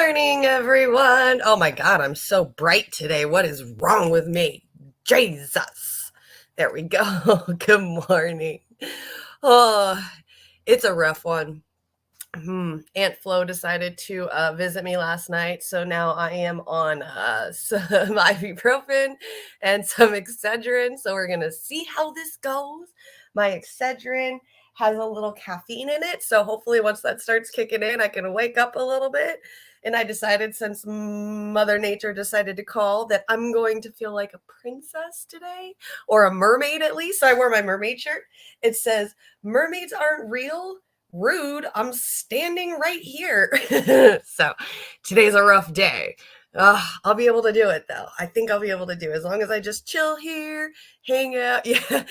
morning, everyone. Oh my God, I'm so bright today. What is wrong with me? Jesus. There we go. Good morning. Oh, it's a rough one. Aunt Flo decided to visit me last night, so now I am on some ibuprofen and some Excedrin. So we're gonna see how this goes. My Excedrin has a little caffeine in it, so hopefully once that starts kicking in, I can wake up a little bit. And I decided, since Mother Nature decided to call, that I'm going to feel like a princess today, or a mermaid at least. So I wore my mermaid shirt. It says, "Mermaids aren't real. Rude, I'm standing right here." So today's a rough day. I'll be able to do it though. I think I'll be able to do it as long as I just chill here, hang out. Yeah,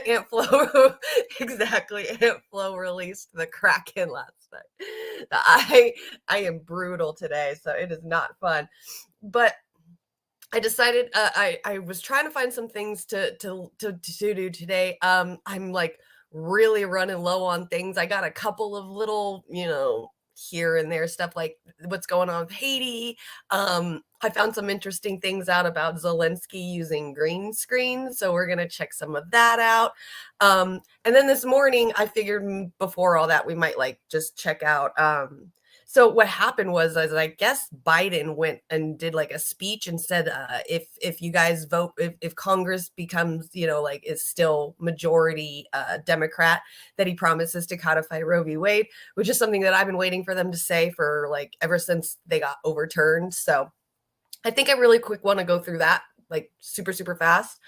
Aunt Flo, exactly. Aunt Flo released the Kraken last night. I am brutal today, so it is not fun. But I decided I was trying to find some things to do today. I'm like really running low on things. I got a couple of little, here and there stuff like what's going on with Haiti. I found some interesting things out about Zelensky using green screen, so we're gonna check some of that out. And then this morning, I figured before all that, we might like just check out. So what happened was, I guess Biden went and did like a speech and said, if you guys vote, if Congress becomes, like is still majority Democrat, that he promises to codify Roe v. Wade, which is something that I've been waiting for them to say for like ever since they got overturned. So I think I really quick want to go through that like super, super fast.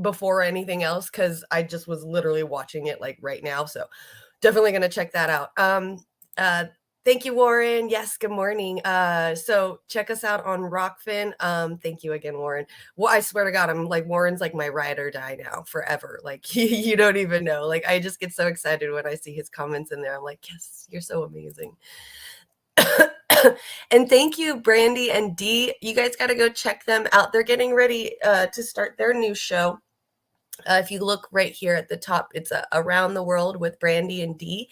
Before anything else, because I just was literally watching it like right now. So definitely going to check that out. Uh, Thank you, Warren. Yes, good morning. So check us out on Rockfin. Thank you again, Warren. Well, I swear to God, I'm like, Warren's like my ride or die now forever. Like you don't even know. Like I just get so excited when I see his comments in there. I'm like, yes, you're so amazing. And thank you, Brandy and Dee. You guys got to go check them out. They're getting ready to start their new show. If you look right here at the top, it's Around the World with Brandy and Dee.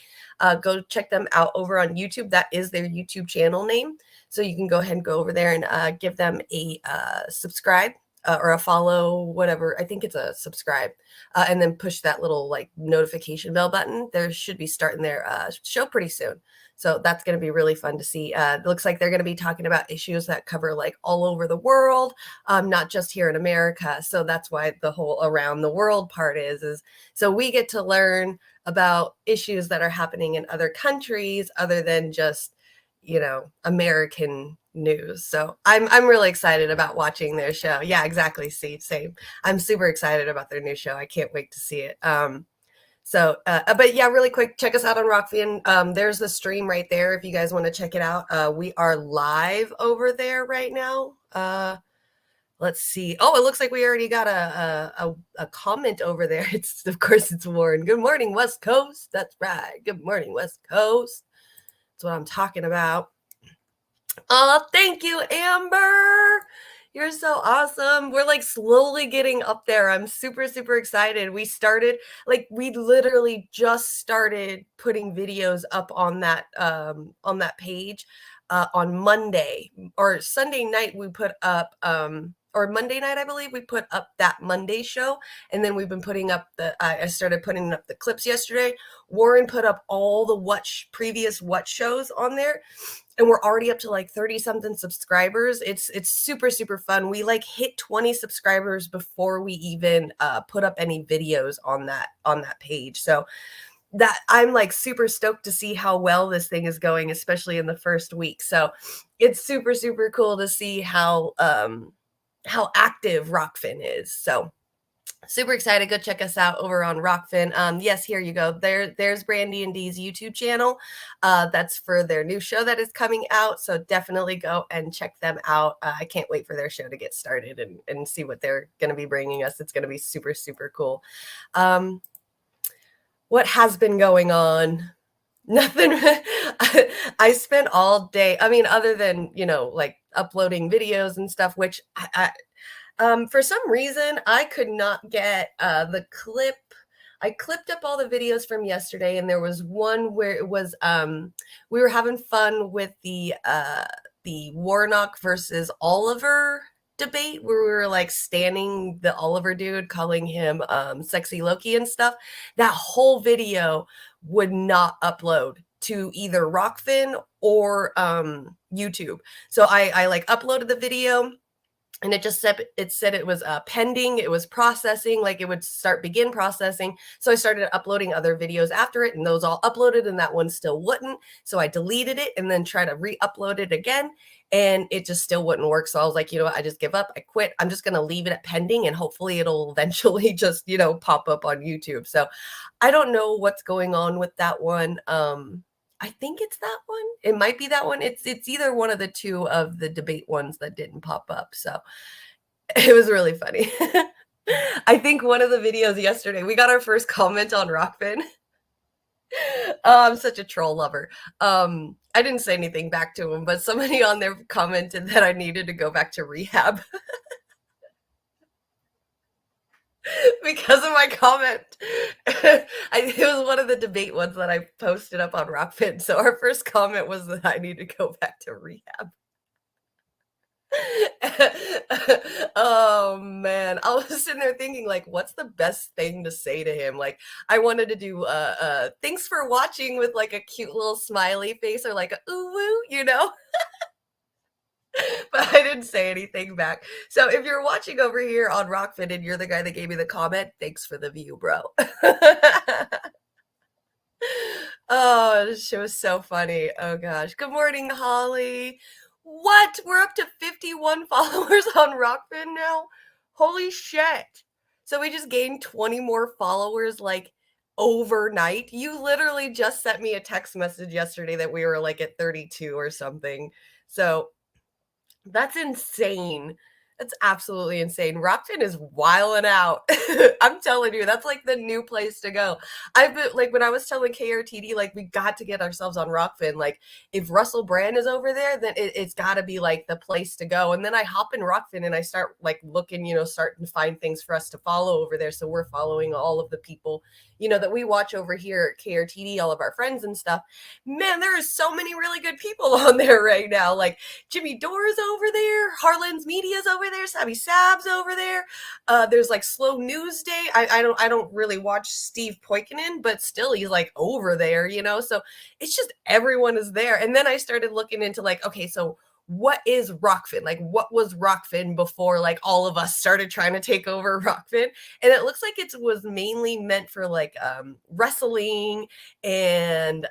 Go check them out over on YouTube. That is their YouTube channel name. So you can go ahead and go over there and give them a subscribe or a follow, whatever. I think it's a subscribe. And then push that little like notification bell button. They should be starting their show pretty soon. So that's going to be really fun to see. It looks like they're going to be talking about issues that cover like all over the world, not just here in America. So that's why the whole around the world part is so we get to learn about issues that are happening in other countries other than just, American news. So I'm really excited about watching their show. Yeah, exactly. See, same. I'm super excited about their new show. I can't wait to see it. But yeah, really quick, check us out on Rockfin. There's the stream right there if you guys want to check it out. We are live over there right now. Let's see. Oh, it looks like we already got a comment over there. Of course it's Warren. Good morning, West Coast. That's right. Good morning, West Coast. That's what I'm talking about. Oh, thank you, Amber. You're so awesome. We're like slowly getting up there. I'm super, super excited. We literally just started putting videos up on that page on Monday or Sunday night. We put up or Monday night, I believe we put up that Monday show. And then we've been putting up I started putting up the clips yesterday. Warren put up all the previous What shows on there. And we're already up to like 30 something subscribers. It's super, super fun. We like hit 20 subscribers before we even put up any videos on that page. So that I'm like super stoked to see how well this thing is going, especially in the first week. So it's super, super cool to see how active Rockfin is. So super excited. Go check us out over on Rockfin. Yes, here you go. There's Brandy and Dee's YouTube channel. That's for their new show that is coming out. So definitely go and check them out. I can't wait for their show to get started and see what they're going to be bringing us. It's going to be super, super cool. What has been going on? Nothing. I spent all day, I mean, other than, like uploading videos and stuff, which for some reason, I could not get the clip. I clipped up all the videos from yesterday, and there was one where it was we were having fun with the Warnock versus Oliver debate, where we were like standing the Oliver dude, calling him sexy Loki and stuff. That whole video would not upload to either Rockfin or YouTube. So I like uploaded the video, and it said it was pending, it was processing, like it would begin processing. So I started uploading other videos after it, and those all uploaded, and that one still wouldn't. So I deleted it and then tried to re-upload it again, and it just still wouldn't work. So I was like, you know what, I just give up, I quit. I'm just going to leave it at pending, and hopefully it'll eventually just, pop up on YouTube. So I don't know what's going on with that one. I think it's that one. It might be that one. It's either one of the two of the debate ones that didn't pop up. So it was really funny. I think one of the videos yesterday, we got our first comment on Rockfin. Oh, I'm such a troll lover. I didn't say anything back to him, but somebody on there commented that I needed to go back to rehab because of my comment. It was one of the debate ones that I posted up on Rockfin. So our first comment was that I need to go back to rehab. Oh man, I was sitting there thinking, like, what's the best thing to say to him? Like, I wanted to do thanks for watching with like a cute little smiley face, or like a ooh woo. But I didn't say anything back. So if you're watching over here on Rockfin and you're the guy that gave me the comment, thanks for the view, bro. Oh, this show is so funny. Oh gosh. Good morning, Holly. What? We're up to 51 followers on Rockfin now? Holy shit. So we just gained 20 more followers like overnight. You literally just sent me a text message yesterday that we were like at 32 or something. So that's insane. That's absolutely insane. Rockfin is wilding out. I'm telling you, that's like the new place to go. I've been like, when I was telling KRTD, like, we got to get ourselves on Rockfin. Like, if Russell Brand is over there, then it's got to be like the place to go. And then I hop in Rockfin and I start like looking, starting to find things for us to follow over there. So we're following all of the people, that we watch over here at KRTD, all of our friends and stuff. Man, there are so many really good people on there right now. Like, Jimmy Dore's over there, Harlan's Media's over there, Sabby Sab's over there. There's like Slow News Day. I don't really watch Steve Poikonen, but still he's like over there, So it's just everyone is there. And then I started looking into like, okay, so what is Rockfin? Like, what was Rockfin before like all of us started trying to take over Rockfin? And it looks like it was mainly meant for like wrestling and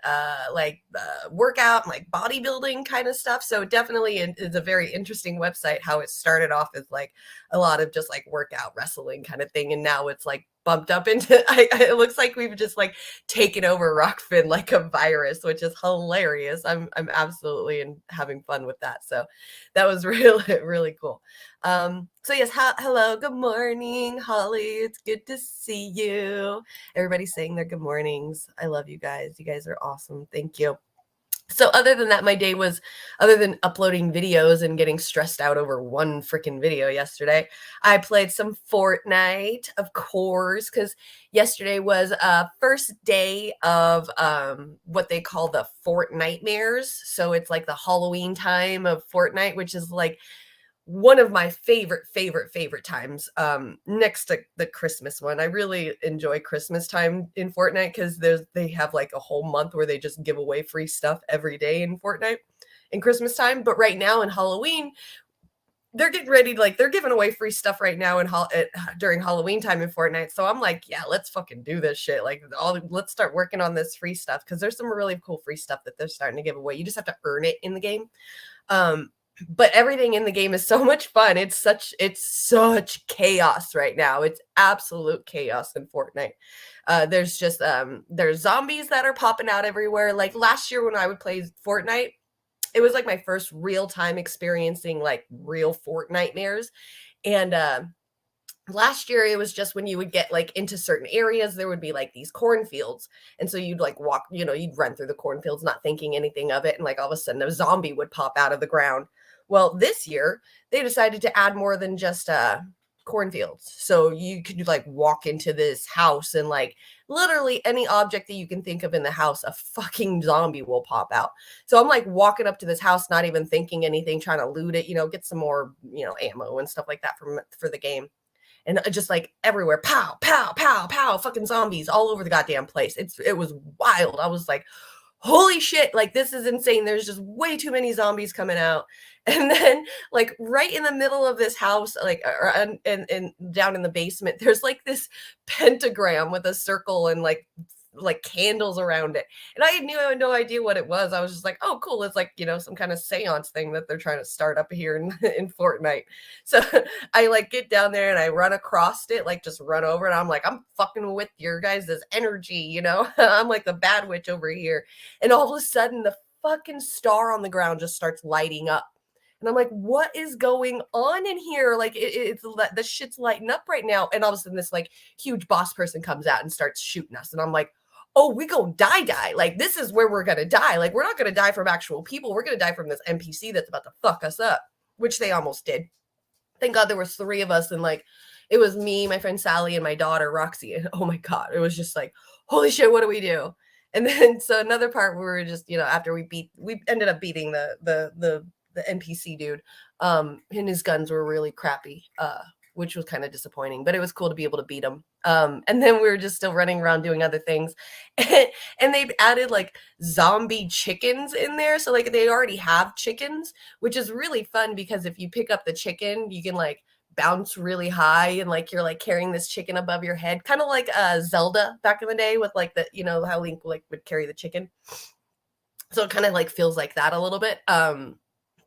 workout, like bodybuilding kind of stuff. So it definitely is a very interesting website. How it started off as like a lot of just like workout wrestling kind of thing, and now it's like bumped up into it looks like we've just like taken over Rockfin like a virus, which is hilarious. I'm absolutely having fun with that. So that was really, really cool. So yes, hello, good morning, Holly. It's good to see you. Everybody's saying their good mornings. I love you guys. You guys are awesome. Thank you. So other than that, my day was, other than uploading videos and getting stressed out over one freaking video yesterday, I played some Fortnite, of course, because yesterday was first day of what they call the Fortnitemares. So it's like the Halloween time of Fortnite, which is like one of my favorite times, next to the Christmas one. I really enjoy Christmas time in Fortnite because they have like a whole month where they just give away free stuff every day in Fortnite in Christmas time. But right now in Halloween, they're getting ready to, like, they're giving away free stuff right now during Halloween time in Fortnite. So I'm like, yeah, let's fucking do this shit. Like, let's start working on this free stuff, because there's some really cool free stuff that they're starting to give away. You just have to earn it in the game. But everything in the game is so much fun. It's such chaos right now. It's absolute chaos in Fortnite. There's just there's zombies that are popping out everywhere. Like last year when I would play Fortnite, it was like my first real time experiencing like real Fortnitemares. And last year it was just when you would get like into certain areas, there would be like these cornfields, and so you'd like walk, you'd run through the cornfields not thinking anything of it, and like all of a sudden a zombie would pop out of the ground. Well, this year they decided to add more than just cornfields. So you could like walk into this house and like literally any object that you can think of in the house, a fucking zombie will pop out. So I'm like walking up to this house, not even thinking anything, trying to loot it, get some more, ammo and stuff like that for the game. And just like everywhere, pow, pow, pow, pow, fucking zombies all over the goddamn place. It was wild. I was like, holy shit, like this is insane. There's just way too many zombies coming out. And then like right in the middle of this house, like and down in the basement, there's like this pentagram with a circle and like candles around it. And I had no idea what it was. I was just like, oh, cool. It's like, some kind of seance thing that they're trying to start up here in Fortnite. So I like get down there and I run across it, like just run over. And I'm like, I'm fucking with your guys' energy, I'm like the bad witch over here. And all of a sudden the fucking star on the ground just starts lighting up. And I'm like, what is going on in here? Like, it's the shit's lighting up right now. And all of a sudden, this like huge boss person comes out and starts shooting us. And I'm like, oh, we gonna die. Like, this is where we're gonna die. Like, we're not gonna die from actual people. We're gonna die from this NPC that's about to fuck us up, which they almost did. Thank God there was 3 of us. And like, it was me, my friend Sally, and my daughter Roxy. And oh my God, it was just like, holy shit, what do we do? And then so another part we were just, after we ended up beating the NPC dude, and his guns were really crappy, which was kind of disappointing, but it was cool to be able to beat him. And then we were just still running around doing other things. And they've added like zombie chickens in there. So like they already have chickens, which is really fun because if you pick up the chicken, you can like bounce really high and like you're like carrying this chicken above your head, kind of like Zelda back in the day with like the, how Link like would carry the chicken. So it kind of like feels like that a little bit.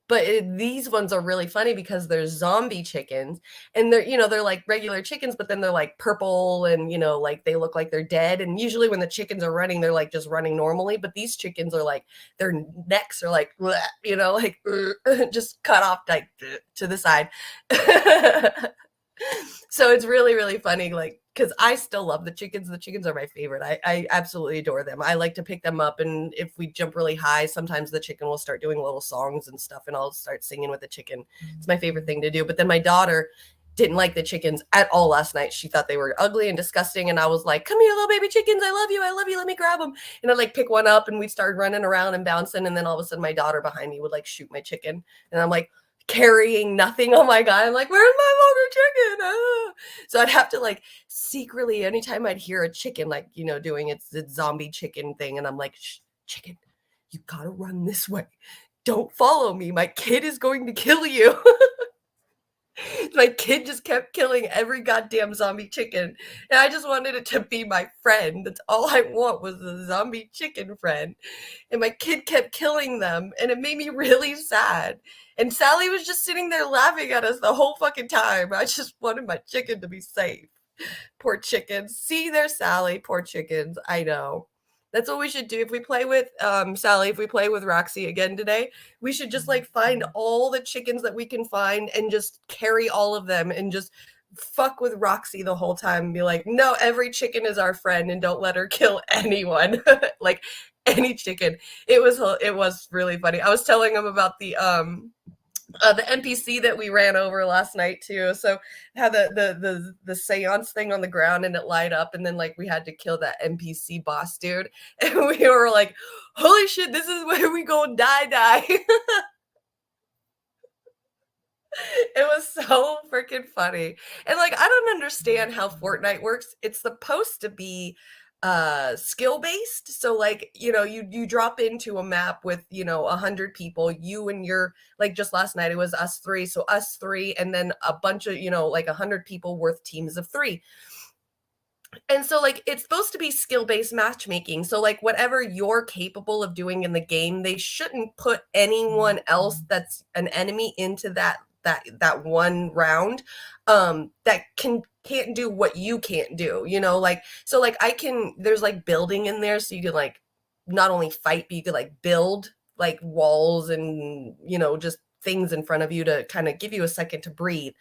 But these ones are really funny because they're zombie chickens and they're like regular chickens, but then they're like purple and, like they look like they're dead. And usually when the chickens are running, they're like just running normally. But these chickens are like, their necks are like, like just cut off like to the side. So it's really, really funny. Like, because I still love the chickens. The chickens are my favorite. I absolutely adore them. I like to pick them up, and if we jump really high, sometimes the chicken will start doing little songs and stuff, and I'll start singing with the chicken. It's my favorite thing to do. But then my daughter didn't like the chickens at all last night. She thought they were ugly and disgusting, and I was like, come here, little baby chickens. I love you. Let me grab them. And I like pick one up, and we started running around and bouncing, and then all of a sudden my daughter behind me would like shoot my chicken, and I'm like, carrying nothing. Oh my God. I'm like, where's my mother chicken? Ah. So I'd have to like secretly, anytime I'd hear a chicken, like, doing its zombie chicken thing. And I'm like, chicken, you gotta run this way. Don't follow me. My kid is going to kill you. My kid just kept killing every goddamn zombie chicken. And I just wanted it to be my friend. That's all I want was a zombie chicken friend. And my kid kept killing them. And it made me really sad. And Sally was just sitting there laughing at us the whole fucking time. I just wanted my chicken to be safe. Poor chickens. See, there's Sally. Poor chickens. I know. That's what we should do. If we play with Sally, if we play with Roxy again today, we should just like find all the chickens that we can find and just carry all of them and just fuck with Roxy the whole time and be like, no, every chicken is our friend and don't let her kill anyone. Like any chicken. It was really funny. I was telling him about the NPC that we ran over last night too. So had the seance thing on the ground and it light up, and then like we had to kill that NPC boss dude, and we were like, holy shit, this is where we go die. It was so freaking funny. And like, I don't understand how Fortnite works. It's supposed to be skill based. So like, you drop into a map with, 100 people, you and your, like just last night, it was us 3. So us 3, and then a bunch of, like 100 people worth teams of 3. And so like, it's supposed to be skill-based matchmaking. So like whatever you're capable of doing in the game, they shouldn't put anyone else that's an enemy into that one round that can't do what you can't do, like, so like there's like building in there, so you can like not only fight, but you could like build like walls and just things in front of you to kind of give you a second to breathe.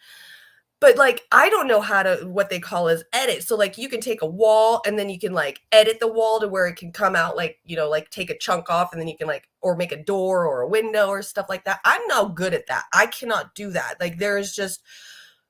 But like, I don't know how to, what they call is edit. So like you can take a wall and then you can like edit the wall to where it can come out, like, like take a chunk off, and then you can like, or make a door or a window or stuff like that. I'm not good at that. I cannot do that. Like there's just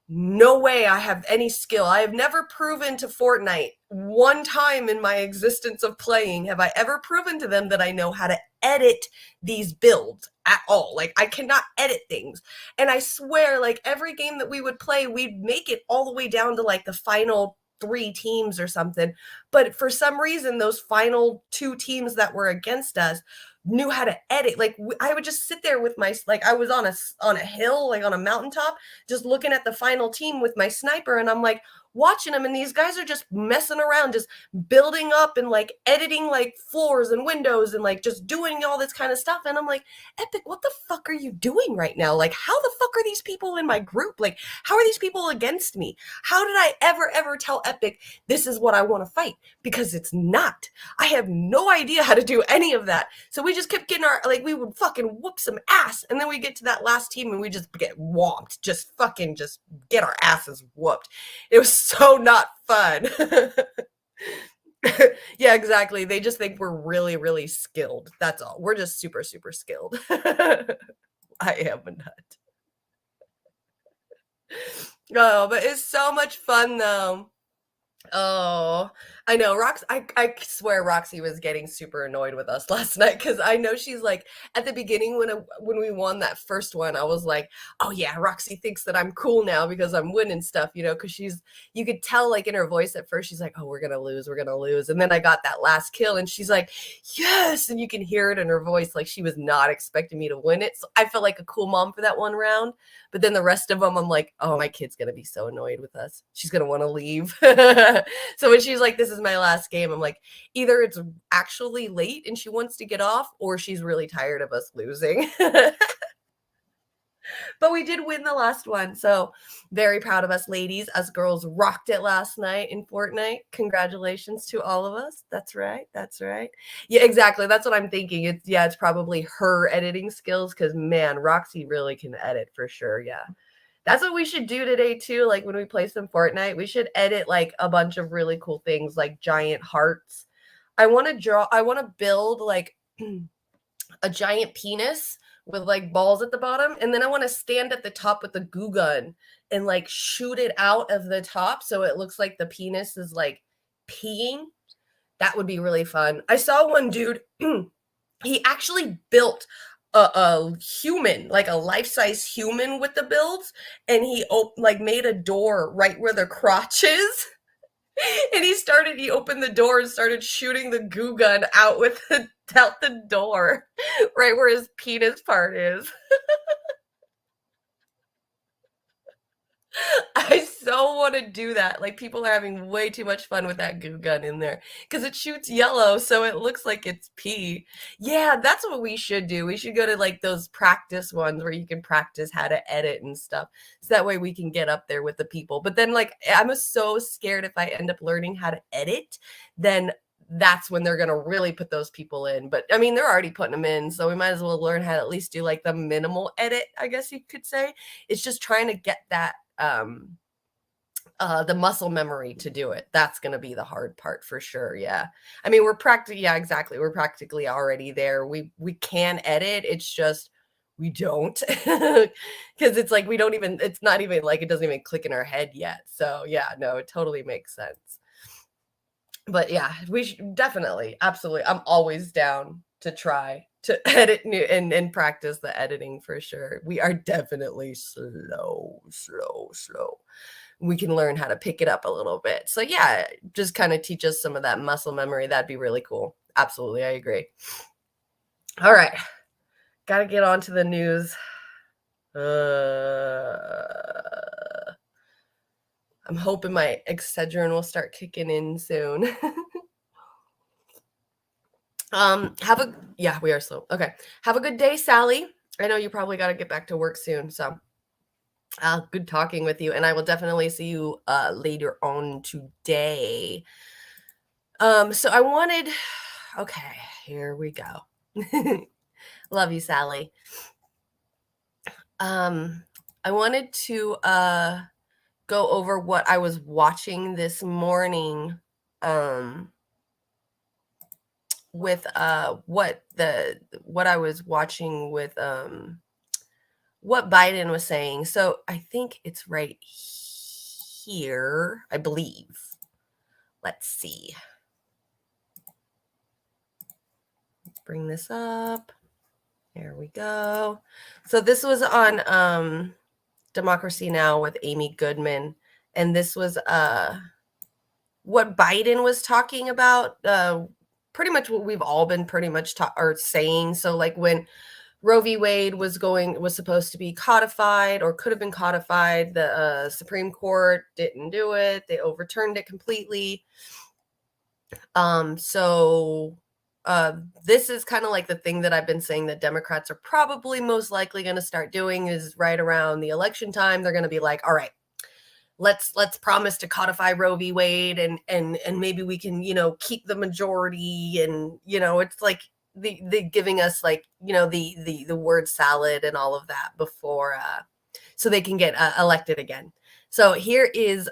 no way I have any skill. I have never proven to Fortnite one time in my existence of playing have I ever proven to them that I know how to edit these builds at all. Like I cannot edit things. And I swear like every game that we would play, we'd make it all the way down to like the final 3 teams or something. But for some reason those final 2 teams that were against us knew how to edit. Like I would just sit there with my like I was on a hill, like on a mountaintop, just looking at the final team with my sniper, and I'm like watching them, and these guys are just messing around, just building up and like editing like floors and windows and like just doing all this kind of stuff. And I'm like, Epic, what the fuck are you doing right now? Like, how the fuck are these people in my group? Like, how are these people against me? How did I ever tell Epic this is what I want to fight? Because it's not. I have no idea how to do any of that. So we just kept getting our, like, we would fucking whoop some ass. And then we get to that last team and we just get whomped. Just fucking just get our asses whooped. It was so not fun. Yeah, exactly. They just think we're really, really skilled. That's all. We're just super, super skilled. I am not. Oh, but it's so much fun though. Oh, I know. I swear Roxy was getting super annoyed with us last night because I know she's like at the beginning when we won that first one, I was like, oh yeah, Roxy thinks that I'm cool now because I'm winning stuff, because you could tell like in her voice at first she's like, oh, we're gonna lose, and then I got that last kill and she's like, yes, and you can hear it in her voice like she was not expecting me to win it. So I felt like a cool mom for that one round. But then the rest of them, I'm like, oh, my kid's going to be so annoyed with us. She's going to want to leave. So when she's like, this is my last game, I'm like, either it's actually late and she wants to get off, or she's really tired of us losing. But we did win the last one. So very proud of us ladies. Us girls rocked it last night in Fortnite. Congratulations to all of us. That's right. That's right. Yeah, exactly. That's what I'm thinking. It's probably her editing skills because man, Roxy really can edit for sure. Yeah. That's what we should do today too. Like when we play some Fortnite, we should edit like a bunch of really cool things like giant hearts. I want to build like a giant penis with like balls at the bottom, and then I want to stand at the top with the goo gun and like shoot it out of the top so it looks like the penis is like peeing. That would be really fun. I saw one dude he actually built a human, like a life-size human with the builds, and he like made a door right where the crotch is. And he opened the door and started shooting the goo gun out out the door, right where his penis part is. I so want to do that. Like people are having way too much fun with that goo gun in there because it shoots yellow, so it looks like it's pee. Yeah, that's what we should do. We should go to like those practice ones where you can practice how to edit and stuff. So that way we can get up there with the people. But then like I'm so scared if I end up learning how to edit, then that's when they're going to really put those people in. But I mean, they're already putting them in, so we might as well learn how to at least do like the minimal edit, I guess you could say. It's just trying to get that the muscle memory to do it. That's going to be the hard part for sure. Yeah. I mean, yeah, exactly. We're practically already there. We can edit. It's just we don't because it's like it's not even like it doesn't even click in our head yet. So yeah, no, it totally makes sense. But yeah, we should definitely, absolutely. I'm always down to try to edit and practice the editing for sure. We are definitely slow. We can learn how to pick it up a little bit. So yeah, just kind of teach us some of that muscle memory. That'd be really cool. Absolutely, I agree. All right, gotta get on to the news. I'm hoping my Excedrin will start kicking in soon. Yeah, we are slow. Okay. Have a good day, Sally. I know you probably got to get back to work soon. So, good talking with you. And I will definitely see you later on today. So okay, here we go. Love you, Sally. I wanted to go over what I was watching this morning. With what I was watching with what Biden was saying. So I think it's right here, I believe. Let's see. Bring this up. There we go. So this was on Democracy Now! With Amy Goodman. And this was what Biden was talking about. Pretty much what we've all been pretty much saying. So like when Roe v. Wade was supposed to be codified or could have been codified, the Supreme Court didn't do it. They overturned it completely. So this is kind of like the thing that I've been saying that Democrats are probably most likely going to start doing is right around the election time. They're going to be like, all right, let's promise to codify Roe v. Wade and maybe we can, keep the majority. And, it's like the giving us like, the word salad and all of that before, so they can get elected again. So here is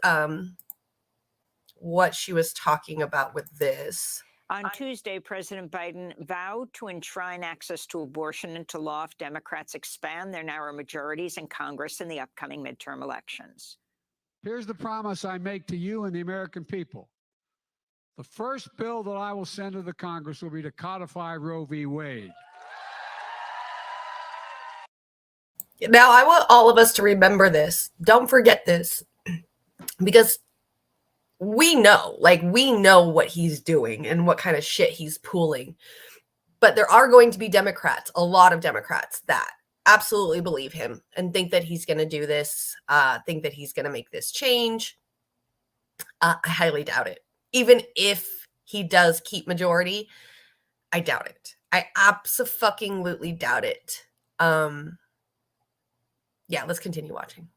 what she was talking about with this. On Tuesday, President Biden vowed to enshrine access to abortion into law if Democrats expand their narrow majorities in Congress in the upcoming midterm elections. Here's the promise I make to you and the American people. The first bill that I will send to the Congress will be to codify Roe v. Wade. Now, I want all of us to remember this. Don't forget this. Because we know what he's doing and what kind of shit he's pulling. But there are going to be Democrats, a lot of Democrats, that absolutely believe him and think that he's going to do this, think that he's going to make this change. I highly doubt it. Even if he does keep majority, I doubt it. I abso-fucking-lutely doubt it. Yeah, let's continue watching.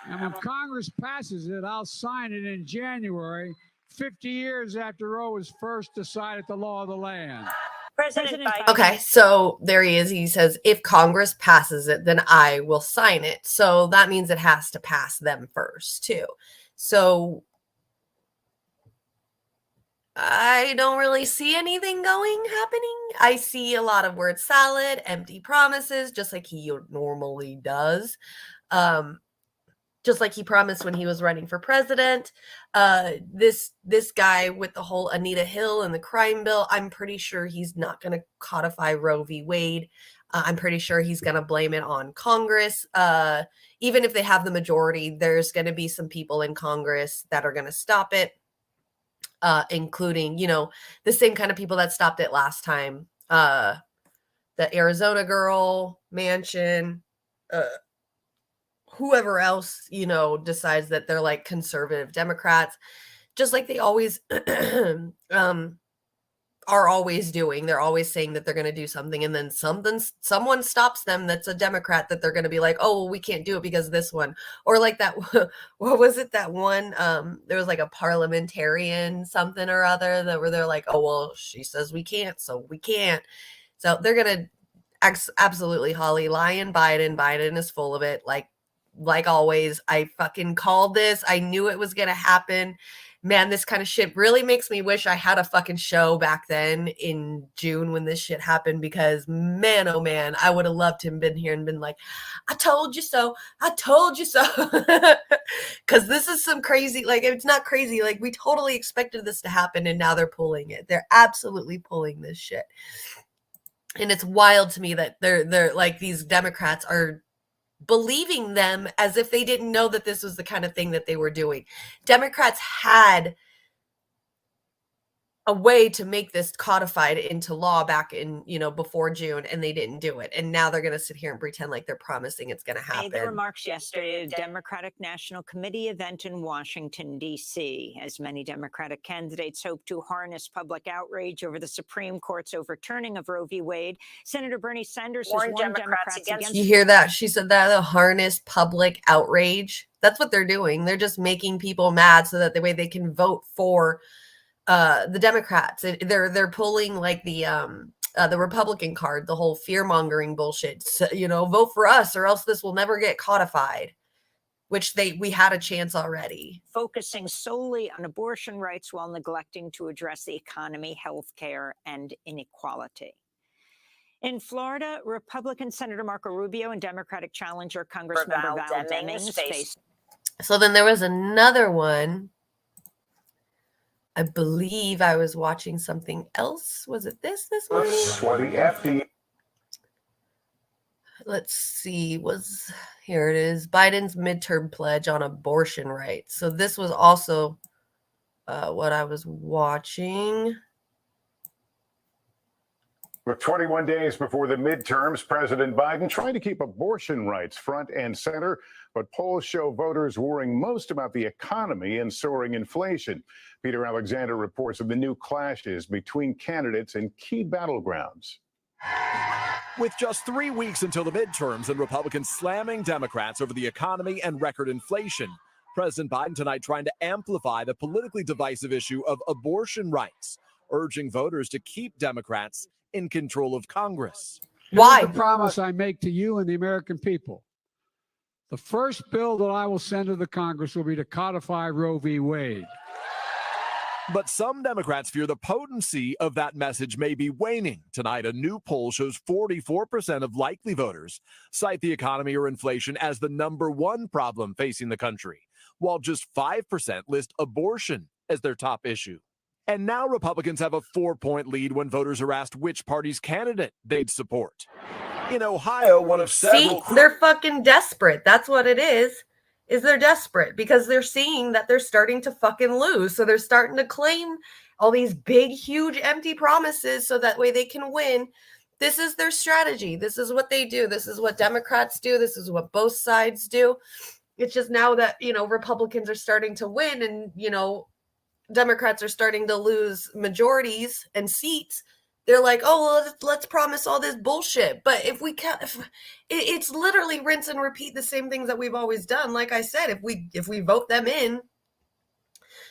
And when Congress passes it, I'll sign it in January, 50 years after Roe was first decided the law of the land. President Biden. Okay, so there he is. He says, if Congress passes it, then I will sign it. So that means it has to pass them first, too. So I don't really see anything happening. I see a lot of word salad, empty promises, just like he normally does. Just like he promised when he was running for president. This guy with the whole Anita Hill and the crime bill, I'm pretty sure he's not going to codify Roe v. Wade. I'm pretty sure he's going to blame it on Congress. Even if they have the majority, there's going to be some people in Congress that are going to stop it, including, the same kind of people that stopped it last time. The Arizona girl, Manchin, whoever else, decides that they're like conservative Democrats, just like they always are always doing. They're always saying that they're going to do something, and then someone stops them that's a Democrat that they're going to be like, oh, well, we can't do it because of this one. Or like that, what was it, that one, there was like a parliamentarian something or other where they're like, oh, well, she says we can't, so we can't. So they're going to absolutely Holly lying Biden is full of it. Like always, I fucking called this. I knew it was going to happen. Man, this kind of shit really makes me wish I had a fucking show back then in June when this shit happened, because man, oh man, I would have loved to have been here and been like, I told you so. I told you so. Because this is some crazy, like, it's not crazy. Like, we totally expected this to happen, and now they're pulling it. They're absolutely pulling this shit. And it's wild to me that they're like, these Democrats are believing them as if they didn't know that this was the kind of thing that they were doing. Democrats had a way to make this codified into law back in, before June, and they didn't do it. And now they're going to sit here and pretend like they're promising it's going to happen. Made the remarks yesterday at a Democratic National Committee event in Washington, D.C., as many Democratic candidates hope to harness public outrage over the Supreme Court's overturning of Roe v. Wade. Senator Bernie Sanders has warned Democrats against... You hear that? She said that they'll harness public outrage. That's what they're doing. They're just making people mad so that the way they can vote for the Democrats. They're pulling like the Republican card, the whole fear-mongering bullshit. So, vote for us or else this will never get codified, which we had a chance already. Focusing solely on abortion rights while neglecting to address the economy, health care, and inequality. In Florida, Republican Senator Marco Rubio and Democratic challenger Congressmember Val Demings face. So then there was another one. I believe I was watching something else. Was it this morning? Let's see. Here it is. Biden's midterm pledge on abortion rights. So this was also what I was watching. With 21 days before the midterms, President Biden trying to keep abortion rights front and center, but polls show voters worrying most about the economy and soaring inflation. Peter Alexander reports of the new clashes between candidates in key battlegrounds. With just 3 weeks until the midterms and Republicans slamming Democrats over the economy and record inflation, President Biden tonight trying to amplify the politically divisive issue of abortion rights, urging voters to keep Democrats in control of Congress. Why? Here's the promise I make to you and the American people. The first bill that I will send to the Congress will be to codify Roe v. Wade. But some Democrats fear the potency of that message may be waning. Tonight, a new poll shows 44% of likely voters cite the economy or inflation as the #1 problem facing the country, while just 5% list abortion as their top issue. And now Republicans have a 4-point lead when voters are asked which party's candidate they'd support. In Ohio, one of several... See, they're fucking desperate. That's what it is they're desperate because they're seeing that they're starting to fucking lose. So they're starting to claim all these big, huge, empty promises so that way they can win. This is their strategy. This is what they do. This is what Democrats do. This is what both sides do. It's just now that, Republicans are starting to win and, Democrats are starting to lose majorities and seats. They're like, oh, well, let's promise all this bullshit. But if it's literally rinse and repeat the same things that we've always done. Like I said, if we vote them in,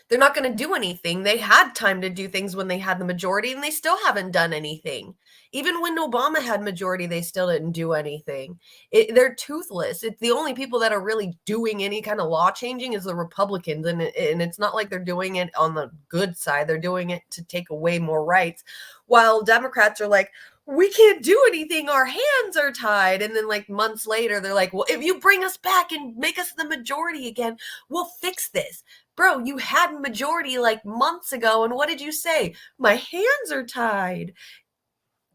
they're not going to do anything. They had time to do things when they had the majority, and they still haven't done anything. Even when Obama had majority, they still didn't do anything. They're toothless. It's the only people that are really doing any kind of law changing is the Republicans, and it's not like they're doing it on the good side. They're doing it to take away more rights, while Democrats are like, we can't do anything. Our hands are tied. And then like months later, they're like, well, if you bring us back and make us the majority again, we'll fix this. Bro, you had majority like months ago. And what did you say? My hands are tied.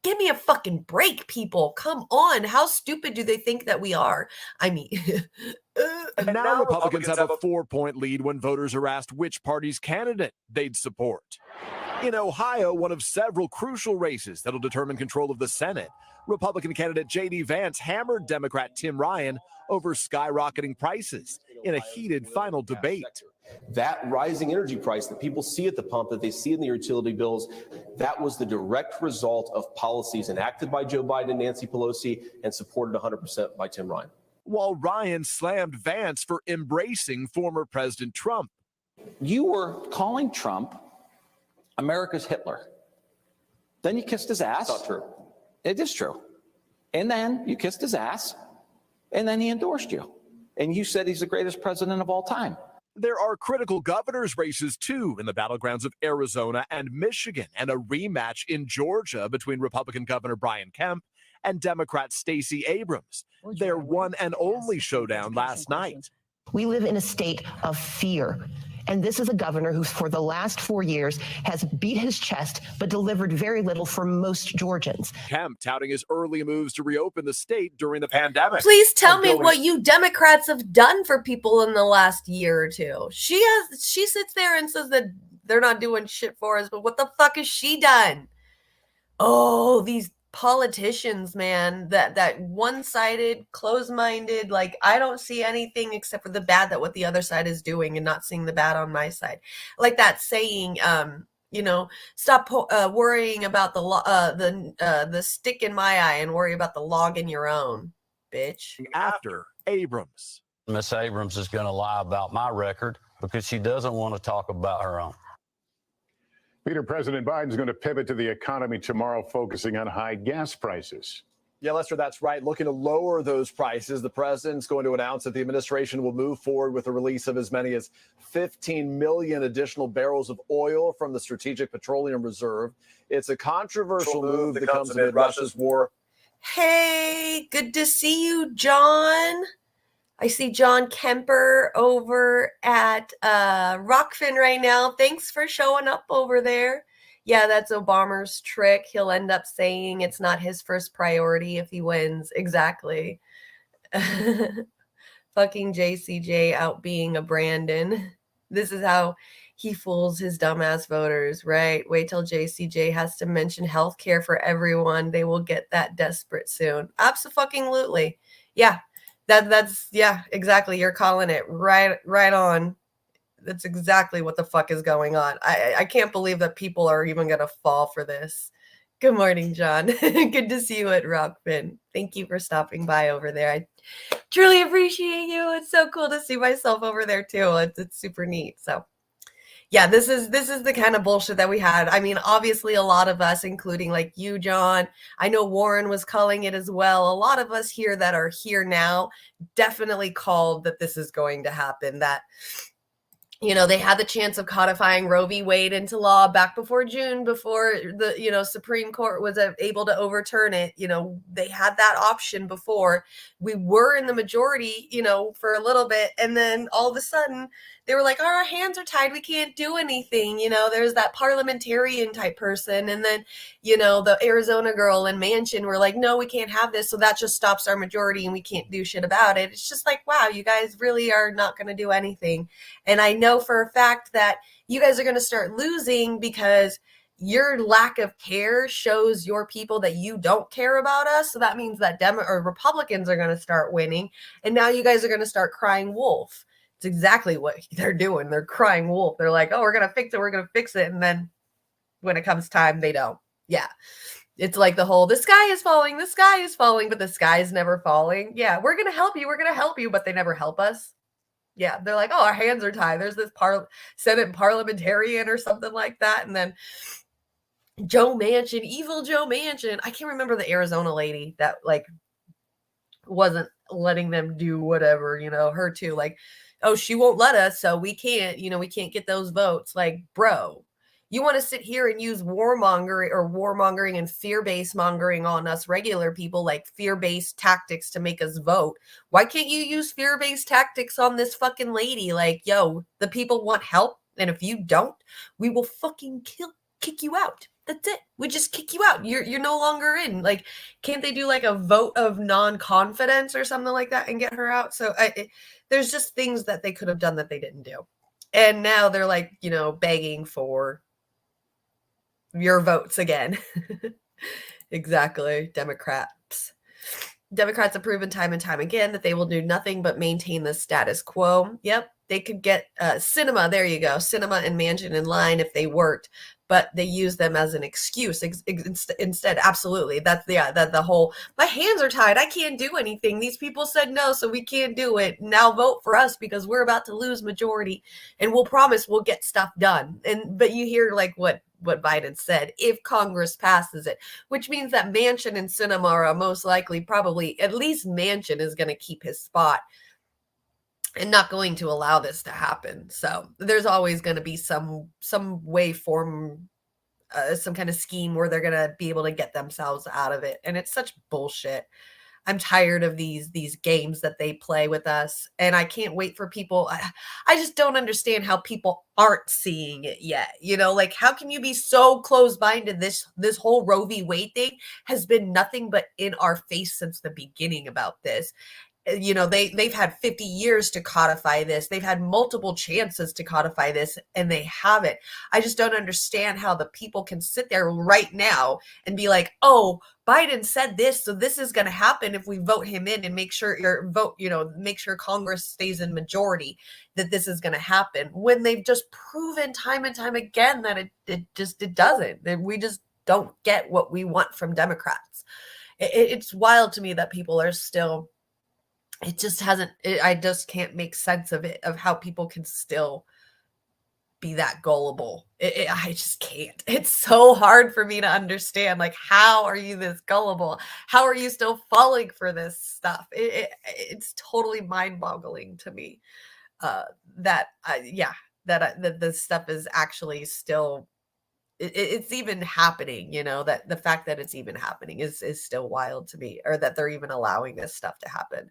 Give me a fucking break, people. Come on. How stupid do they think that we are? I mean, and now Republicans have a 4-point lead when voters are asked which party's candidate they'd support. In Ohio, one of several crucial races that'll determine control of the Senate, Republican candidate J.D. Vance hammered Democrat Tim Ryan over skyrocketing prices in a heated final debate. That rising energy price that people see at the pump, that they see in the utility bills, that was the direct result of policies enacted by Joe Biden and Nancy Pelosi and supported 100% by Tim Ryan. While Ryan slammed Vance for embracing former President Trump. You were calling Trump America's Hitler. Then you kissed his ass. That's not true. It is true. And then you kissed his ass, and then he endorsed you. And you said he's the greatest president of all time. There are critical governor's races, too, in the battlegrounds of Arizona and Michigan, and a rematch in Georgia between Republican Governor Brian Kemp and Democrat Stacey Abrams. Their one and only showdown last night. We live in a state of fear. And this is a governor who, for the last 4 years, has beat his chest but delivered very little for most Georgians. Kemp touting his early moves to reopen the state during the pandemic. Please tell me what you Democrats have done for people in the last year or two. She sits there and says that they're not doing shit for us, but what the fuck has she done? Oh, these politicians, man, that one-sided, closed-minded, like I don't see anything except for the bad that what the other side is doing and not seeing the bad on my side. Like that saying, stop worrying about the stick in my eye and worry about the log in your own, bitch. After Abrams. Miss Abrams is going to lie about my record because she doesn't want to talk about her own. Peter, President Biden's going to pivot to the economy tomorrow, focusing on high gas prices. Yeah, Lester, that's right. Looking to lower those prices. The president's going to announce that the administration will move forward with the release of as many as 15 million additional barrels of oil from the Strategic Petroleum Reserve. It's a controversial move that comes amid Russia's war Hey, good to see you, John. I see John Kemper over at Rockfin right now. Thanks for showing up over there. Yeah, that's Obama's trick. He'll end up saying it's not his first priority if he wins. Exactly. Fucking JCJ out being a Brandon. This is how he fools his dumbass voters, right? Wait till JCJ has to mention healthcare for everyone. They will get that desperate soon. Absolutely. Yeah. That's yeah, exactly. You're calling it right on. That's exactly what the fuck is going on. I can't believe that people are even gonna fall for this. Good morning, John. Good to see you at Rockfin. Thank you for stopping by over there. I truly appreciate you. It's so cool to see myself over there too. It's super neat. So yeah, this is the kind of bullshit that we had. I mean, obviously a lot of us, including like you, John, I know Warren was calling it as well. A lot of us here that are here now definitely called that this is going to happen, that they had the chance of codifying Roe v. Wade into law back before June, before the, Supreme Court was able to overturn it. They had that option before. We were in the majority, for a little bit. And then all of a sudden they were like, our hands are tied. We can't do anything. There's that parliamentarian type person. And then, the Arizona girl and Manchin were like, no, we can't have this. So that just stops our majority and we can't do shit about it. It's just like, wow, you guys really are not going to do anything. And I know for a fact that you guys are going to start losing because your lack of care shows your people that you don't care about us. So that means that Republicans are going to start winning. And now you guys are going to start crying wolf. It's exactly what they're doing. They're crying wolf. They're like, oh, we're going to fix it. We're going to fix it. And then when it comes time, they don't. Yeah. It's like the whole, the sky is falling, but the sky is never falling. Yeah, we're going to help you, but they never help us. Yeah, they're like, oh, our hands are tied. There's this Senate parliamentarian or something like that. And then evil Joe Manchin. I can't remember the Arizona lady that like wasn't letting them do whatever, her too. Like, oh, she won't let us, so we can't get those votes. Like, bro, you want to sit here and use warmongering and fear-based mongering on us regular people, like fear-based tactics to make us vote. Why can't you use fear-based tactics on this fucking lady? Like, yo, the people want help, and if you don't, we will fucking kick you out. That's it. We just kick you out. You're no longer in. Like, can't they do like a vote of non-confidence or something like that and get her out? So there's just things that they could have done that they didn't do. And now they're like, begging for your votes again. Exactly. Democrats have proven time and time again that they will do nothing but maintain the status quo. Yep. They could get Sinema. There you go. Sinema and Manchin in line if they worked, but they use them as an excuse instead. Absolutely. That's the whole, my hands are tied. I can't do anything. These people said no, so we can't do it. Now vote for us because we're about to lose majority and we'll promise we'll get stuff done. But you hear like what Biden said, if Congress passes it, which means that Manchin and Sinema are most likely, probably at least Manchin is going to keep his spot and not going to allow this to happen. So there's always going to be some way form, some kind of scheme where they're going to be able to get themselves out of it. And it's such bullshit. I'm tired of these games that they play with us. And I can't wait for people. I just don't understand how people aren't seeing it yet. Like, how can you be so close-minded? This whole Roe v. Wade thing has been nothing but in our face since the beginning about this. They've had 50 years to codify this. They've had multiple chances to codify this, and they haven't. I just don't understand how the people can sit there right now and be like, oh, Biden said this, so this is going to happen if we vote him in and make sure make sure Congress stays in majority, that this is going to happen, when they've just proven time and time again that it doesn't. We just don't get what we want from Democrats. It's wild to me that people are still, I just can't make sense of it, of how people can still be that gullible. I just can't. It's so hard for me to understand. Like, how are you this gullible? How are you still falling for this stuff? It's totally mind-boggling to me that this stuff is actually still it's even happening, you know, that the fact that it's even happening is still wild to me, or that they're even allowing this stuff to happen.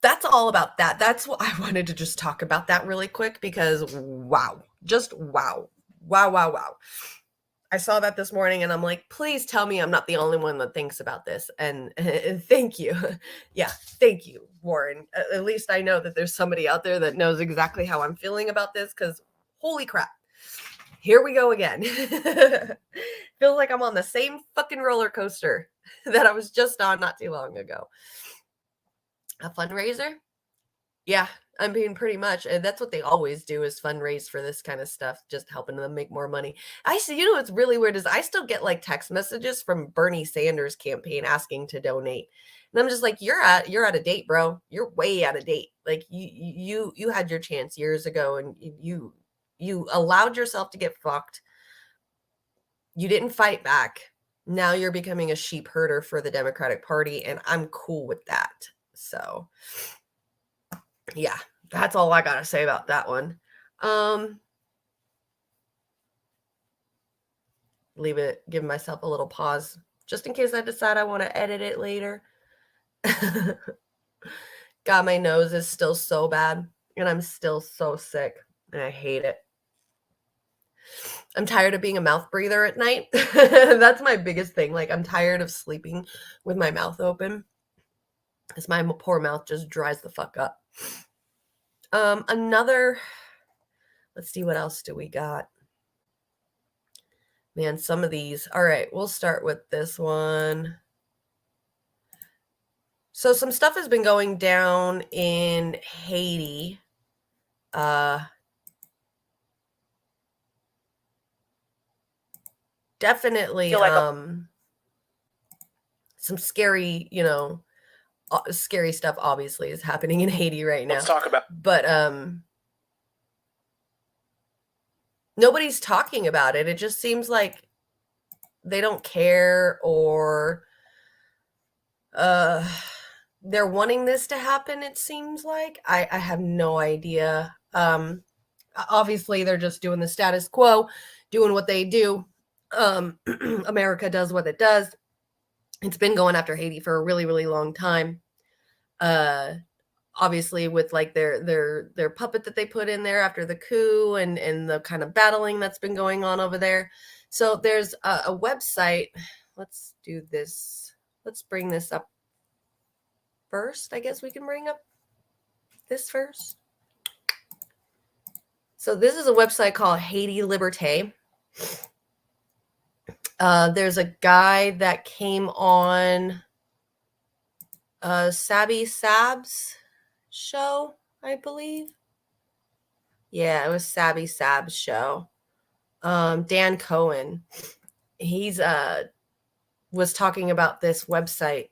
That's all about that. That's what I wanted to just talk about that really quick, because wow, just wow. Wow. I saw that this morning and I'm like, please tell me I'm not the only one that thinks about this. And thank you. Yeah, thank you, Warren. At least I know that there's somebody out there that knows exactly how I'm feeling about this, because holy crap. Here we go again. Feels like I'm on the same fucking roller coaster that I was just on not too long ago. A fundraiser? Yeah, I mean, pretty much. And that's what they always do, is fundraise for this kind of stuff, just helping them make more money. I see, you know, what's really weird is I still get like text messages from Bernie Sanders campaign asking to donate. And I'm just like, you're out of date, bro. You're way out of date. Like you had your chance years ago, and you allowed yourself to get fucked. You didn't fight back. Now you're becoming a sheep herder for the Democratic Party, and I'm cool with that. So yeah, that's all I gotta say about that one. Give myself a little pause just in case I decide I want to edit it later. God, my nose is still so bad, and I'm still so sick, and I hate it. I'm tired of being a mouth breather at night. That's my biggest thing. Like, I'm tired of sleeping with my mouth open, because my poor mouth just dries the fuck up. Let's see, what else do we got? Man, some of these. All right, we'll start with this one. So some stuff has been going down in Haiti. Definitely some scary, scary stuff obviously is happening in Haiti right now. Let's talk about. But nobody's talking about it. It just seems like they don't care, or they're wanting this to happen, it seems like. I have no idea. Obviously they're just doing the status quo, doing what they do. America does what it does. It's been going after Haiti for a really, really long time. Obviously with like their puppet that they put in there after the coup, and the kind of battling that's been going on over there. So there's a website. Let's do this. Let's bring this up first. I guess we can bring up this first. So this is a website called Haiti Liberté. There's a guy that came on Sabi Sab's show, I believe. Yeah, it was Sabi Sab's show. Dan Cohen. He's was talking about this website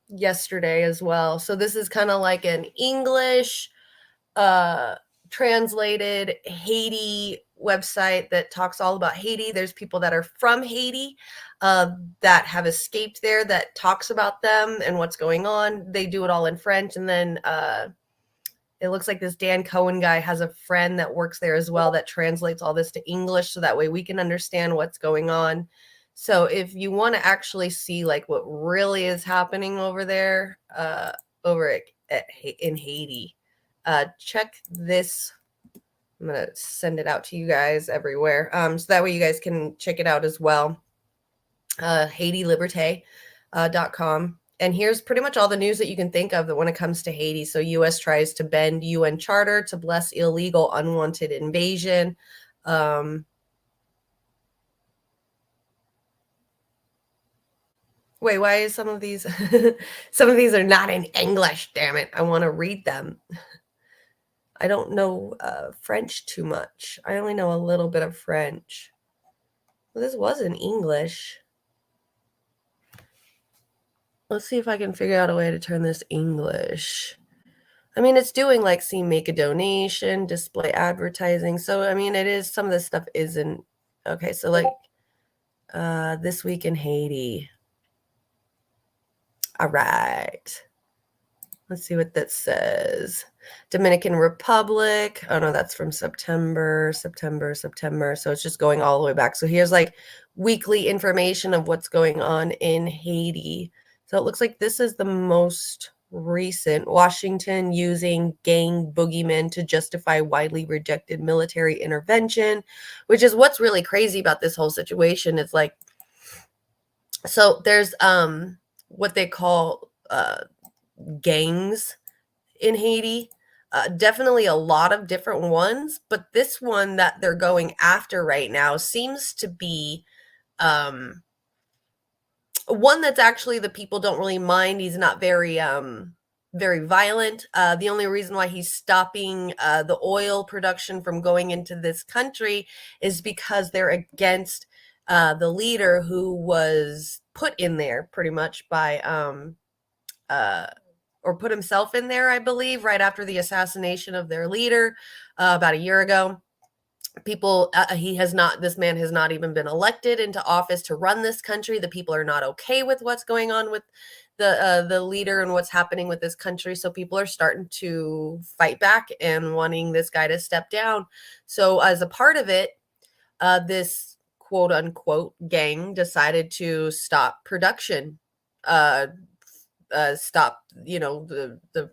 yesterday as well. So this is kind of like an English translated Haiti website that talks all about Haiti. There's people that are from Haiti that have escaped there, that talks about them and what's going on. They do it all in French. And then it looks like this Dan Cohen guy has a friend that works there as well that translates all this to English, so that way we can understand what's going on. So if you want to actually see like what really is happening over there, in Haiti, check this. I'm going to send it out to you guys everywhere. So that way you guys can check it out as well. HaitiLiberté.com. And here's pretty much all the news that you can think of that when it comes to Haiti. So U.S. tries to bend UN charter to bless illegal, unwanted invasion. Wait, why is some of these some of these are not in English? Damn it. I want to read them. I don't know French too much. I only know a little bit of French. Well, this was in English. Let's see if I can figure out a way to turn this English. I mean, it's doing like, see, make a donation, display advertising. So, I mean, it is, some of this stuff isn't. Okay, so like this week in Haiti. All right. Let's see what that says. Dominican Republic. Oh no, that's from September. So it's just going all the way back. So here's like weekly information of what's going on in Haiti. So it looks like this is the most recent. Washington using gang boogeymen to justify widely rejected military intervention, which is what's really crazy about this whole situation. It's like, so there's what they call gangs in Haiti. Definitely a lot of different ones, but this one that they're going after right now seems to be one that's actually the people don't really mind. He's not very violent. The only reason why he's stopping the oil production from going into this country is because they're against the leader who was put in there pretty much by or put himself in there, I believe, right after the assassination of their leader about a year ago. People, this man has not even been elected into office to run this country. The people are not okay with what's going on with the leader and what's happening with this country. So people are starting to fight back and wanting this guy to step down. So as a part of it, this quote unquote gang decided to stop production, stop, the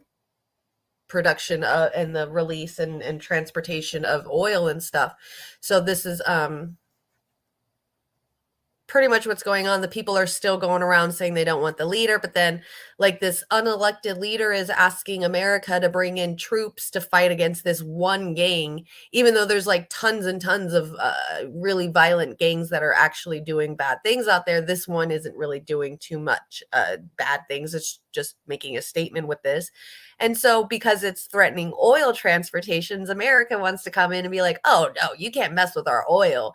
production and the release and transportation of oil and stuff. So this is pretty much what's going on. The people are still going around saying they don't want the leader, but then like this unelected leader is asking America to bring in troops to fight against this one gang, even though there's like tons and tons of really violent gangs that are actually doing bad things out there. This one isn't really doing too much bad things. It's just making a statement with this. And so because it's threatening oil transportations, America wants to come in and be like, oh no, you can't mess with our oil.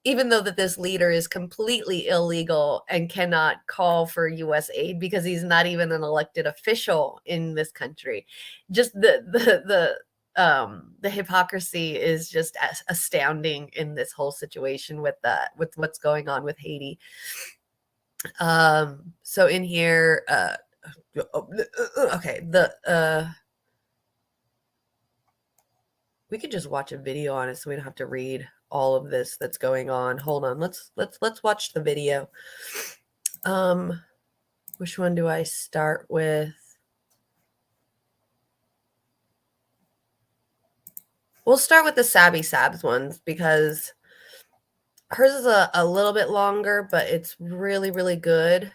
Even though that this leader is completely illegal and cannot call for U.S. aid because he's not even an elected official in this country. Just the hypocrisy is just astounding in this whole situation with what's going on with Haiti. So in here, okay, we could just watch a video on it so we don't have to read all of this that's going on. Hold on, let's watch the video. Which one do I start with? We'll start with the Sabby Sabs ones because hers is a little bit longer, but it's really, really good.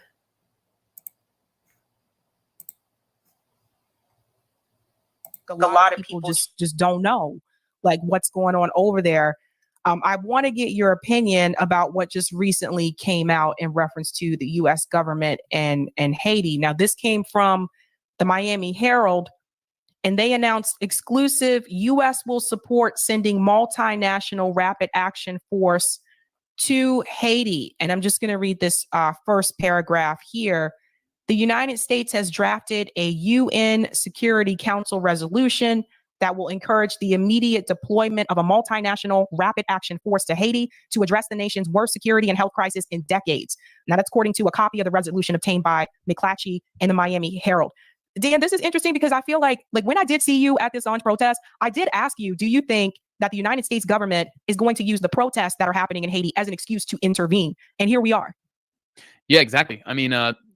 A lot of people just don't know like what's going on over there. I want to get your opinion about what just recently came out in reference to the U.S. government and Haiti. Now, this came from the Miami Herald, and they announced exclusive U.S. will support sending multinational rapid action force to Haiti. And I'm just going to read this first paragraph here. The United States has drafted a UN Security Council resolution that will encourage the immediate deployment of a multinational rapid action force to Haiti to address the nation's worst security and health crisis in decades. Now, that's according to a copy of the resolution obtained by McClatchy and the Miami Herald. Dan, this is interesting because I feel like when I did see you at this launch protest, I did ask you, do you think that the United States government is going to use the protests that are happening in Haiti as an excuse to intervene? And here we are. Yeah, exactly. I mean,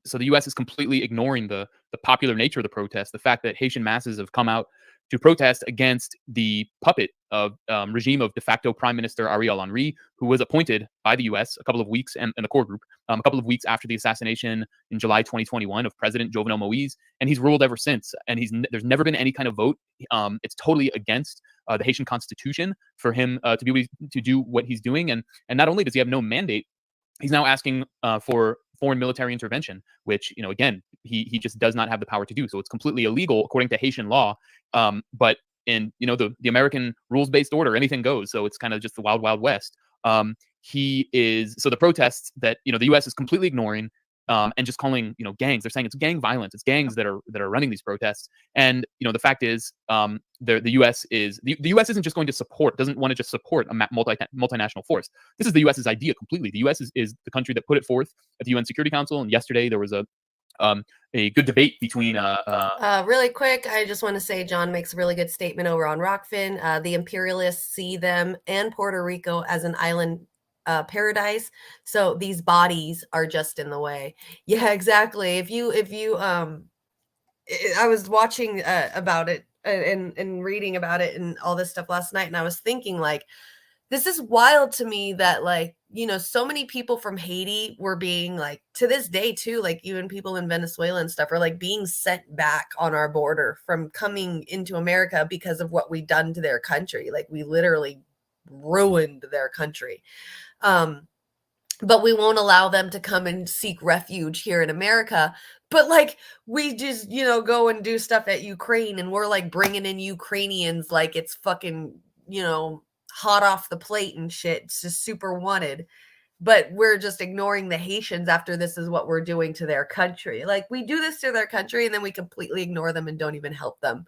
so the U.S. is completely ignoring the popular nature of the protest, the fact that Haitian masses have come out to protest against the puppet of regime of de facto Prime Minister Ariel Henry, who was appointed by the U.S. a couple of weeks and the core group a couple of weeks after the assassination in July 2021 of President Jovenel Moise, and he's ruled ever since. And there's never been any kind of vote. It's totally against the Haitian constitution for him to be able to do what he's doing. And not only does he have no mandate, he's now asking for foreign military intervention, which, again, he just does not have the power to do. So it's completely illegal according to Haitian law. But in, the American rules-based order, anything goes. So it's kind of just the wild, wild west. So the protests that, the U.S. is completely ignoring and just calling, gangs. They're saying it's gang violence. It's gangs that are running these protests. And, the fact is the U.S. the U.S. isn't just going to doesn't want to just support a multinational force. This is the U.S.'s idea completely. The U.S. is the country that put it forth at the UN Security Council. And yesterday there was a a good debate between really quick, I just want to say John makes a really good statement over on Rockfin. The imperialists see them and Puerto Rico as an island paradise, so these bodies are just in the way. Yeah, exactly. If you I was watching about it and reading about it and all this stuff last night, and I was thinking, like, this is wild to me that, like, you know, so many people from Haiti were being, like, to this day too, like even people in Venezuela and stuff are like being sent back on our border from coming into America because of what we done to their country. Like, we literally ruined their country. But we won't allow them to come and seek refuge here in America. But, like, we just, you know, go and do stuff at Ukraine, and we're like bringing in Ukrainians like it's fucking, you know, hot off the plate and shit. It's just super wanted. But we're just ignoring the Haitians after this is what we're doing to their country. Like, we do this to their country and then we completely ignore them and don't even help them.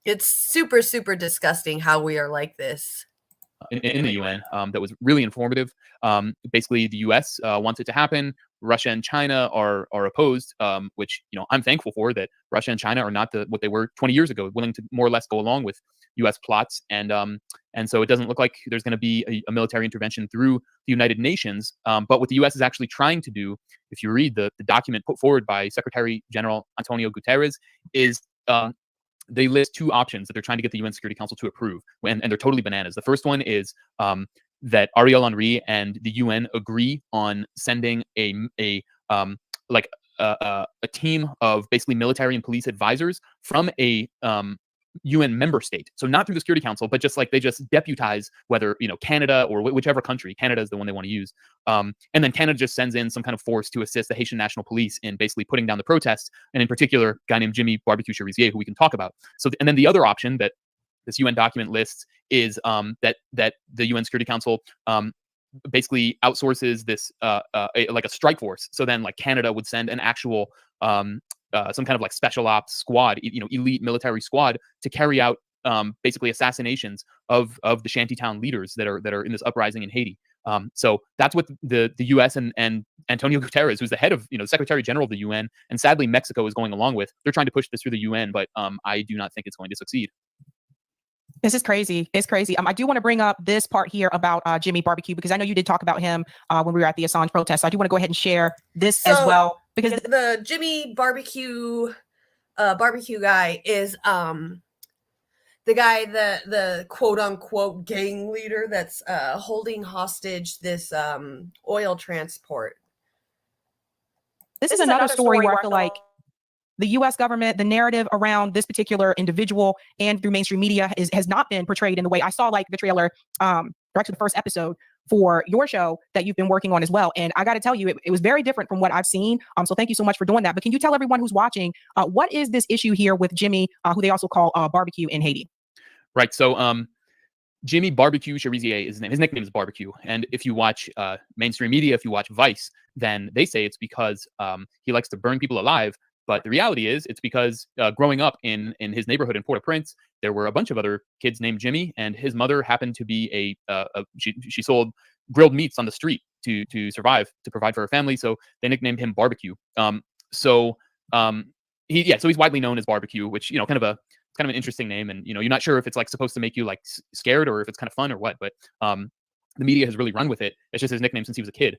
It's super, super disgusting how we are like this. In the UN that was really informative. Basically, the US wants it to happen. Russia and China are opposed, which, you know, I'm thankful for, that Russia and China are not what they were 20 years ago, willing to more or less go along with US plots. And so it doesn't look like there's going to be a military intervention through the United Nations. But what the US is actually trying to do, if you read the document put forward by Secretary General Antonio Guterres, is they list two options that they're trying to get the UN Security Council to approve, and they're totally bananas. The first one is that Ariel Henry and the UN agree on sending a team of basically military and police advisors from a UN member state. So not through the Security Council, but just like they just deputize, whether, you know, Canada or whichever country. Canada is the one they want to use. And then Canada just sends in some kind of force to assist the Haitian National Police in basically putting down the protests. And in particular, a guy named Jimmy Barbecue Cherizier, who we can talk about. So, and then the other option that this UN document lists is that the UN Security Council basically outsources this like a strike force. So then, like, Canada would send an actual some kind of like special ops squad, you know, elite military squad, to carry out basically assassinations of the shantytown leaders that are in this uprising in Haiti. So that's what the U.S. and Antonio Guterres, who's the head of, you know, Secretary General of the UN, and sadly Mexico is going along with. They're trying to push this through the UN, but I do not think it's going to succeed. This is crazy. It's crazy. I do want to bring up this part here about Jimmy Barbecue, because I know you did talk about him when we were at the Assange protest. So I do want to go ahead and share this as well, because the Jimmy Barbecue guy is the guy, the quote unquote gang leader that's holding hostage this oil transport. This is another story where I feel like the U.S. government, the narrative around this particular individual and through mainstream media has not been portrayed in the way I saw, like the trailer, or actually the first episode for your show that you've been working on as well. And I got to tell you, it was very different from what I've seen. So thank you so much for doing that. But can you tell everyone who's watching, what is this issue here with Jimmy, who they also call Barbecue in Haiti? Right. So Jimmy Barbecue Cherizier is his name. His nickname is Barbecue. And if you watch mainstream media, if you watch Vice, then they say it's because he likes to burn people alive. But the reality is, it's because growing up in his neighborhood in Port-au-Prince, there were a bunch of other kids named Jimmy, and his mother happened to be she sold grilled meats on the street to survive, to provide for her family. So they nicknamed him Barbecue. So he's widely known as Barbecue, which, you know, kind of an interesting name, and, you know, you're not sure if it's like supposed to make you like scared or if it's kind of fun or what. But the media has really run with it. It's just his nickname since he was a kid.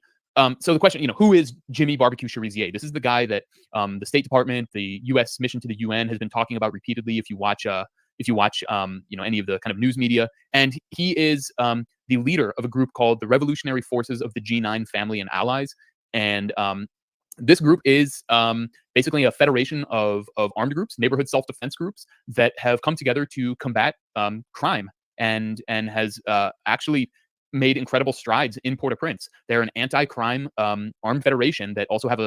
So the question, you know, who is Jimmy Barbecue Cherizier? This is the guy that the State Department, the U.S. mission to the UN, has been talking about repeatedly. If you watch, you know, any of the kind of news media, and he is the leader of a group called the Revolutionary Forces of the G9 Family and Allies, and this group is basically a federation of armed groups, neighborhood self-defense groups that have come together to combat crime, and has actually made incredible strides in Port-au-Prince. They're an anti-crime armed federation that also have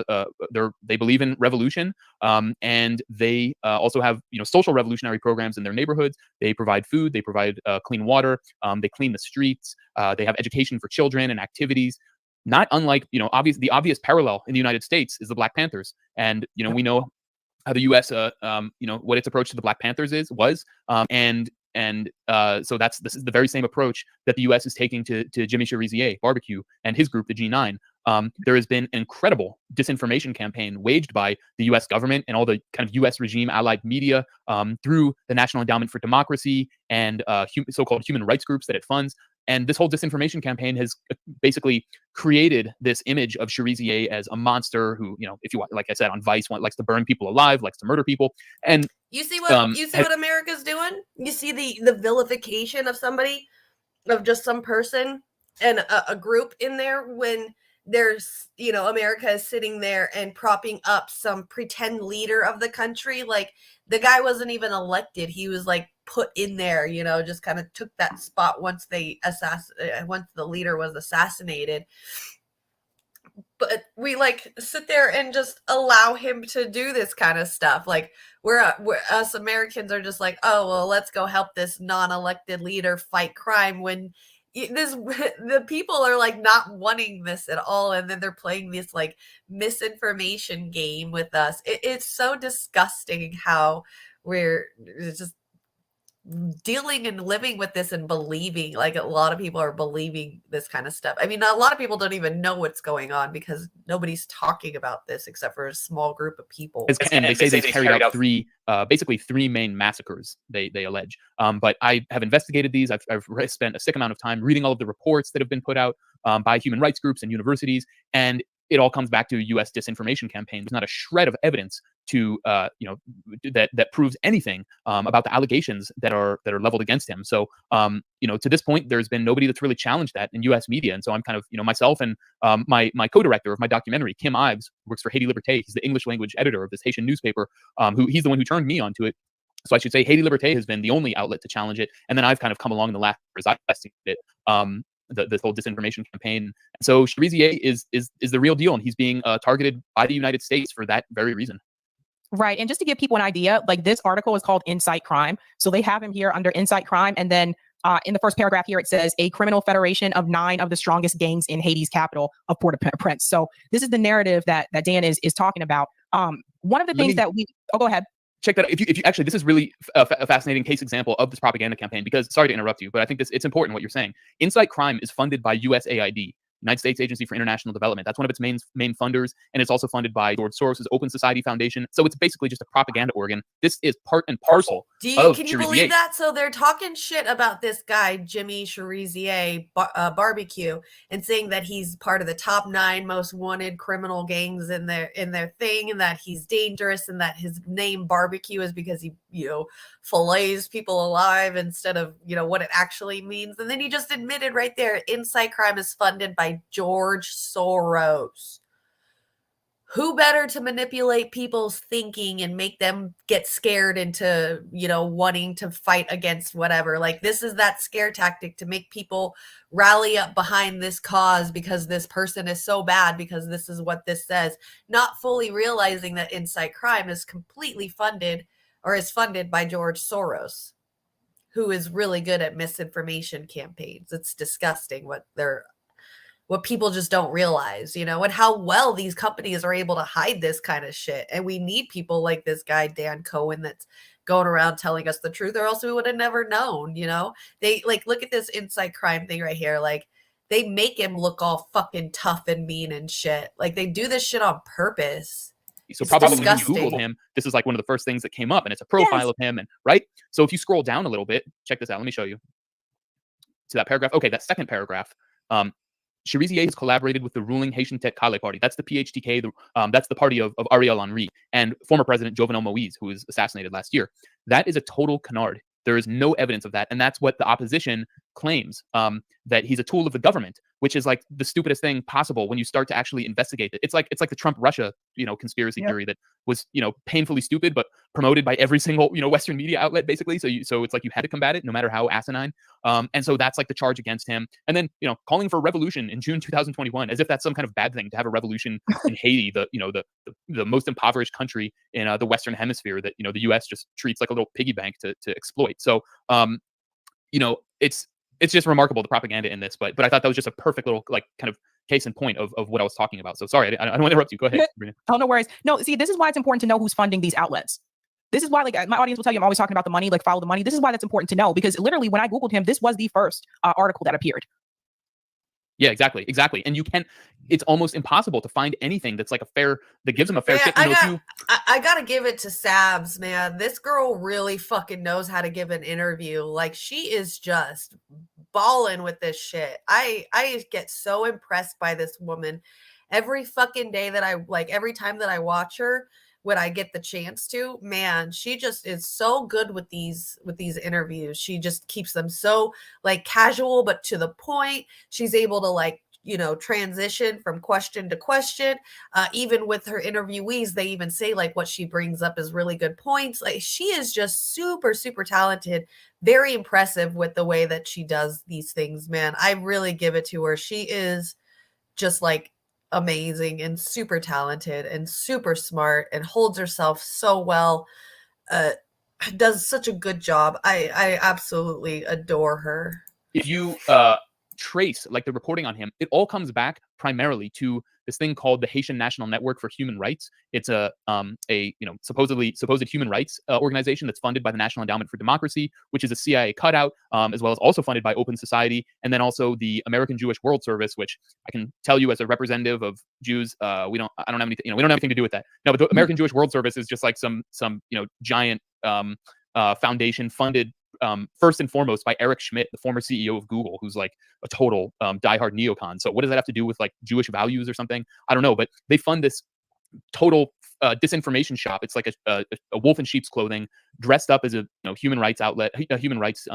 they believe in revolution, and they also have, you know, social revolutionary programs in their neighborhoods. They provide food, they provide clean water, they clean the streets, they have education for children and activities. Not unlike, you know, the obvious parallel in the United States is the Black Panthers, and, you know, we know how the U.S. You know, what its approach to the Black Panthers was, so this is the very same approach that the U.S. is taking to Jimmy Cherizier, Barbecue, and his group, the G9. there has been an incredible disinformation campaign waged by the U.S. government and all the kind of U.S. regime allied media through the National Endowment for Democracy and so-called human rights groups that it funds. And this whole disinformation campaign has basically created this image of Cherizier as a monster who, if you want, like I said, on Vice, likes to burn people alive, likes to murder people. And you see what America's doing? You see the vilification of somebody, of just some person and a group in there, when there's, America is sitting there and propping up some pretend leader of the country. Like, the guy wasn't even elected. He was like put in there, just kind of took that spot once once the leader was assassinated. But we sit there and just allow him to do this kind of stuff. Like, we're us Americans are just like, oh, well, let's go help this non-elected leader fight crime, when the people are not wanting this at all, and then they're playing this misinformation game with us. It's so disgusting how we're just dealing and living with this and believing, a lot of people are believing this kind of stuff. I mean, a lot of people don't even know what's going on because nobody's talking about this except for a small group of people. And they say they carried out basically three main massacres, they allege. But I have investigated these. I've spent a sick amount of time reading all of the reports that have been put out by human rights groups and universities, and it all comes back to a U.S. disinformation campaign. There's not a shred of evidence to that proves anything about the allegations that are leveled against him. So to this point, there's been nobody that's really challenged that in U.S. media. And so I'm kind of myself and my co-director of my documentary, Kim Ives, works for Haiti Liberté. He's the English language editor of this Haitian newspaper. He's the one who turned me onto it. So I should say Haiti Liberté has been the only outlet to challenge it, and then I've kind of come along in the last years. I've tested it. This whole disinformation campaign. So Cherizier is the real deal, and he's being targeted by the United States for that very reason. Right. And just to give people an idea, this article is called Incite Crime. So they have him here under Incite Crime. And then in the first paragraph here, it says a criminal federation of 9 of the strongest gangs in Haiti's capital of Port-au-Prince. So this is the narrative that Dan is talking about. One of the things go ahead. Check that out. If you actually, this is really a fascinating case example of this propaganda campaign, because sorry to interrupt you, but I think it's important what you're saying. Incite Crime is funded by USAID, United States Agency for International Development. That's one of its main funders, and it's also funded by George Soros' Open Society Foundation. So it's basically just a propaganda organ. This is part and parcel. Can you believe that? So they're talking shit about this guy, Jimmy Cherizier Barbecue, and saying that he's part of the top 9 most wanted criminal gangs in their thing, and that he's dangerous, and that his name Barbecue is because he fillets people alive instead of what it actually means. And then he just admitted right there, Incite Crime is funded by George Soros. Who better to manipulate people's thinking and make them get scared into wanting to fight against whatever? This is that scare tactic to make people rally up behind this cause because this person is so bad, because this is what this says, not fully realizing that Incite Crime is completely funded by George Soros, who is really good at misinformation campaigns. It's disgusting what people just don't realize, and how well these companies are able to hide this kind of shit. And we need people like this guy, Dan Cohen, that's going around telling us the truth, or else we would have never known, They look at this Incite Crime thing right here. They make him look all fucking tough and mean and shit. They do this shit on purpose. So probably when you Googled him, this is one of the first things that came up, and it's a profile of him. And right. So if you scroll down a little bit, check this out. Let me show you. To that paragraph. Okay, that second paragraph. Cherizier has collaborated with the ruling Haitian Tête Kale party. That's the PHTK. That's the party of Ariel Henry and former President Jovenel Moïse, who was assassinated last year. That is a total canard. There is no evidence of that. And that's what the opposition claims, that he's a tool of the government, which is the stupidest thing possible when you start to actually investigate it. It's like the Trump-Russia, conspiracy theory that was, painfully stupid, but promoted by every single, Western media outlet, basically. So it's you had to combat it no matter how asinine. And so that's the charge against him. And then, calling for revolution in June 2021, as if that's some kind of bad thing to have a revolution in Haiti, the most impoverished country in the Western hemisphere that, the U.S. just treats like a little piggy bank to exploit. So, it's just remarkable, the propaganda in this, but I thought that was just a perfect little kind of case in point of what I was talking about. So sorry, I don't want to interrupt you. Go ahead, Sabrina. Oh, no worries. No, see, this is why it's important to know who's funding these outlets. This is why my audience will tell you I'm always talking about the money, follow the money. This is why that's important to know, because literally when I Googled him, this was the first article that appeared. Yeah, exactly. And it's almost impossible to find anything that's like that gives them a fair Man, shake. I gotta give it to Sabs, man. This girl really fucking knows how to give an interview. Like, she is just balling with this shit. I get so impressed by this woman every fucking day every time that I watch her, when I get the chance to. Man, she just is so good with these interviews. She just keeps them so like casual but to the point. She's able to transition from question to question. Even with her interviewees, they even say like what she brings up is really good points. Like, she is just super, super talented, very impressive with the way that she does these things, man. I really give it to her. She is just like amazing and super talented and super smart and holds herself so well. Does such a good job. I absolutely adore her. If you trace like the reporting on him, it all comes back primarily to this thing called the Haitian National Network for Human Rights. It's a supposed human rights organization that's funded by the National Endowment for Democracy, which is a CIA cutout, as well as also funded by Open Society, and then also the American Jewish World Service, which I can tell you as a representative of Jews, I don't have anything, we don't have anything to do with that. No, but the American Jewish World Service is just like some giant foundation funded first and foremost by Eric Schmidt, the former CEO of Google, who's like a total diehard neocon. So what does that have to do with like Jewish values or something? I don't know, but they fund this total disinformation shop. It's like a wolf in sheep's clothing, dressed up as a human rights outlet, a human rights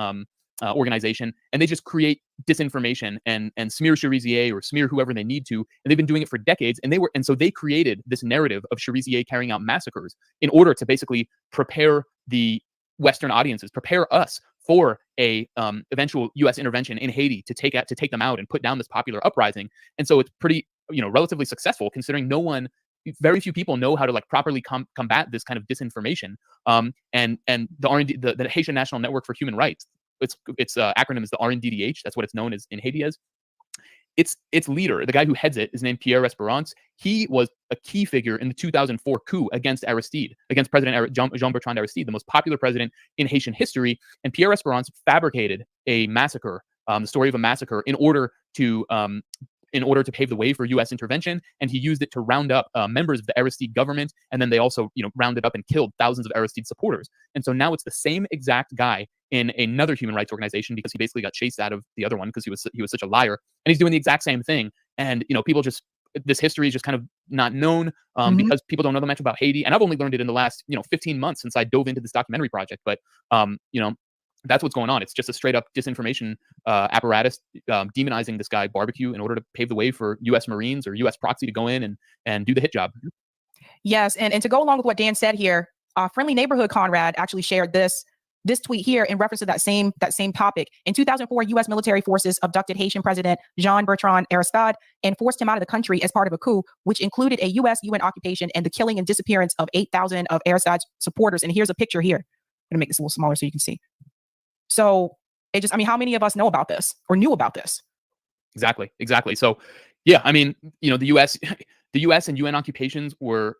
organization, and they just create disinformation and smear Cherizier or smear whoever they need to. And they've been doing it for decades. And so they created this narrative of Cherizier carrying out massacres in order to basically prepare the Western audiences, prepare us for a eventual U.S. intervention in Haiti to take them out and put down this popular uprising. And so it's pretty, relatively successful, considering very few people know how to like properly combat this kind of disinformation. And the R&D, the Haitian National Network for Human Rights, its acronym is the RNDDH. That's what it's known as in Haiti as. Its leader, the guy who heads it, is named Pierre Esperance. He was a key figure in the 2004 coup against President Jean-Bertrand Aristide, the most popular president in Haitian history. And Pierre Esperance fabricated a massacre, the story of a massacre, in order to pave the way for U.S. intervention. And he used it to round up members of the Aristide government. And then they also, rounded up and killed thousands of Aristide supporters. And so now it's the same exact guy in another human rights organization, because he basically got chased out of the other one because he was such a liar. And he's doing the exact same thing. And, this history is just kind of not known because people don't know that much about Haiti. And I've only learned it in the last, 15 months since I dove into this documentary project. But, that's what's going on. It's just a straight up disinformation apparatus demonizing this guy Barbecue in order to pave the way for U.S. Marines or U.S. proxy to go in and do the hit job. Yes. And to go along with what Dan said here, Friendly Neighborhood Conrad actually shared this tweet here in reference to that same topic. In 2004, U.S. military forces abducted Haitian President Jean-Bertrand Aristide and forced him out of the country as part of a coup, which included a U.S. UN occupation and the killing and disappearance of 8,000 of Aristide's supporters. And here's a picture here. I'm going to make this a little smaller so you can see. So how many of us know about this or knew about this? Exactly. So, yeah, the U.S. and UN occupations were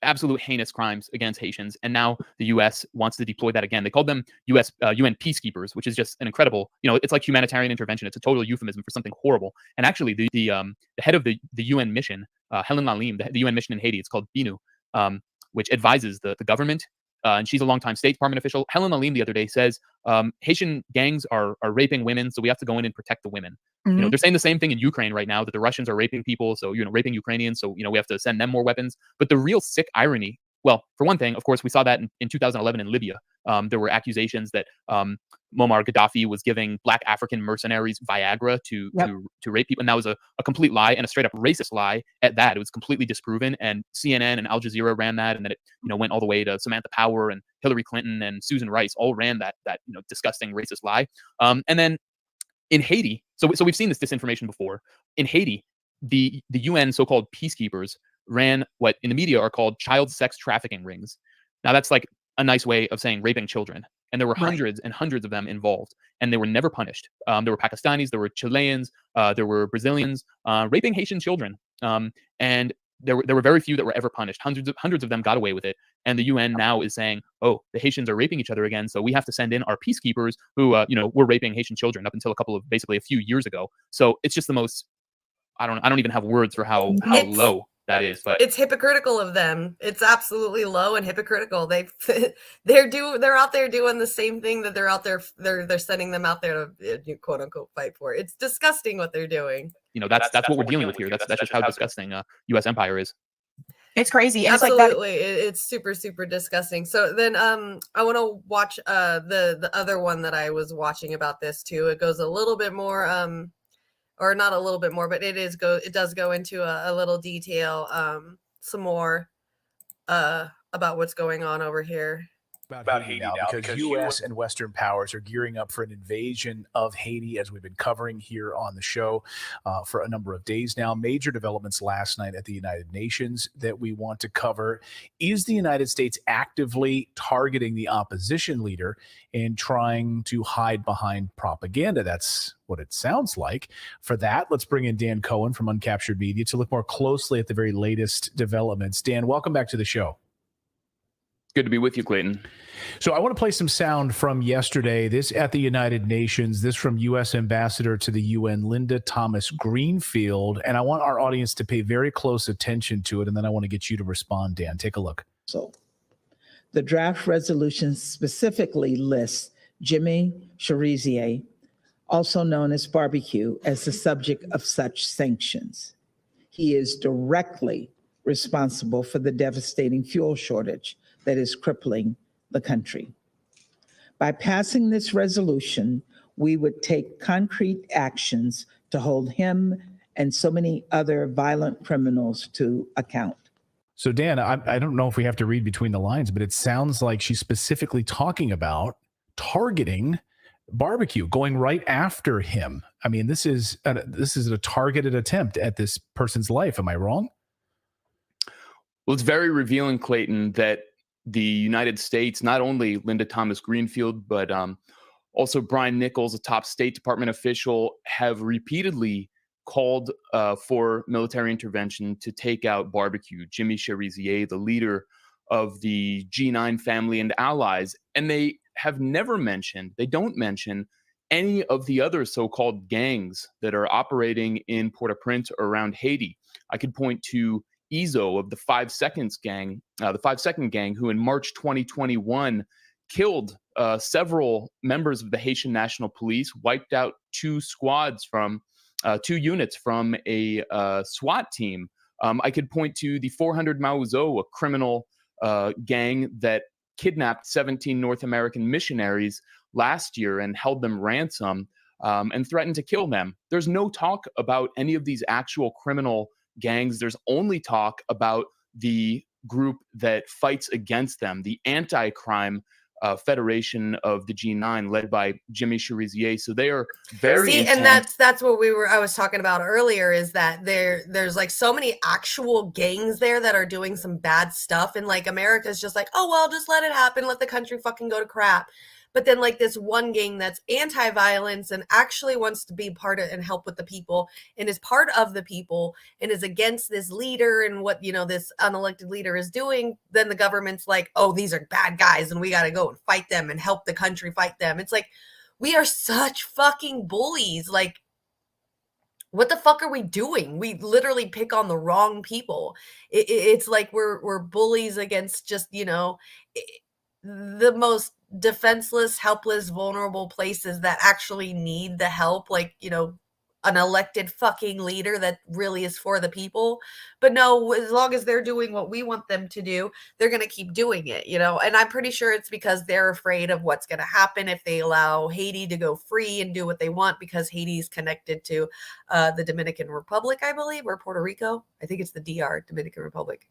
absolute heinous crimes against Haitians, and now the U.S. wants to deploy that again. They called them UN peacekeepers, which is just an incredible, it's like humanitarian intervention. It's a total euphemism for something horrible. And actually, the head of the UN mission, Helen Lalim, the UN mission in Haiti, it's called BINU, which advises the government. And she's a longtime State Department official. Helen Lalim the other day says Haitian gangs are raping women, so we have to go in and protect the women. They're saying the same thing in Ukraine right now, that the Russians are raping people, so raping Ukrainians, so we have to send them more weapons. But the real sick irony, well, for one thing, of course, we saw that in 2011 in Libya. There were accusations that Muammar Gaddafi was giving Black African mercenaries Viagra to rape people, and that was a complete lie, and a straight up racist lie at that. It was completely disproven, and CNN and Al Jazeera ran that, and then it went all the way to Samantha Power and Hillary Clinton and Susan Rice, all ran that disgusting racist lie. And then in Haiti, so we've seen this disinformation before. In Haiti, the UN so-called peacekeepers ran what in the media are called child sex trafficking rings. Now that's like a nice way of saying raping children. And there were hundreds and hundreds of them involved, and they were never punished. There were Pakistanis, there were Chileans, there were Brazilians raping Haitian children. And there were very few that were ever punished. Hundreds of them got away with it. And the UN now is saying, oh, the Haitians are raping each other again, so we have to send in our peacekeepers who, were raping Haitian children up until basically a few years ago. So it's just the most, I don't even have words for how low that is. But it's hypocritical of them. It's absolutely low and hypocritical. They're out there doing the same thing that they're out there. They're sending them out there to quote unquote fight for. It's disgusting what they're doing. That's what we're dealing with here. That's just how disgusting U.S. empire is. It's crazy. And Absolutely, it's super, super disgusting. So then, I want to watch the other one that I was watching about this too. It goes a little bit more, or not a little bit more, but it does go into a little detail, some more about what's going on over here. About Haiti now, because U.S. and Western powers are gearing up for an invasion of Haiti, as we've been covering here on the show for a number of days now. Major developments last night at the United Nations that we want to cover. Is the United States actively targeting the opposition leader and trying to hide behind propaganda? That's what it sounds like. For that, let's bring in Dan Cohen from Uncaptured Media to look more closely at the very latest developments. Dan, welcome back to the show. Good to be with you, Clayton. So I want to play some sound from yesterday. This at the United Nations, this from U.S. Ambassador to the UN, Linda Thomas Greenfield. And I want our audience to pay very close attention to it. And then I want to get you to respond, Dan. Take a look. So the draft resolution specifically lists Jimmy Cherizier, also known as Barbecue, as the subject of such sanctions. He is directly responsible for the devastating fuel shortage that is crippling the country. By passing this resolution, we would take concrete actions to hold him and so many other violent criminals to account. So Dan, I don't know if we have to read between the lines, but it sounds like she's specifically talking about targeting Barbecue, going right after him. I mean, this is a targeted attempt at this person's life. Am I wrong? Well, it's very revealing, Clayton, that the United States, not only Linda Thomas Greenfield, but also Brian Nichols, a top State Department official, have repeatedly called for military intervention to take out Barbecue, Jimmy Cherizier, the leader of the G9 family and allies. And they have never mentioned, they don't mention any of the other so-called gangs that are operating in Port-au-Prince or around Haiti. I could point to Ezo of the 5 Seconds gang, the 5 Second gang, who in March 2021 killed several members of the Haitian National Police, wiped out two units from a SWAT team. I could point to the 400 Mauzo, a criminal gang that kidnapped 17 North American missionaries last year and held them ransom and threatened to kill them. There's no talk about any of these actual criminal gangs. There's only talk about the group that fights against them, the anti-crime federation of the G9, led by Jimmy Cherizier. So they are very and that's what I was talking about earlier, is that there's like so many actual gangs there that are doing some bad stuff, and like America's just like, oh well, just let it happen, let the country fucking go to crap. But then like this one gang that's anti-violence and actually wants to be part of and help with the people and is part of the people and is against this leader and what, this unelected leader is doing, then the government's like, oh, these are bad guys and we got to go and fight them and help the country fight them. It's like, we are such fucking bullies. Like, what the fuck are we doing? We literally pick on the wrong people. It's like we're bullies against just, the most defenseless, helpless, vulnerable places that actually need the help, like, an elected fucking leader that really is for the people. But no, as long as they're doing what we want them to do, they're going to keep doing it, and I'm pretty sure it's because they're afraid of what's going to happen if they allow Haiti to go free and do what they want, because Haiti's connected to the Dominican Republic, I believe, or Puerto Rico. I think it's the DR, Dominican Republic.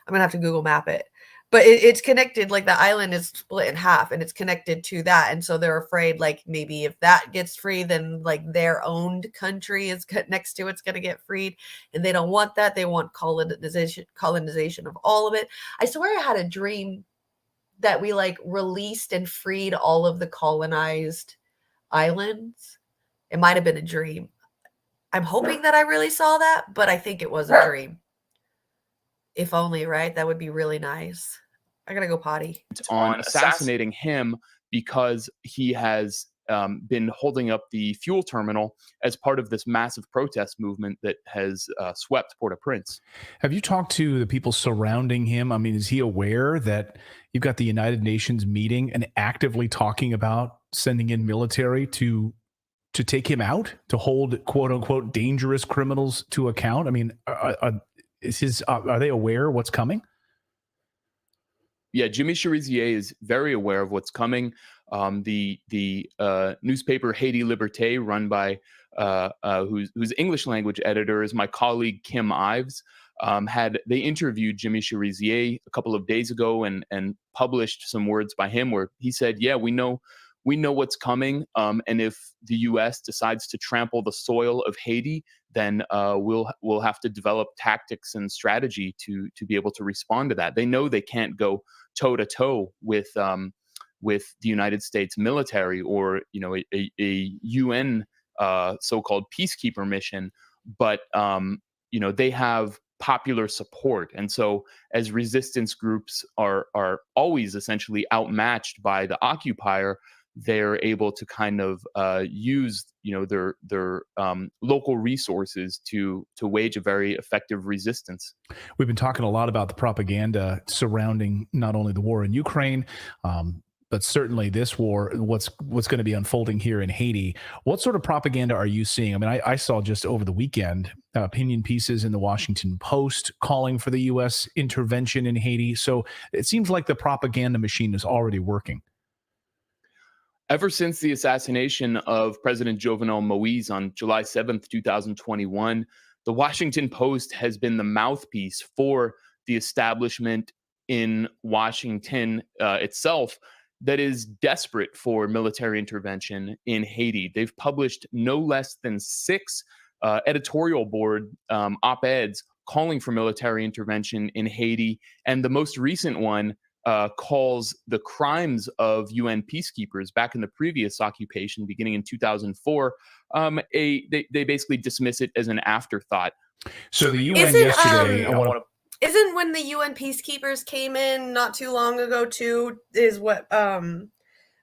I'm going to have to Google map it. But it's connected, like the island is split in half and it's connected to that. And so they're afraid, like, maybe if that gets free, then like their owned country is next to it's going to get freed. And they don't want that. They want colonization of all of it. I swear I had a dream that we like released and freed all of the colonized islands. It might have been a dream. I'm hoping that I really saw that, but I think it was a dream. If only, right? That would be really nice. I gotta go potty. On assassinating him because he has been holding up the fuel terminal as part of this massive protest movement that has swept Port-au-Prince. Have you talked to the people surrounding him? I mean, is he aware that you've got the United Nations meeting and actively talking about sending in military to take him out, to hold quote unquote dangerous criminals to account? I mean, are they aware of what's coming? Yeah, Jimmy Cherizier is very aware of what's coming. The newspaper Haiti Liberté, run by whose English language editor is my colleague Kim Ives, they interviewed Jimmy Cherizier a couple of days ago and published some words by him where he said, "Yeah, we know what's coming, and if the U.S. decides to trample the soil of Haiti, then we'll have to develop tactics and strategy to be able to respond to that." They know they can't go toe to toe with the United States military or a UN so-called peacekeeper mission, but they have popular support, and so as resistance groups are always essentially outmatched by the occupier, they're able to kind of use their local resources to wage a very effective resistance. We've been talking a lot about the propaganda surrounding not only the war in Ukraine, but certainly this war, what's going to be unfolding here in Haiti. What sort of propaganda are you seeing? I mean, I saw just over the weekend opinion pieces in the Washington Post calling for the U.S. intervention in Haiti. So it seems like the propaganda machine is already working. Ever since the assassination of President Jovenel Moïse on July 7th, 2021, the Washington Post has been the mouthpiece for the establishment in Washington itself that is desperate for military intervention in Haiti. They've published no less than 6 editorial board op-eds calling for military intervention in Haiti, and the most recent one calls the crimes of UN peacekeepers back in the previous occupation, beginning in 2004. They basically dismiss it as an afterthought. So the UN yesterday, isn't when the UN peacekeepers came in not too long ago too, is what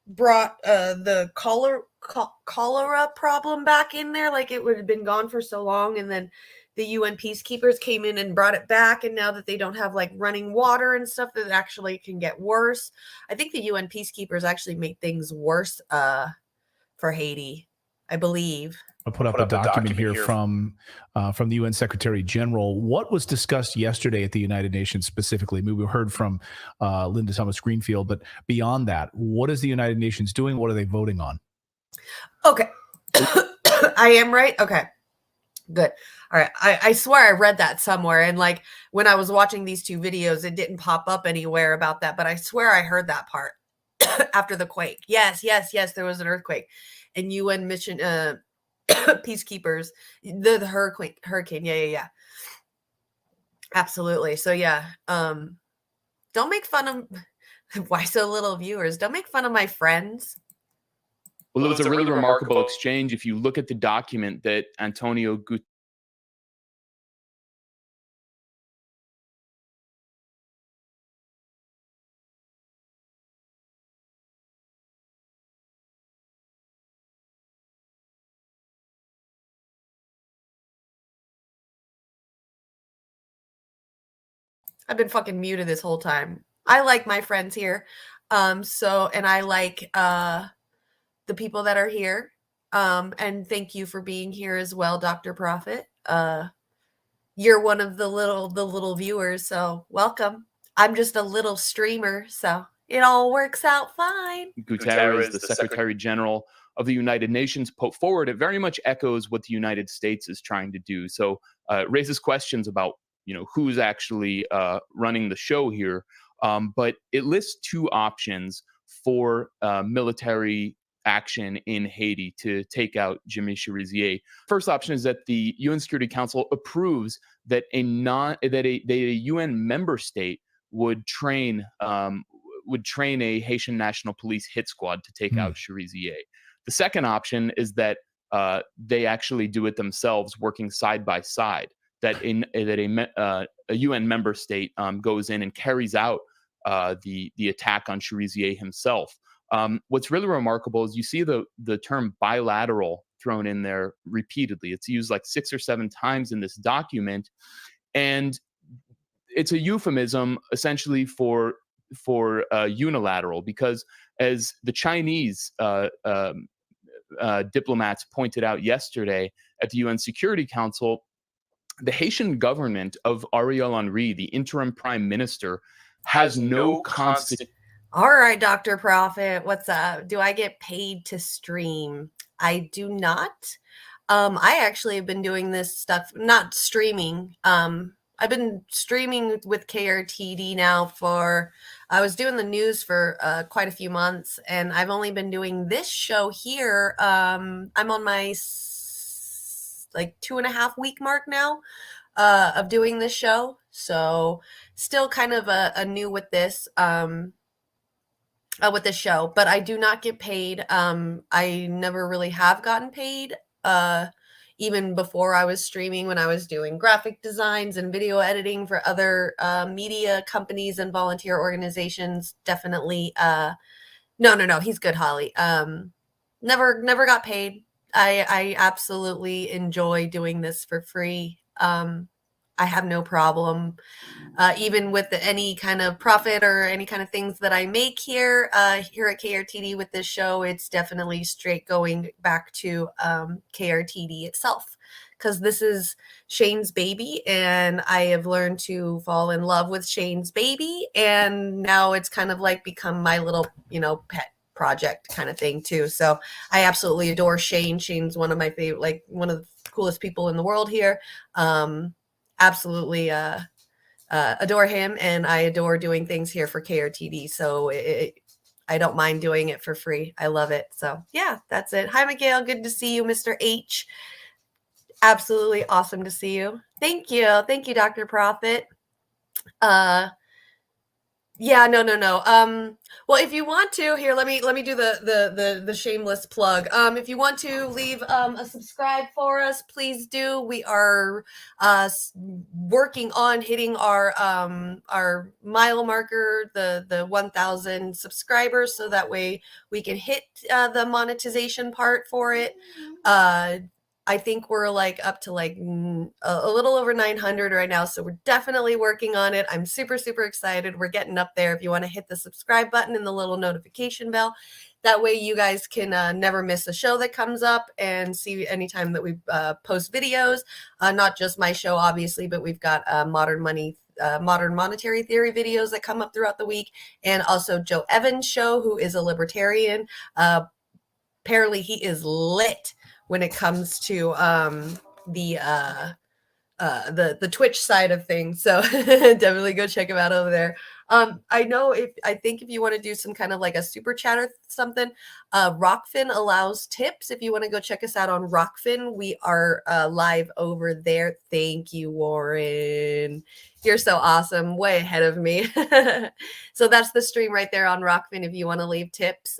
brought the cholera problem back in there? Like it would have been gone for so long, and then the UN peacekeepers came in and brought it back. And now that they don't have like running water and stuff, that actually can get worse. I think the UN peacekeepers actually made things worse for Haiti, I believe. I'll put up a document here from the UN Secretary General. What was discussed yesterday at the United Nations specifically? I mean, we heard from Linda Thomas Greenfield, but beyond that, what is the United Nations doing? What are they voting on? Okay. I am right. Okay. Good. All right. I swear I read that somewhere. And like when I was watching these 2 videos, it didn't pop up anywhere about that. But I swear I heard that part after the quake. Yes. There was an earthquake and UN mission peacekeepers, the hurricane. Yeah. Absolutely. So yeah. Don't make fun of why so little viewers. Don't make fun of my friends. Well, it was a really remarkable exchange. If you look at the document that Antonio Guterres I've been fucking muted this whole time. I like my friends here. And I like the people that are here. And thank you for being here as well, Dr. Prophet. You're one of the little viewers, so welcome. I'm just a little streamer, so it all works out fine. Guterres, the Secretary General of the United Nations, put forward, it very much echoes what the United States is trying to do. So it raises questions about who's actually running the show here. But it lists 2 options for military action in Haiti to take out Jimmy Cherizier. First option is that the UN Security Council approves that a UN member state would train a Haitian National Police hit squad to take out Cherizier. The second option is that they actually do it themselves, working side by side. that a UN member state goes in and carries out the attack on Cherizier himself. What's really remarkable is you see the term bilateral thrown in there repeatedly. It's used like 6 or 7 times in this document, and it's a euphemism essentially for unilateral, because as the Chinese diplomats pointed out yesterday at the UN Security Council, the Haitian government of Ariel Henry, the interim prime minister, has no constant. All right, Dr. Prophet, what's up? Do I get paid to stream? I do not. I actually have been doing this stuff, not streaming. I've been streaming with KRTD now I was doing the news for quite a few months, and I've only been doing this show here. I'm on my 2.5 week mark now of doing this show. So still kind of a new with this show, but I do not get paid. I never really have gotten paid. Even before I was streaming, when I was doing graphic designs and video editing for other media companies and volunteer organizations, definitely. No, he's good, Holly. Never got paid. I absolutely enjoy doing this for free. I have no problem, even with any kind of profit or any kind of things that I make here at KRTD with this show. It's definitely straight going back to KRTD itself, because this is Shane's baby, and I have learned to fall in love with Shane's baby, and now it's kind of like become my little, pet project kind of thing too. So I absolutely adore Shane. Shane's one of my favorite, one of the coolest people in the world here. Absolutely adore him, and I adore doing things here for KRTD. So I don't mind doing it for free. I love it. So yeah, that's it. Hi, Miguel. Good to see you, Mr. H. Absolutely awesome to see you. Thank you. Thank you, Dr. Prophet. Yeah, no. Well, if you want to, here, let me do the shameless plug. If you want to leave a subscribe for us, please do. We are working on hitting our mile marker, the 1,000 subscribers, so that way we can hit the monetization part for it. I think we're up to a little over 900 right now. So we're definitely working on it. I'm super, super excited. We're getting up there. If you want to hit the subscribe button and the little notification bell, that way you guys can never miss a show that comes up and see anytime that we post videos. Not just my show, obviously, but we've got modern monetary theory videos that come up throughout the week. And also Joe Evans' show, who is a libertarian. Apparently he is lit when it comes to the Twitch side of things. So definitely go check him out over there. I think if you want to do some kind of a super chat or something, Rockfin allows tips. If you want to go check us out on Rockfin, we are live over there. Thank you, Warren. You're so awesome. Way ahead of me. So that's the stream right there on Rockfin if you want to leave tips.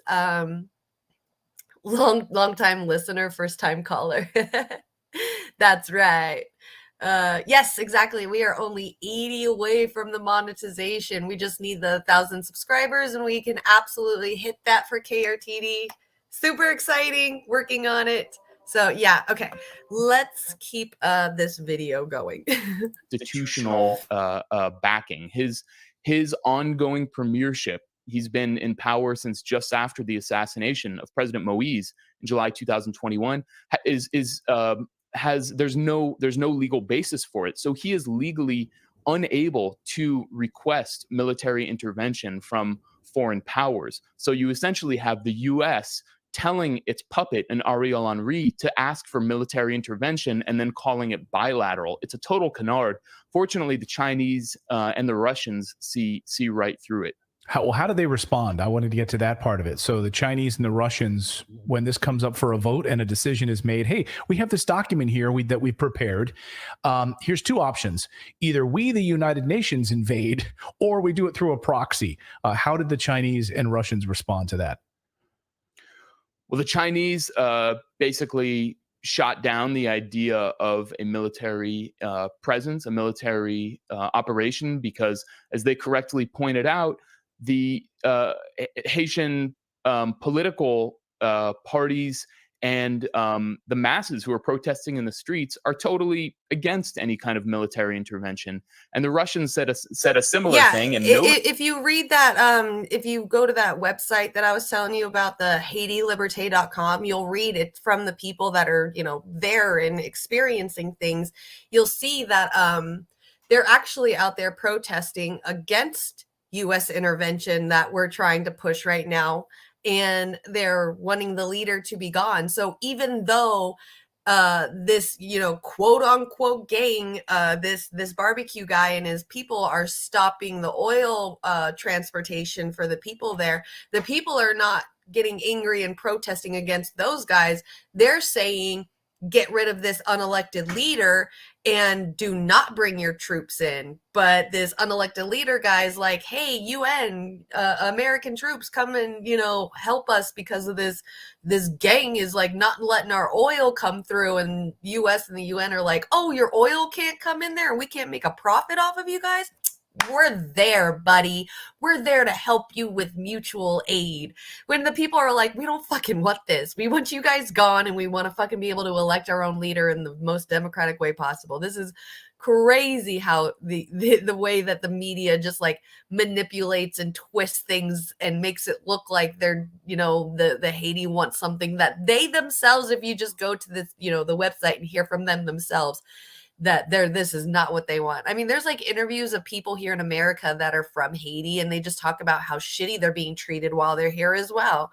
Long time listener, first time caller. That's right. Yes, exactly. We are only 80 away from the monetization. We just need the 1,000 subscribers, and we can absolutely hit that for KRTD. Super exciting. Working on it. So yeah, okay. Let's keep this video going. Institutional backing. His ongoing premiership. He's been in power since just after the assassination of President Moise in July 2021. There's no legal basis for it, so he is legally unable to request military intervention from foreign powers. So you essentially have the U.S. telling its puppet and Ariel Henry to ask for military intervention and then calling it bilateral. It's a total canard. Fortunately, the Chinese and the Russians see right through it. How do they respond? I wanted to get to that part of it. So the Chinese and the Russians, when this comes up for a vote and a decision is made, hey, we have this document here that we prepared. Here's two options. Either we, the United Nations, invade, or we do it through a proxy. How did the Chinese and Russians respond to that? Well, the Chinese basically shot down the idea of a military presence, a military operation, because, as they correctly pointed out, the Haitian political parties and the masses who are protesting in the streets are totally against any kind of military intervention. And the Russians said a similar thing. And if you read that, if you go to that website that I was telling you about, the HaitiLiberté.com, you'll read it from the people that are, there and experiencing things. You'll see that they're actually out there protesting against U.S. intervention that we're trying to push right now. And they're wanting the leader to be gone. So even though this, quote unquote gang, this barbecue guy and his people are stopping the oil transportation for the people there, the people are not getting angry and protesting against those guys. They're saying, get rid of this unelected leader and do not bring your troops in. But this unelected leader guy is like, hey, UN, American troops, come and, help us because of this gang is like not letting our oil come through. And US and the UN are like, oh, your oil can't come in there and we can't make a profit off of you guys? We're there, buddy. We're there to help you with mutual aid. When the people are like, we don't fucking want this. We want you guys gone, and we want to fucking be able to elect our own leader in the most democratic way possible. This is crazy how the way that the media just like manipulates and twists things and makes it look like they're, the Haiti wants something that they themselves, if you just go to this, the website and hear from them themselves, that this is not what they want. I mean, there's like interviews of people here in America that are from Haiti, and they just talk about how shitty they're being treated while they're here as well.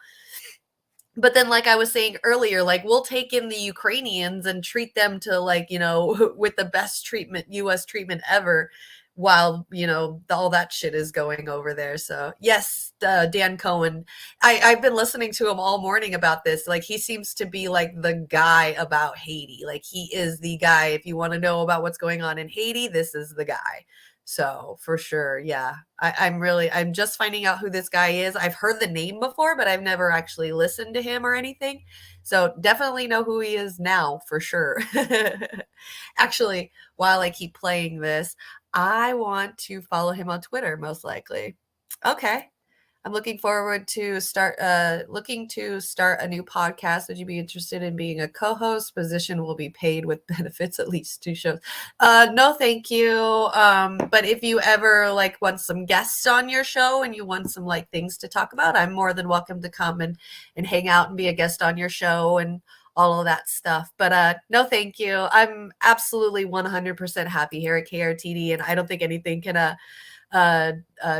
But then, like I was saying earlier, like we'll take in the Ukrainians and treat them to like, with the best treatment, US treatment ever, while, all that shit is going over there. So yes, Dan Cohen, I've been listening to him all morning about this. Like he seems to be like the guy about Haiti. Like he is the guy. If you want to know about what's going on in Haiti, this is the guy. So for sure. Yeah. I'm just finding out who this guy is. I've heard the name before, but I've never actually listened to him or anything. So definitely know who he is now for sure. Actually, while I keep playing this, I want to follow him on Twitter, most likely. Okay. I'm looking forward to looking to start a new podcast. Would you be interested in being a co-host? Position will be paid with benefits, at least 2 shows. No, thank you. But if you ever like want some guests on your show and you want some like things to talk about, I'm more than welcome to come and hang out and be a guest on your show and all of that stuff. But no, thank you. I'm absolutely 100% happy here at KRTD, and I don't think anything can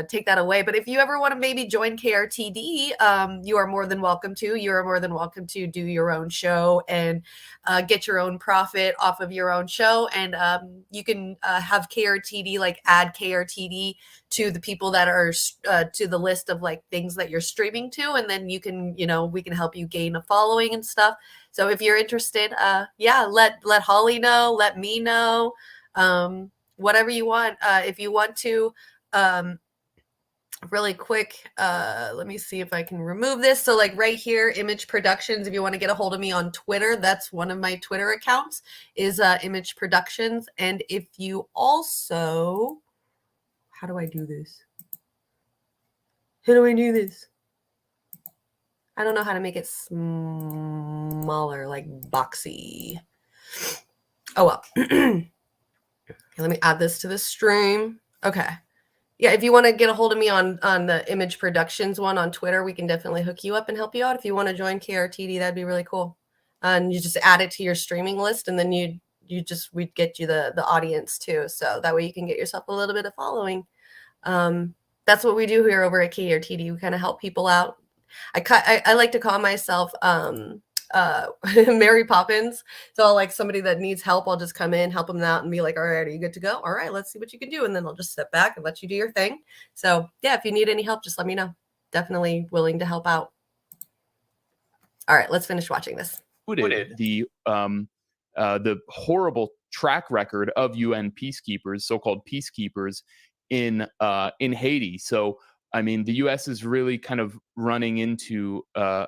take that away. But if you ever want to maybe join KRTD, you are more than welcome to. You are more than welcome to do your own show and get your own profit off of your own show. And you can have KRTD, like add KRTD to the people that are to the list of like things that you're streaming to. And then you can, we can help you gain a following and stuff. So if you're interested, yeah, let Holly know, let me know, whatever you want. If you want to, really quick, let me see if I can remove this. So like right here, Image Productions, if you want to get a hold of me on Twitter, that's one of my Twitter accounts, is Image Productions. And if you also, how do I do this? How do I do this? I don't know how to make it smaller, like boxy. Oh, well. Okay, let me add this to the stream. Okay. Yeah, if you want to get a hold of me on the Image Productions one on Twitter, we can definitely hook you up and help you out. If you want to join KRTD, that'd be really cool. And you just add it to your streaming list, and then we'd get you the audience too. So that way you can get yourself a little bit of following. That's what we do here over at KRTD. We kind of help people out. I like to call myself Mary Poppins. So like somebody that needs help, I'll just come in, help them out, and be like, all right, are you good to go? All right, let's see what you can do. And then I'll just step back and let you do your thing. So yeah, if you need any help, just let me know. Definitely willing to help out. All right, let's finish watching this. The horrible track record of UN peacekeepers, so-called peacekeepers in Haiti. So I mean, the U.S. is really kind of running into a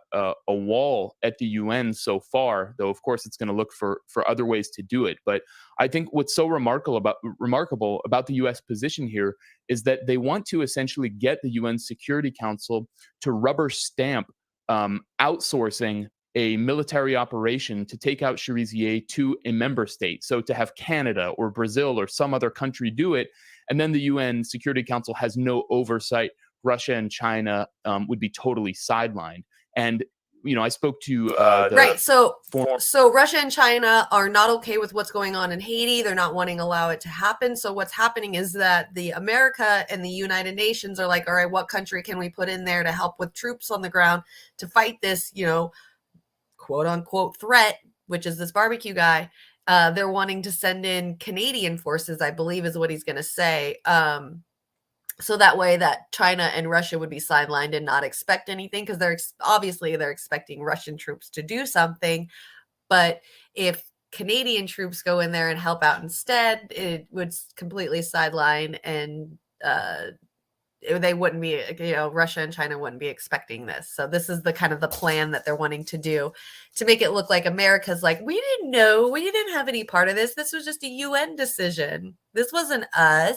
wall at the UN so far, though, of course, it's going to look for other ways to do it. But I think what's so remarkable about the U.S. position here is that they want to essentially get the UN Security Council to rubber stamp outsourcing a military operation to take out Cherizier to a member state. So to have Canada or Brazil or some other country do it, and then the UN Security Council has no oversight. Russia and China would be totally sidelined. And, you know, I spoke to right. So Russia and China are not okay with what's going on in Haiti. They're not wanting to allow it to happen. So what's happening is that the America and the United Nations are like, all right, what country can we put in there to help with troops on the ground to fight this, you know, quote unquote threat, which is this barbecue guy. They're wanting to send in Canadian forces, I believe is what he's going to say. So that way that China and Russia would be sidelined and not expect anything, because they're expecting Russian troops to do something. But if Canadian troops go in there and help out instead, it would completely sideline, and they wouldn't be, you know, Russia and China wouldn't be expecting this. So this is the kind of the plan that they're wanting to do to make it look like America's like, we didn't know, we didn't have any part of this. This was just a UN decision. This wasn't us.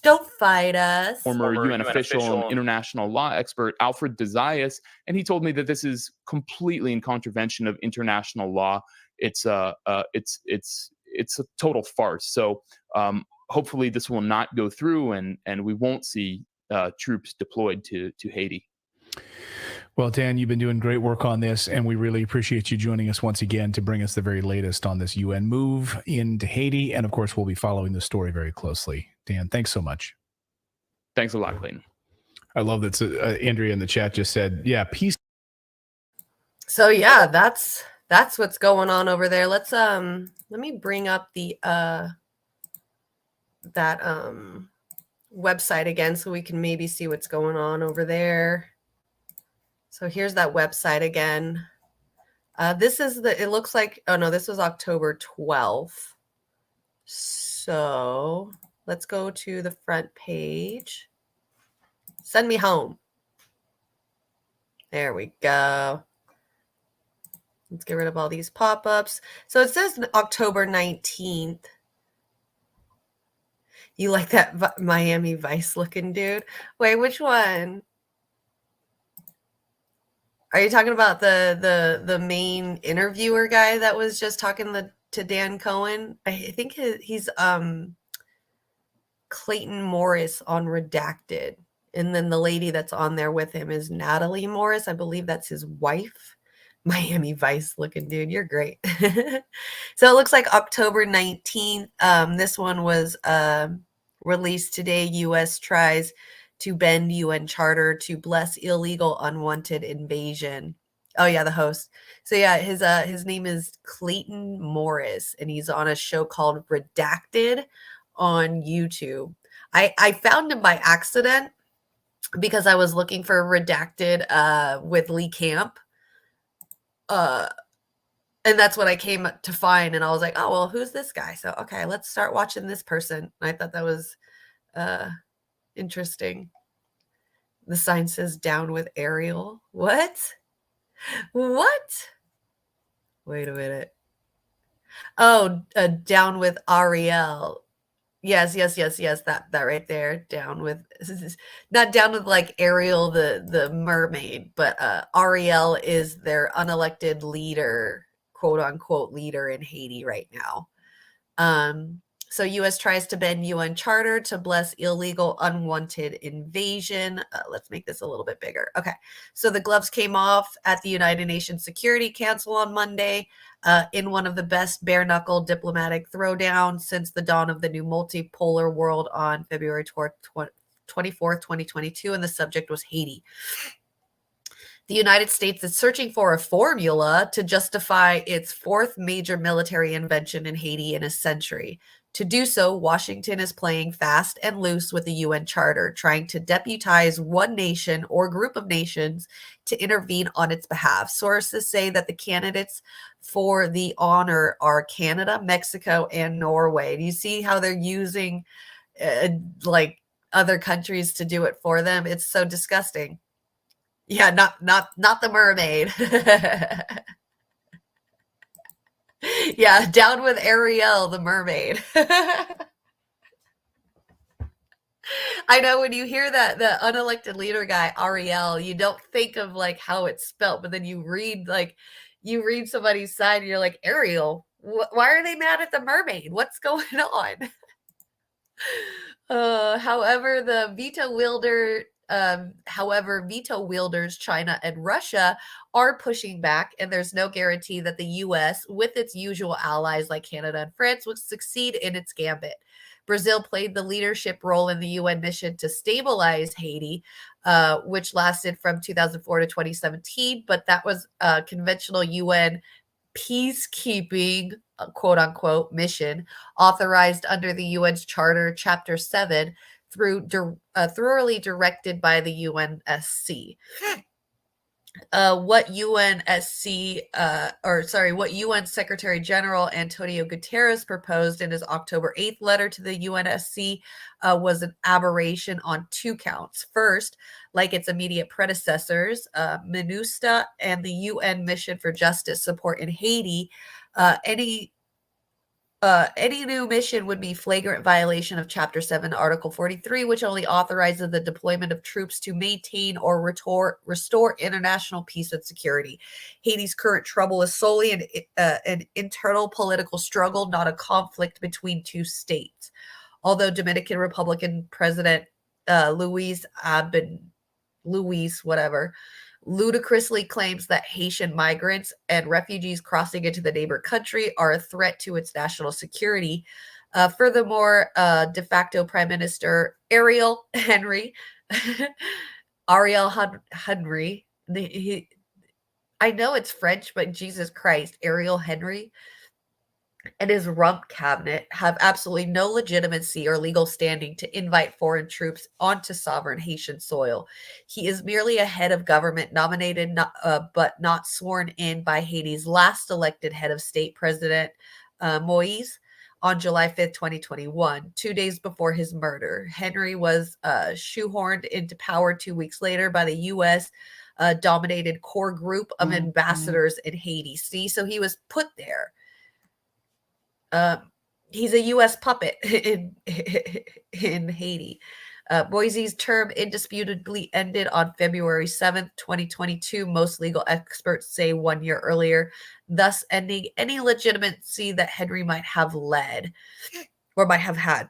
Don't fight us. Former UN official and international law expert Alfred de Zayas, and he told me that this is completely in contravention of international law. It's a total farce. So hopefully this will not go through, and we won't see troops deployed to Haiti. Well, Dan, you've been doing great work on this, and we really appreciate you joining us once again to bring us the very latest on this UN move into Haiti. And of course, we'll be following the story very closely. Dan, thanks so much. Thanks a lot, Clayton. I love that Andrea in the chat just said, yeah, peace. So yeah, that's what's going on over there. Let's let me bring up the that website again so we can maybe see what's going on over there. So here's that website again. This is it looks like, oh no, this was October 12th. So let's go to the front page. Send me home. There we go. Let's get rid of all these pop-ups. So it says October 19th. You like that Miami Vice looking dude? Wait, which one? Are you talking about the main interviewer guy that was just talking to Dan Cohen? I think he's Clayton Morris on Redacted. And then the lady that's on there with him is Natalie Morris. I believe that's his wife. Miami Vice looking dude. You're great. So it looks like October 19th. This one was released today. U.S. tries to bend UN charter to bless illegal unwanted invasion. Oh yeah, the host. So yeah, his name is Clayton Morris, and he's on a show called Redacted on YouTube. I found him by accident because I was looking for Redacted with Lee Camp. And that's what I came to find, and I was like, oh well, who's this guy? So okay, let's start watching this person. And I thought that was interesting. The sign says down with Ariel. What? Wait a minute. Oh, down with Ariel. Yes. That right there. Down with, not down with like Ariel, the mermaid, but Ariel is their unelected leader, quote unquote leader in Haiti right now. So U.S. tries to bend UN charter to bless illegal unwanted invasion. Let's make this a little bit bigger. Okay. So the gloves came off at the United Nations Security Council on Monday in one of the best bare-knuckle diplomatic throwdowns since the dawn of the new multipolar world on February 24th, 2022, and the subject was Haiti. The United States is searching for a formula to justify its fourth major military invention in Haiti in a century. To do so, Washington is playing fast and loose with the UN Charter, trying to deputize one nation or group of nations to intervene on its behalf. Sources say that the candidates for the honor are Canada, Mexico, and Norway. Do you see how they're using like other countries to do it for them. It's so disgusting. Yeah, not the mermaid. Yeah, down with Ariel, the mermaid. I know when you hear that the unelected leader guy Ariel, you don't think of like how it's spelt, but then you read somebody's side and you're like, Ariel, why are they mad at the mermaid? What's going on? However, veto wielders, China and Russia, are pushing back, and there's no guarantee that the U.S., with its usual allies like Canada and France, would succeed in its gambit. Brazil played the leadership role in the UN mission to stabilize Haiti, which lasted from 2004 to 2017, but that was a conventional UN peacekeeping, quote unquote, mission authorized under the UN's Charter, Chapter 7, thoroughly directed by the UNSC. What UN Secretary General Antonio Guterres proposed in his October 8th letter to the UNSC was an aberration on two counts. First, like its immediate predecessors, MINUSTA and the UN Mission for Justice Support in Haiti, any new mission would be flagrant violation of Chapter 7, Article 43, which only authorizes the deployment of troops to maintain or restore international peace and security. Haiti's current trouble is solely an internal political struggle, not a conflict between two states. Although Dominican Republican President Luis ludicrously claims that Haitian migrants and refugees crossing into the neighbor country are a threat to its national security. Furthermore, de facto Prime Minister Ariel Henry, I know it's French, but Jesus Christ, Ariel Henry, and his rump cabinet have absolutely no legitimacy or legal standing to invite foreign troops onto sovereign Haitian soil. He is merely a head of government nominated but not sworn in by Haiti's last elected head of state, President Moise, on July 5th, 2021, 2 days before his murder. Henry was shoehorned into power 2 weeks later by the U.S. Dominated core group of ambassadors in Haiti. See, so he was put there. He's a U.S. puppet in Haiti. Boise's term indisputably ended on February 7th, 2022. Most legal experts say 1 year earlier, thus ending any legitimacy that Henry might have led or might have had.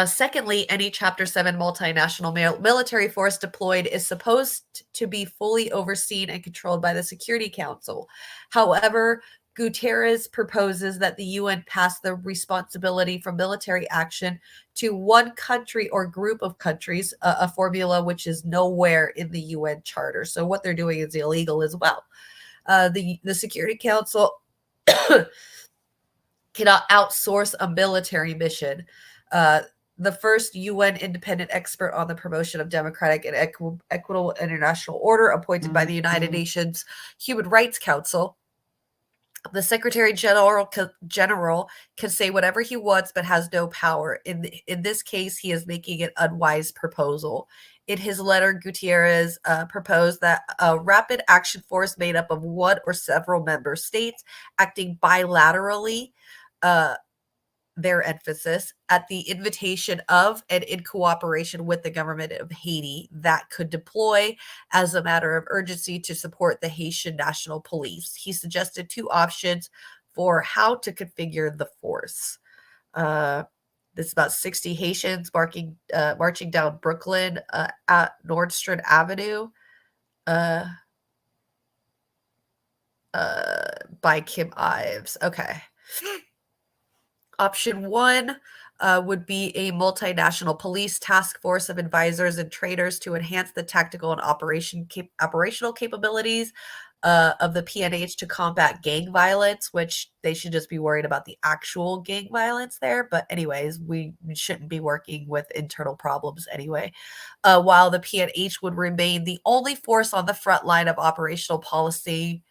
Secondly, any Chapter 7 multinational military force deployed is supposed to be fully overseen and controlled by the Security Council. However, Guterres proposes that the UN pass the responsibility for military action to one country or group of countries, a formula which is nowhere in the UN Charter. So what they're doing is illegal as well. The Security Council cannot outsource a military mission. The first UN independent expert on the promotion of democratic and equitable international order appointed by the United Nations Human Rights Council. The Secretary General can say whatever he wants, but has no power. In this case, he is making an unwise proposal. In his letter, Gutierrez proposed that a rapid action force made up of one or several member states acting bilaterally, their emphasis, at the invitation of and in cooperation with the government of Haiti, that could deploy as a matter of urgency to support the Haitian National Police. He suggested two options for how to configure the force. This is about 60 Haitians marching down Brooklyn at Nordstrom Avenue by Kim Ives. Okay. Option one would be a multinational police task force of advisors and trainers to enhance the tactical and operational capabilities of the PNH to combat gang violence, which they should just be worried about the actual gang violence there. But anyways, we shouldn't be working with internal problems anyway. While the PNH would remain the only force on the front line of operational policing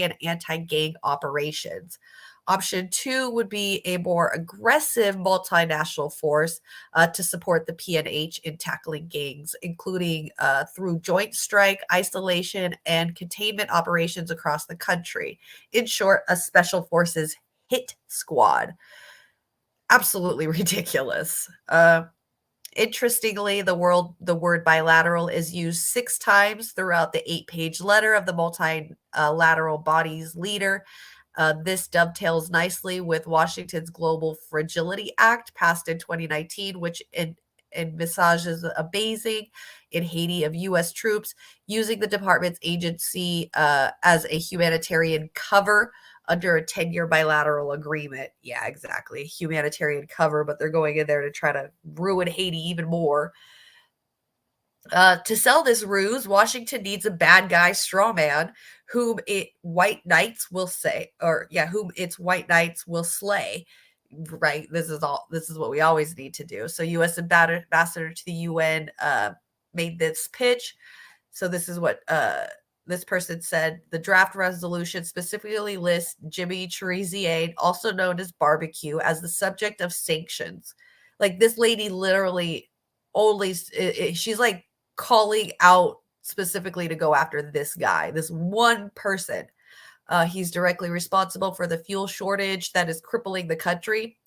and anti-gang operations. Option 2 would be a more aggressive multinational force to support the PNH in tackling gangs, including through joint strike, isolation, and containment operations across the country. In short, a special forces hit squad. Absolutely ridiculous. Interestingly, the word bilateral is used 6 times throughout the 8-page letter of the multilateral body's leader. This dovetails nicely with Washington's Global Fragility Act, passed in 2019, which envisages a basing in Haiti of U.S. troops using the department's agency as a humanitarian cover under a 10-year bilateral agreement. Yeah, exactly. Humanitarian cover, but they're going in there to try to ruin Haiti even more. To sell this ruse, Washington needs a bad guy strawman whom its white knights will slay. Right. This is what we always need to do. So U.S. ambassador to the UN made this pitch. So this is what this person said. The draft resolution specifically lists Jimmy Cherizier, also known as Barbecue, as the subject of sanctions. Like, this lady literally she's like calling out specifically to go after this guy, this one person. He's directly responsible for the fuel shortage that is crippling the country.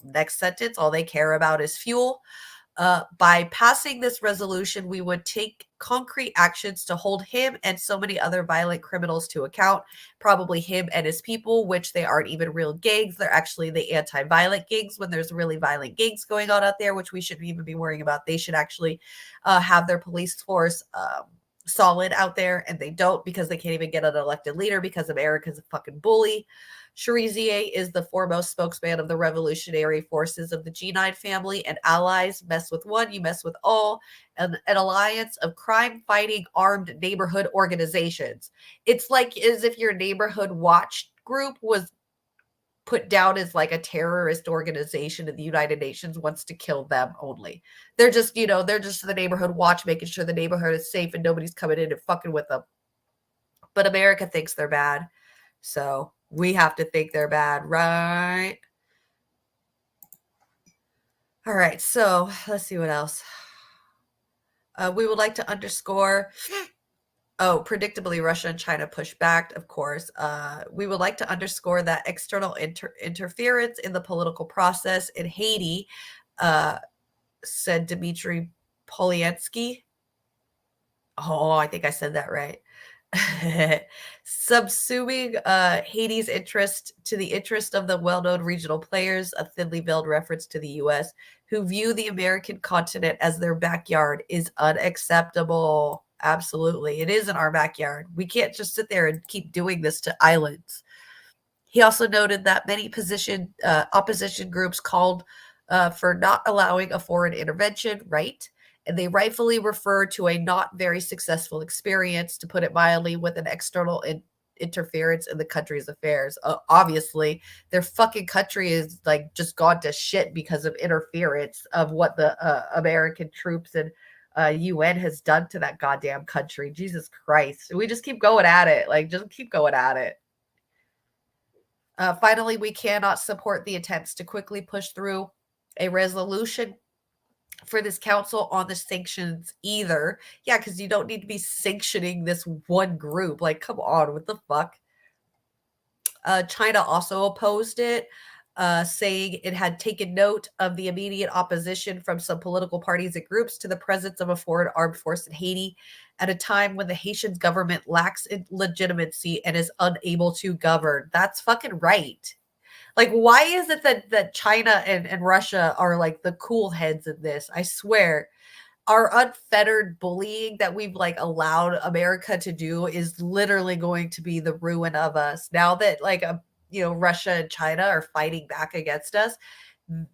Next sentence, all they care about is fuel. By passing this resolution, we would take concrete actions to hold him and so many other violent criminals to account, probably him and his people, which they aren't even real gangs. They're actually the anti-violent gangs when there's really violent gangs going on out there, which we shouldn't even be worrying about. They should actually have their police force solid out there, and they don't, because they can't even get an elected leader because America's a fucking bully. Cherizier is the foremost spokesman of the revolutionary forces of the G9 family and allies. Mess with one, you mess with all. An alliance of crime-fighting armed neighborhood organizations. It's like as if your neighborhood watch group was put down as like a terrorist organization and the United Nations wants to kill them only. They're just, they're just the neighborhood watch, making sure the neighborhood is safe and nobody's coming in and fucking with them. But America thinks they're bad. So we have to think they're bad, right? All right, so let's see what else. We would like to underscore, predictably, Russia and China push back, of course. We would like to underscore that external interference in the political process in Haiti, said Dmitry Polyansky. Oh, I think I said that right. Subsuming Haiti's interest to the interest of the well-known regional players, a thinly veiled reference to the U.S., who view the American continent as their backyard, is unacceptable. Absolutely. It is in our backyard. We can't just sit there and keep doing this to islands. He also noted that many opposition groups called for not allowing a foreign intervention, right? And they rightfully refer to a not very successful experience, to put it mildly, with an external interference in the country's affairs. Obviously, their fucking country is like just gone to shit because of interference of what the American troops and UN has done to that goddamn country. Jesus Christ. We just keep going at it. Just keep going at it. Finally, we cannot support the attempts to quickly push through a resolution for this council on the sanctions either. Yeah, because you don't need to be sanctioning this one group. Like, come on, what the fuck? China also opposed it, saying it had taken note of the immediate opposition from some political parties and groups to the presence of a foreign armed force in Haiti at a time when the Haitian government lacks legitimacy and is unable to govern. That's fucking right. Like, why is it that China and Russia are like the cool heads in this? I swear, our unfettered bullying that we've allowed America to do is literally going to be the ruin of us. Now that Russia and China are fighting back against us,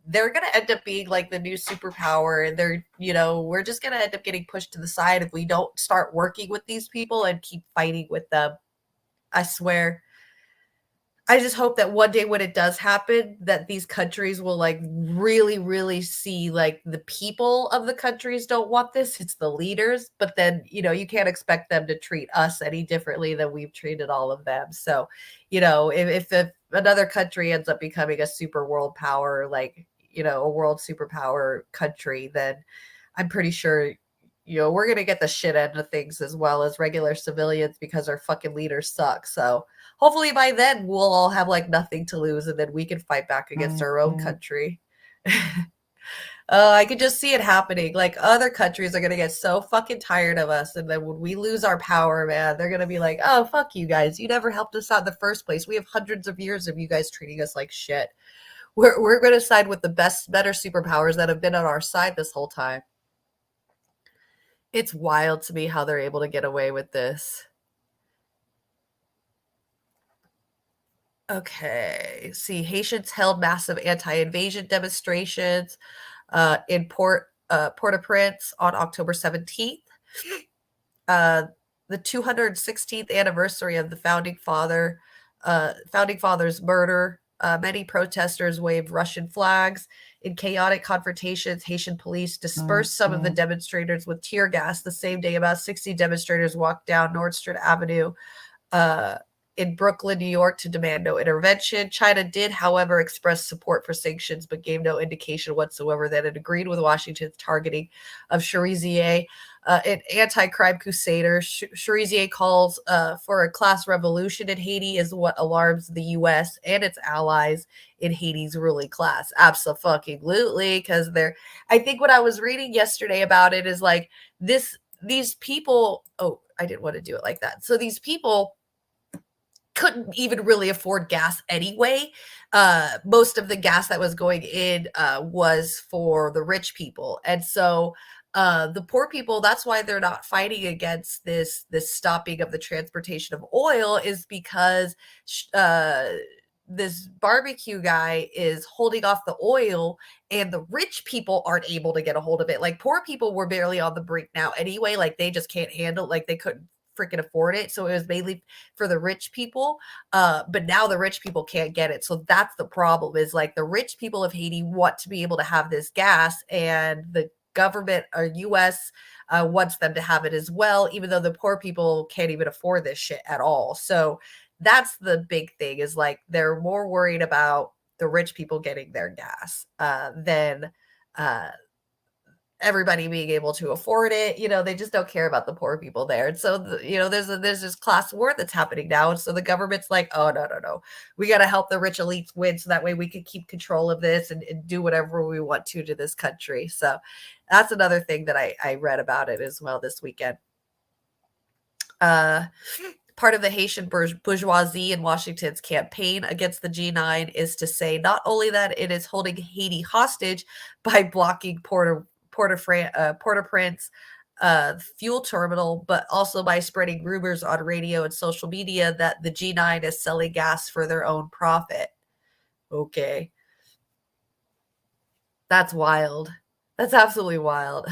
they're going to end up being like the new superpower. And they're, we're just going to end up getting pushed to the side if we don't start working with these people and keep fighting with them. I swear. I just hope that one day when it does happen, that these countries will really, really see the people of the countries don't want this. It's the leaders. But then, you can't expect them to treat us any differently than we've treated all of them. So, if another country ends up becoming a super world power, like, a world superpower country, then I'm pretty sure, we're going to get the shit end of things as well as regular civilians because our fucking leaders suck. So hopefully by then we'll all have like nothing to lose and then we can fight back against our own country. I could just see it happening. Like other countries are going to get so fucking tired of us. And then when we lose our power, man, they're going to be like, oh, fuck you guys. You never helped us out in the first place. We have hundreds of years of you guys treating us like shit. We're going to side with the better superpowers that have been on our side this whole time. It's wild to me how they're able to get away with this. Okay. See, Haitians held massive anti-invasion demonstrations in Port-au-Prince on October 17th. The 216th anniversary of the founding father's murder. Many protesters waved Russian flags. In chaotic confrontations, Haitian police dispersed some of the demonstrators with tear gas. The same day, about 60 demonstrators walked down Nordstrom Avenue in Brooklyn, New York, to demand no intervention. China did, however, express support for sanctions, but gave no indication whatsoever that it agreed with Washington's targeting of Cherizier, an anti-crime crusader. Cherizier calls for a class revolution in Haiti is what alarms the U.S. and its allies in Haiti's ruling class. Absolutely, because I think what I was reading yesterday about it is like these people. Oh, I didn't want to do it like that. So these people couldn't even really afford gas anyway. Most of the gas that was going in was for the rich people. And so the poor people, that's why they're not fighting against this stopping of the transportation of oil, is because this barbecue guy is holding off the oil and the rich people aren't able to get a hold of it. Like poor people were barely on the brink now anyway. Like they just can't handle, like they couldn't freaking afford it. So it was mainly for the rich people. But now the rich people can't get it. So that's the problem, is like the rich people of Haiti want to be able to have this gas, and the government or US wants them to have it as well, even though the poor people can't even afford this shit at all. So that's the big thing, is like they're more worried about the rich people getting their gas than everybody being able to afford it. They just don't care about the poor people there. And so, there's this class war that's happening now. And so the government's like, oh, no. We got to help the rich elites win so that way we can keep control of this and do whatever we want to this country. So that's another thing that I read about it as well this weekend. Part of the Haitian bourgeoisie in Washington's campaign against the G9 is to say not only that it is holding Haiti hostage by blocking Port-au-Prince fuel terminal, but also by spreading rumors on radio and social media that the G9 is selling gas for their own profit. Okay. That's wild. That's absolutely wild.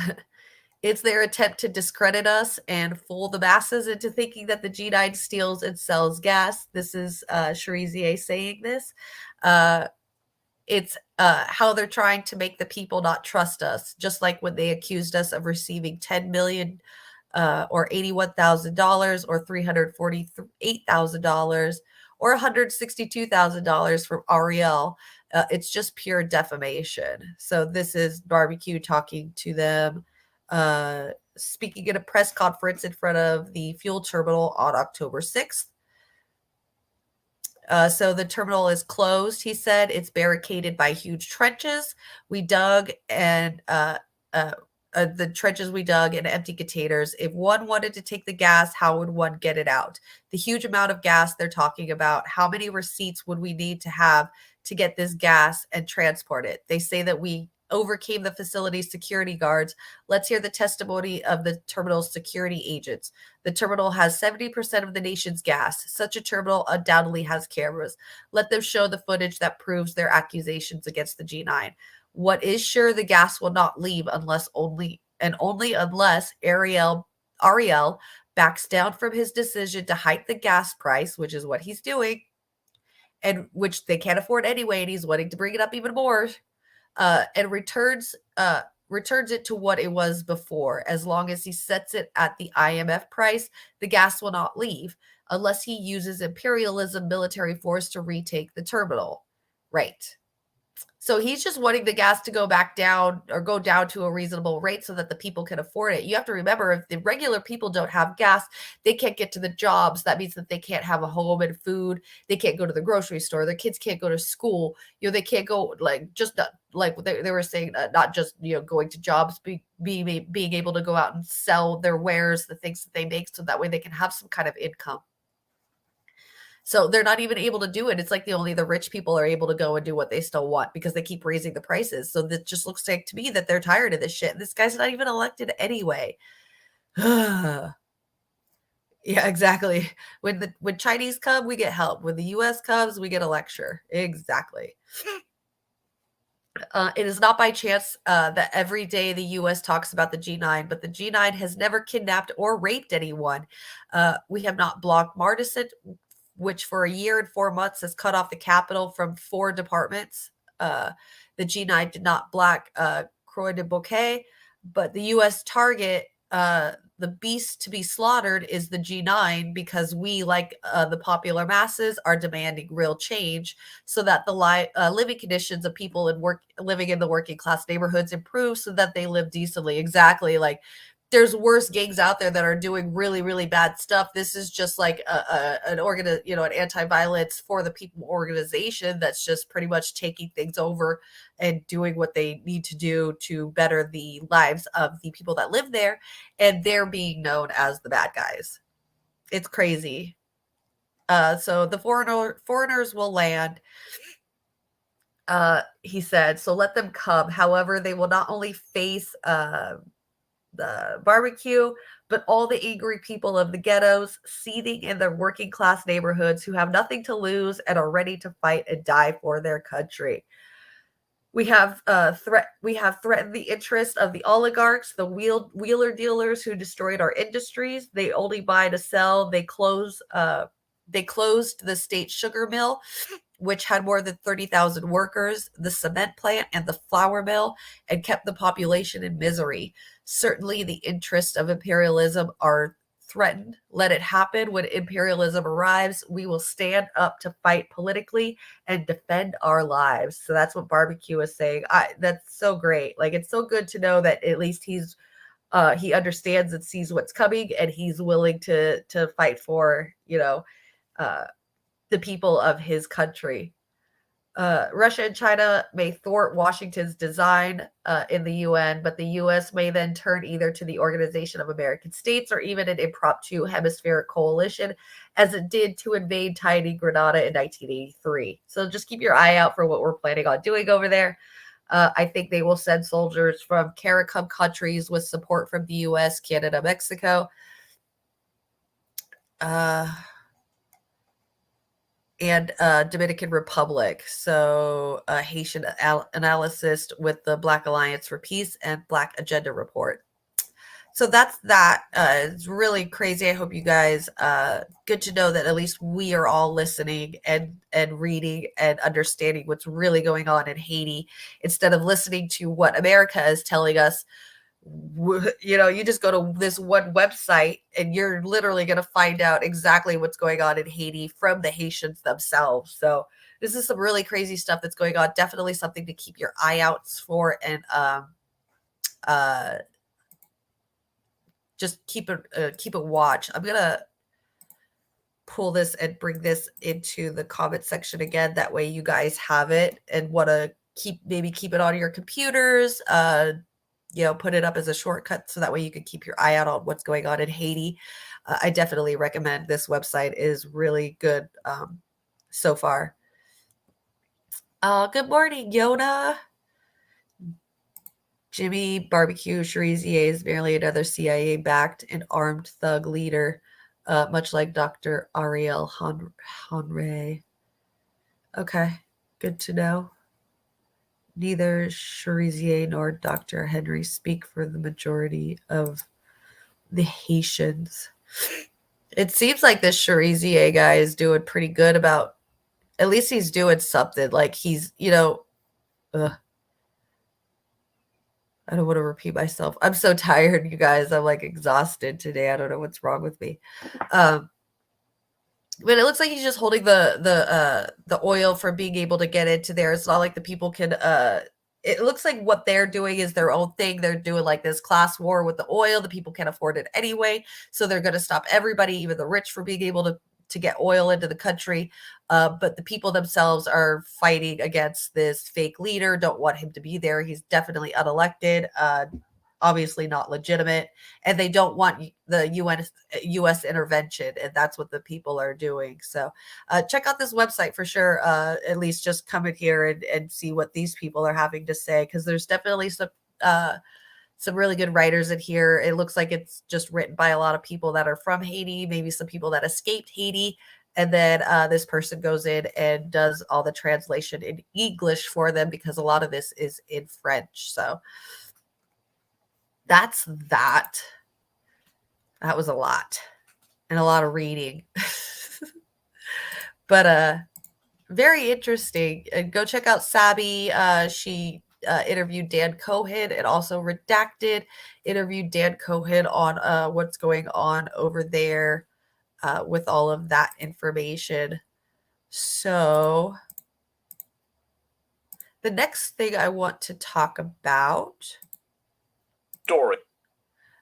It's their attempt to discredit us and fool the masses into thinking that the G9 steals and sells gas. This is Cherizier saying this. It's how they're trying to make the people not trust us, just like when they accused us of receiving $10 million or $81,000 or $348,000 or $162,000 from Ariel. It's just pure defamation. So this is Barbecue talking to them, speaking at a press conference in front of the fuel terminal on October 6th. So the terminal is closed, he said. It's barricaded by huge trenches. We dug and the trenches we dug and empty containers. If one wanted to take the gas, how would one get it out? The huge amount of gas they're talking about, how many receipts would we need to have to get this gas and transport it? They say that we overcame the facility's security guards. Let's hear the testimony of the terminal's security agents. The terminal has 70% of the nation's gas. Such a terminal undoubtedly has cameras. Let them show the footage that proves their accusations against the G9. What is sure, the gas will not leave unless Ariel backs down from his decision to hike the gas price, which is what he's doing, and which they can't afford anyway, and he's wanting to bring it up even more. And returns it to what it was before. As long as he sets it at the IMF price, the gas will not leave. unless he uses imperialism military force to retake the terminal. Right. So he's just wanting the gas to go back down or go down to a reasonable rate so that the people can afford it. You have to remember, if the regular people don't have gas, they can't get to the jobs. That means that they can't have a home and food. They can't go to the grocery store. Their kids can't go to school. They can't go, like, just not, like they were saying, not just, going to jobs, being able to go out and sell their wares, the things that they make, so that way they can have some kind of income. So they're not even able to do it. It's like only the rich people are able to go and do what they still want because they keep raising the prices. So that just looks like to me that they're tired of this shit. This guy's not even elected anyway. Yeah, exactly. When Chinese come, we get help. When the US comes, we get a lecture. Exactly. It is not by chance that every day the U.S. talks about the G9, but the G9 has never kidnapped or raped anyone. We have not blocked Martisan, which for a year and 4 months has cut off the capital from 4 departments. The G9 did not block Croix de Bouquet, but the U.S. target, the beast to be slaughtered, is the G9, because we, like the popular masses, are demanding real change so that the living conditions of people living in the working class neighborhoods improve so that they live decently. Exactly. Like, there's worse gangs out there that are doing really, really bad stuff. This is just like an anti-violence for the people organization that's just pretty much taking things over and doing what they need to do to better the lives of the people that live there. And they're being known as the bad guys. It's crazy. So the foreigners will land. He said, so let them come. However, they will not only face the barbecue, but all the angry people of the ghettos seething in their working class neighborhoods who have nothing to lose and are ready to fight and die for their country. We have threatened the interest of the oligarchs, the wheeler dealers who destroyed our industries. They only buy to sell. They closed the state sugar mill, which had more than 30,000 workers, the cement plant, and the flour mill, and kept the population in misery. Certainly, the interests of imperialism are threatened. Let it happen. When imperialism arrives, we will stand up to fight politically and defend our lives. So that's what Barbecue is saying. That's so great. Like, it's so good to know that at least he understands and sees what's coming, and he's willing to fight for, the people of his country. Russia and China may thwart Washington's design in the UN, but the U.S. may then turn either to the Organization of American States or even an impromptu hemispheric coalition, as it did to invade tiny Grenada in 1983. So just keep your eye out for what we're planning on doing over there. I think they will send soldiers from CARICOM countries with support from the U.S., Canada, Mexico. And Dominican Republic. So a Haitian analyst with the Black Alliance for Peace and Black Agenda Report. So that's that. It's really crazy. I hope you guys, good to know that at least we are all listening and reading and understanding what's really going on in Haiti, instead of listening to what America is telling us. You just go to this one website and you're literally going to find out exactly what's going on in Haiti from the Haitians themselves. So this is some really crazy stuff that's going on. Definitely something to keep your eye out for, and just keep a watch. I'm gonna pull this and bring this into the comment section again. That way you guys have it and want to keep it on your computers. Put it up as a shortcut so that way you can keep your eye out on what's going on in Haiti. I definitely recommend this website. It is really good so far. Good morning, Yona. Jimmy Barbecue Cherizier is merely another CIA-backed and armed thug leader, much like Dr. Ariel Henry. Okay, good to know. Neither Cherizier nor Dr. Henry speak for the majority of the Haitians. It seems like this Cherizier guy is doing pretty good about, at least he's doing something. Like he's, I don't want to repeat myself. I'm so tired, you guys. I'm like exhausted today. I don't know what's wrong with me. But it looks like he's just holding the oil for being able to get into there. It's not like the people can it looks like what they're doing is their own thing. They're doing like this class war with the oil. The people can't afford it anyway. So they're going to stop everybody, even the rich, from being able to get oil into the country. But the people themselves are fighting against this fake leader, don't want him to be there. He's definitely unelected, obviously not legitimate. And they don't want the US intervention. And that's what the people are doing. So check out this website for sure. At least just come in here and see what these people are having to say, because there's definitely some really good writers in here. It looks like it's just written by a lot of people that are from Haiti, maybe some people that escaped Haiti. And then this person goes in and does all the translation in English for them, because a lot of this is in French. So that's that. That was a lot and a lot of reading. But very interesting. Go check out Sabby. She interviewed Dan Cohen, and also Redacted interviewed Dan Cohen on what's going on over there with all of that information. So the next thing I want to talk about. Story.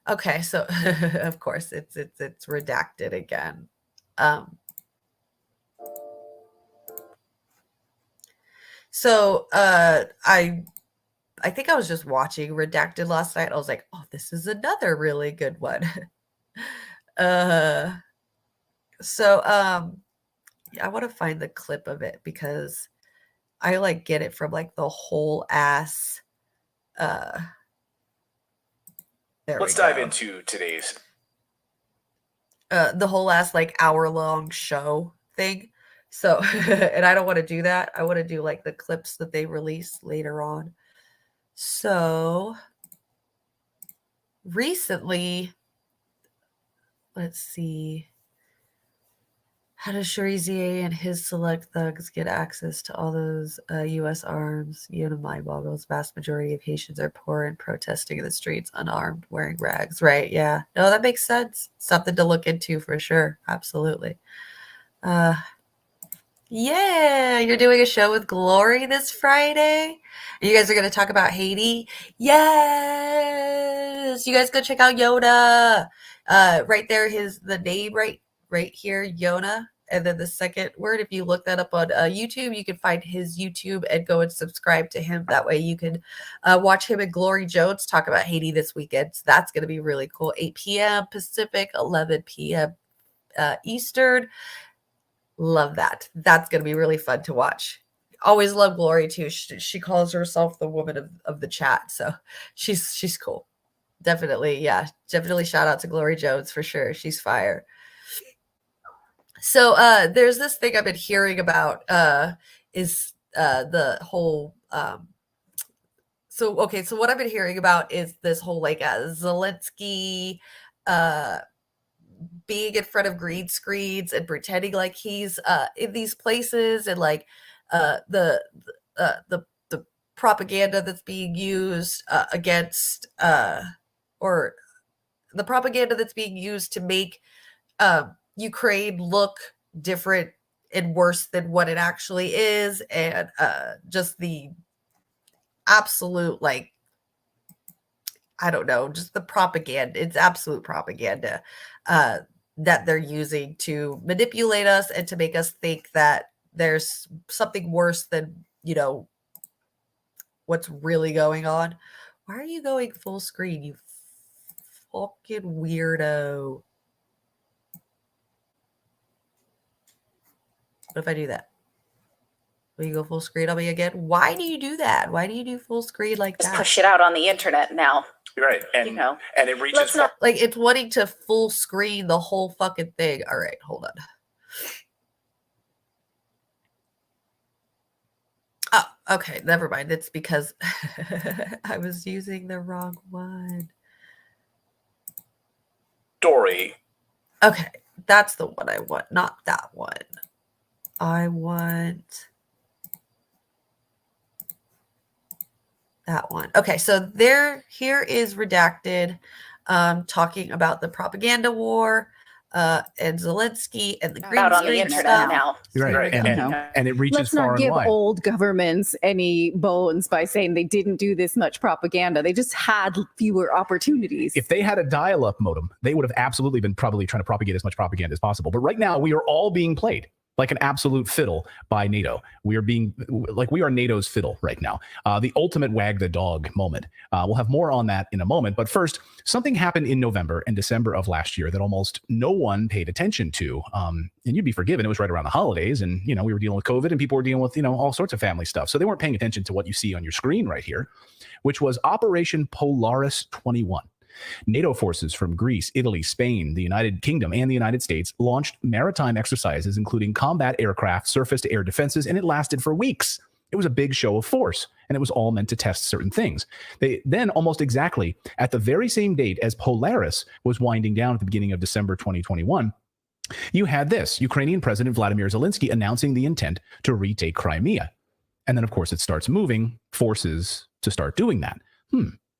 Okay, so of course it's redacted again. So I think I was just watching Redacted last night. I was like, oh, this is another really good one. So I want to find the clip of it, because I like get it from like the whole ass Let's dive into today's the whole ass like hour-long show thing. So and I don't want to do that. I want to do like the clips that they release later on. So recently, let's see. How does Cherizier and his select thugs get access to all those U.S. arms? Mind boggles. Vast majority of Haitians are poor and protesting in the streets, unarmed, wearing rags. Right, yeah. No, that makes sense. Something to look into for sure. Absolutely. Yeah, you're doing a show with Glory this Friday. You guys are going to talk about Haiti. Yes. You guys go check out Yoda. Right there, the name right here, Yona. And then the second word, if you look that up on YouTube, you can find his YouTube and go and subscribe to him. That way you can watch him and Glory Jones talk about Haiti this weekend. So that's going to be really cool. 8 p.m. Pacific, 11 p.m. Eastern. Love that. That's going to be really fun to watch. Always love Glory too. She calls herself the woman of the chat. So she's cool. Definitely. Yeah. Definitely shout out to Glory Jones for sure. She's fire. So there's this thing I've been hearing about is the whole so what I've been hearing about is this whole like Zelensky being in front of green screens and pretending like he's in these places, and like the propaganda that's being used against or the propaganda that's being used to make Ukraine look different and worse than what it actually is, and just the absolute, like, I don't know, just the propaganda. It's absolute propaganda that they're using to manipulate us and to make us think that there's something worse than, what's really going on. Why are you going full screen, you fucking weirdo? What if I do that? Will you go full screen on me again? Why do you do that? Why do you do full screen like that? Just push it out on the internet now. right, and and it reaches Like it's wanting to full screen the whole fucking thing. All right, hold on. Oh, okay, never mind. It's because I was using the wrong one. Story. Okay, that's the one I want, not that one. I want that one. Okay, so here is Redacted talking about the propaganda war. and Zelensky and the green Out on the screen internet stuff. now. Right. There we go. And it reaches Let's far not and give wide. old governments any bones by saying they didn't do this much propaganda. They just had fewer opportunities. If they had a dial-up modem, they would have absolutely been probably trying to propagate as much propaganda as possible. But right now, we are all being played like an absolute fiddle by NATO. We are being like we are NATO's fiddle right now. The ultimate wag the dog moment. We'll have more on that in a moment. But first, something happened in November and December of last year that almost no one paid attention to. And you'd be forgiven. It was right around the holidays, and we were dealing with COVID, and people were dealing with all sorts of family stuff. So they weren't paying attention to what you see on your screen right here, which was Operation Polaris 21. NATO forces from Greece, Italy, Spain, the United Kingdom, and the United States launched maritime exercises, including combat aircraft, surface-to-air defenses, and it lasted for weeks. It was a big show of force, and it was all meant to test certain things. They then, almost exactly at the very same date as Polaris was winding down at the beginning of December 2021, you had this, Ukrainian President Vladimir Zelensky announcing the intent to retake Crimea. And then, of course, it starts moving forces to start doing that.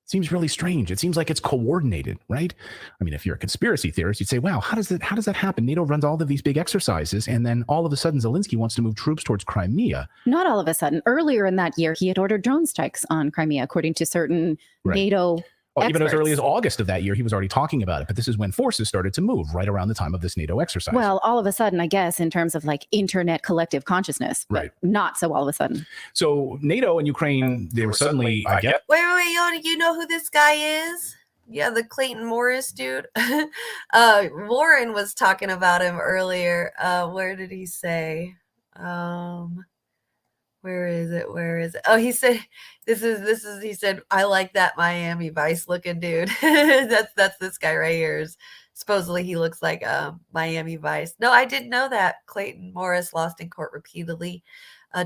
Seems really strange. It seems like it's coordinated, right? I mean, if you're a conspiracy theorist, you'd say, wow, how does that happen? NATO runs all of these big exercises, and then all of a sudden Zelensky wants to move troops towards Crimea. Not all of a sudden. Earlier in that year, he had ordered drone strikes on Crimea, according to certain NATO Even as early as August of that year, he was already talking about it. But this is when forces started to move right around the time of this NATO exercise. Well, all of a sudden, I guess, in terms of like internet collective consciousness, but right? Not so all of a sudden. So NATO and Ukraine, they were suddenly, I guess. Wait, you know who this guy is? Yeah, the Clayton Morris dude. Warren was talking about him earlier. Where did he say? Where is it? Oh, he said, this is, he said, I like that Miami Vice looking dude. That's this guy right here. Supposedly he looks like Miami Vice. No, I didn't know that. Clayton Morris lost in court repeatedly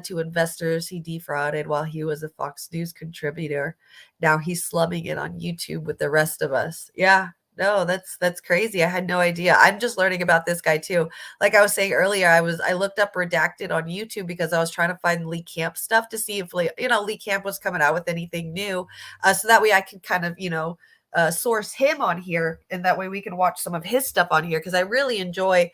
to investors he defrauded while he was a Fox News contributor. Now he's slumming it on YouTube with the rest of us. Yeah. No, that's crazy. I had no idea. I'm just learning about this guy too. Like I was saying earlier, I looked up Redacted on YouTube because I was trying to find Lee Camp stuff to see if Lee Camp was coming out with anything new. So that way I could kind of, source him on here, and that way we can watch some of his stuff on here, because I really enjoy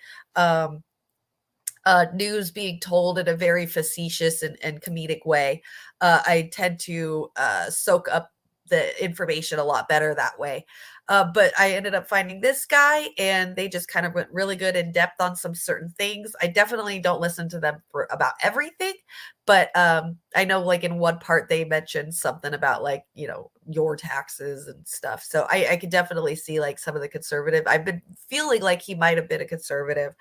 news being told in a very facetious and comedic way. I tend to soak up the information a lot better that way. But I ended up finding this guy, and they just kind of went really good in depth on some certain things. I definitely don't listen to them about everything, but I know like in one part they mentioned something about like, your taxes and stuff. So I could definitely see like some of the conservative. I've been feeling like he might have been a conservative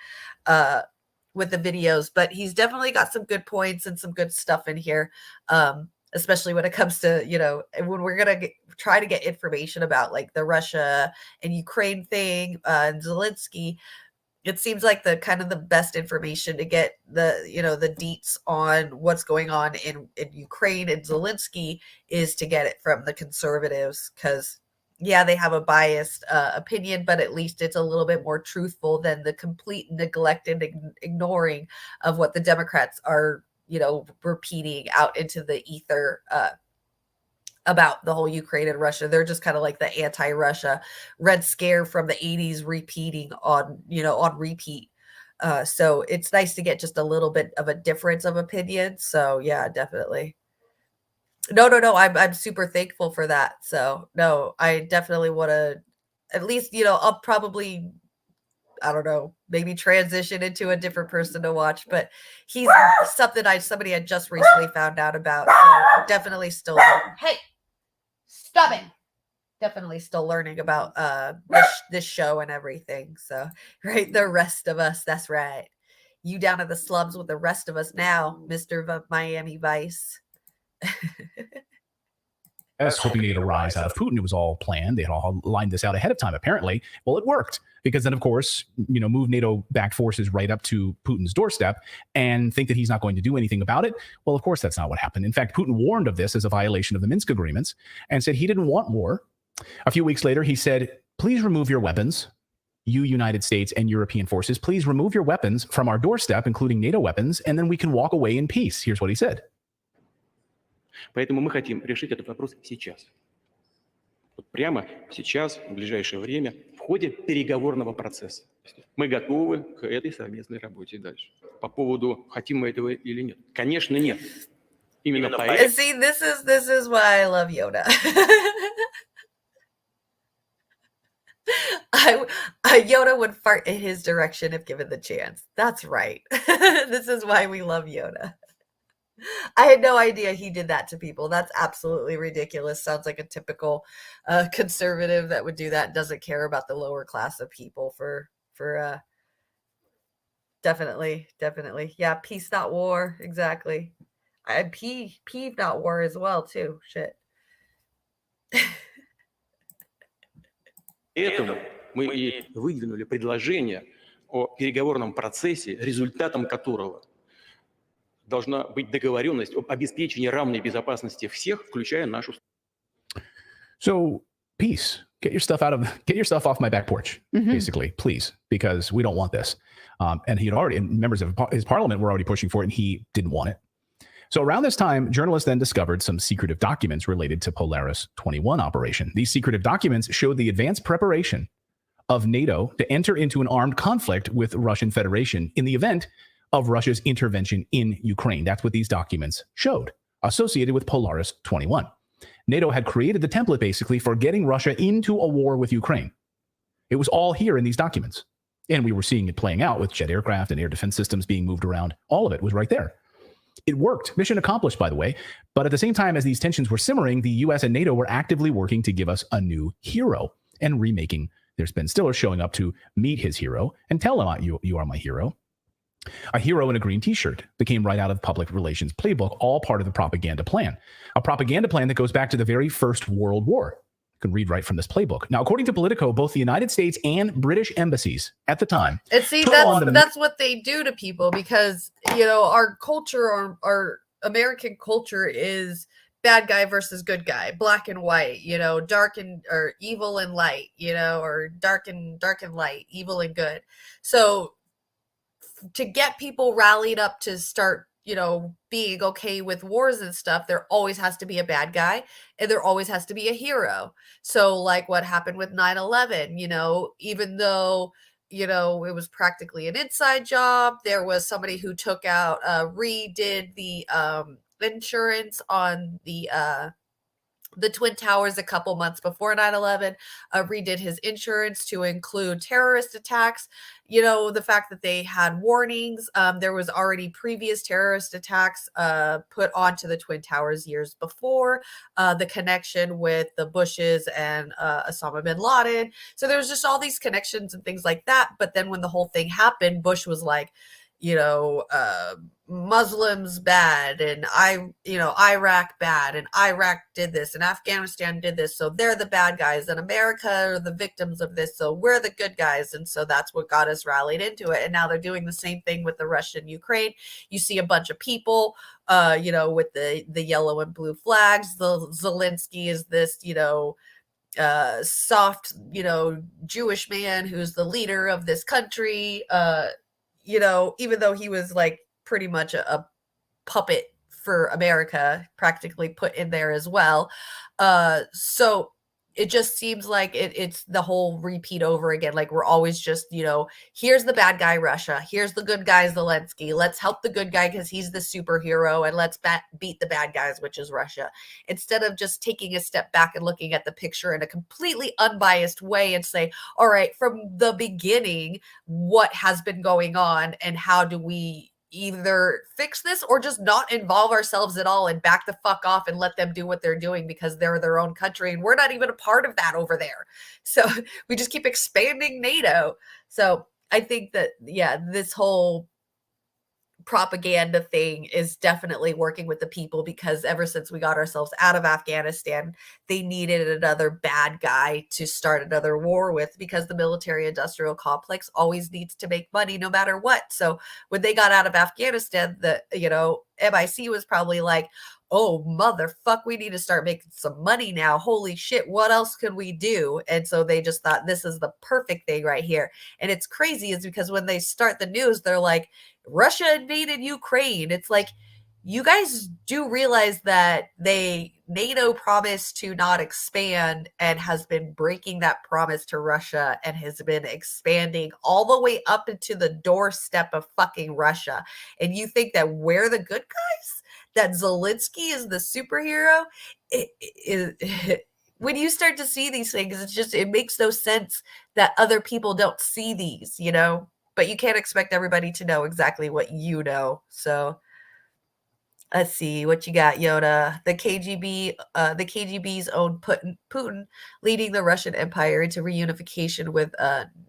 with the videos, but he's definitely got some good points and some good stuff in here. Especially when it comes to, when we're going to try to get information about like the Russia and Ukraine thing and Zelensky, it seems like the kind of the best information to get the deets on what's going on in Ukraine and Zelensky is to get it from the conservatives, because yeah, they have a biased opinion, but at least it's a little bit more truthful than the complete neglect and ignoring of what the Democrats are repeating out into the ether about the whole Ukraine and Russia. They're just kind of like the anti-Russia Red Scare from the 80s repeating on repeat. So it's nice to get just a little bit of a difference of opinion. So yeah, definitely. No. I'm super thankful for that. So no, I definitely want to at least, I'll probably, I don't know, maybe transition into a different person to watch, but he's somebody I just recently found out about. So definitely still, hey, stop it. Definitely still learning about this show and everything. So, right, the rest of us, that's right. You down in the slums with the rest of us now, Mr. Miami Vice. Hoping to get a rise out of Putin. It was all planned. They had all lined this out ahead of time, apparently. Well, it worked, because then, of course, move NATO-backed forces right up to Putin's doorstep and think that he's not going to do anything about it. Well, of course, that's not what happened. In fact, Putin warned of this as a violation of the Minsk agreements and said he didn't want war. A few weeks later, he said, please remove your weapons. You, United States and European forces, please remove your weapons from our doorstep, including NATO weapons, and then we can walk away in peace. Here's what he said. Поэтому мы хотим решить этот вопрос сейчас. Вот прямо сейчас, в ближайшее время, в ходе переговорного процесса. Мы готовы к этой совместной работе дальше. По поводу, хотим мы этого или нет. Конечно, нет. Именно поэтому... And see, this is why I love Yoda. Yoda would fart in his direction if given the chance. That's right. This is why we love Yoda. I had no idea he did that to people. That's absolutely ridiculous. Sounds like a typical conservative that would do that. Doesn't care about the lower class of people for definitely. Yeah, peace, not war. Exactly. And peeve, not war as well, too. Shit. Поэтому мы и выдвинули предложение о переговорном процессе, результатом которого должна быть договоренность об обеспечении равной безопасности всех, включая нашу. So, peace. Get your stuff off my back porch, basically, please, because we don't want this. And members of his parliament were already pushing for it, and he didn't want it. So around this time, journalists then discovered some secretive documents related to Polaris 21 operation. These secretive documents showed the advanced preparation of NATO to enter into an armed conflict with Russian Federation in the event of Russia's intervention in Ukraine. That's what these documents showed, associated with Polaris 21. NATO had created the template basically for getting Russia into a war with Ukraine. It was all here in these documents. And we were seeing it playing out with jet aircraft and air defense systems being moved around. All of it was right there. It worked. Mission accomplished, by the way. But at the same time as these tensions were simmering, the US and NATO were actively working to give us a new hero and remaking their Ben Stiller showing up to meet his hero and tell him, you are my hero. A hero in a green t-shirt that came right out of public relations playbook, all part of the propaganda plan. A propaganda plan that goes back to the very First World War. You can read right from this playbook. Now, according to Politico, both the United States and British embassies at the time. And see, that's what they do to people because, our culture, our American culture is bad guy versus good guy, black and white, dark or evil and light, or dark and light, evil and good. So to get people rallied up to start, being okay with wars and stuff, there always has to be a bad guy and there always has to be a hero. So like what happened with 9/11, even though, it was practically an inside job, there was somebody who took out, redid the insurance on the Twin Towers a couple months before 9/11, redid his insurance to include terrorist attacks. The fact that they had warnings, there was already previous terrorist attacks put onto the Twin Towers years before, the connection with the Bushes and Osama bin Laden. So there was just all these connections and things like that. But then when the whole thing happened, Bush was like, Muslims bad and Iraq bad and Iraq did this and Afghanistan did this. So they're the bad guys and America are the victims of this. So we're the good guys. And so that's what got us rallied into it. And now they're doing the same thing with the Russia and Ukraine. You see a bunch of people, with the yellow and blue flags. The Zelensky is this, soft, Jewish man who's the leader of this country, even though he was like pretty much a puppet for America, practically put in there as well. So it just seems like it's the whole repeat over again. Like we're always just, here's the bad guy, Russia. Here's the good guy, Zelensky. Let's help the good guy because he's the superhero and let's beat the bad guys, which is Russia. Instead of just taking a step back and looking at the picture in a completely unbiased way and say, all right, from the beginning, what has been going on and how do we either fix this or just not involve ourselves at all and back the fuck off and let them do what they're doing because they're their own country and we're not even a part of that over there. So we just keep expanding NATO. So I think that, this whole propaganda thing is definitely working with the people because ever since we got ourselves out of Afghanistan, they needed another bad guy to start another war with because the military industrial complex always needs to make money no matter what. So when they got out of Afghanistan, the MIC was probably like, oh, motherfuck, we need to start making some money now. Holy shit, what else can we do? And so they just thought this is the perfect thing right here. And it's crazy is because when they start the news, they're like, Russia invaded Ukraine. It's like, you guys do realize that they NATO promised to not expand and has been breaking that promise to Russia and has been expanding all the way up into the doorstep of fucking Russia. And you think that we're the good guys? That Zelensky is the superhero? When you start to see these things, it makes no sense that other people don't see these, you know? But you can't expect everybody to know exactly what you know. So let's see what you got, Yoda. The KGB's own Putin leading the Russian Empire into reunification with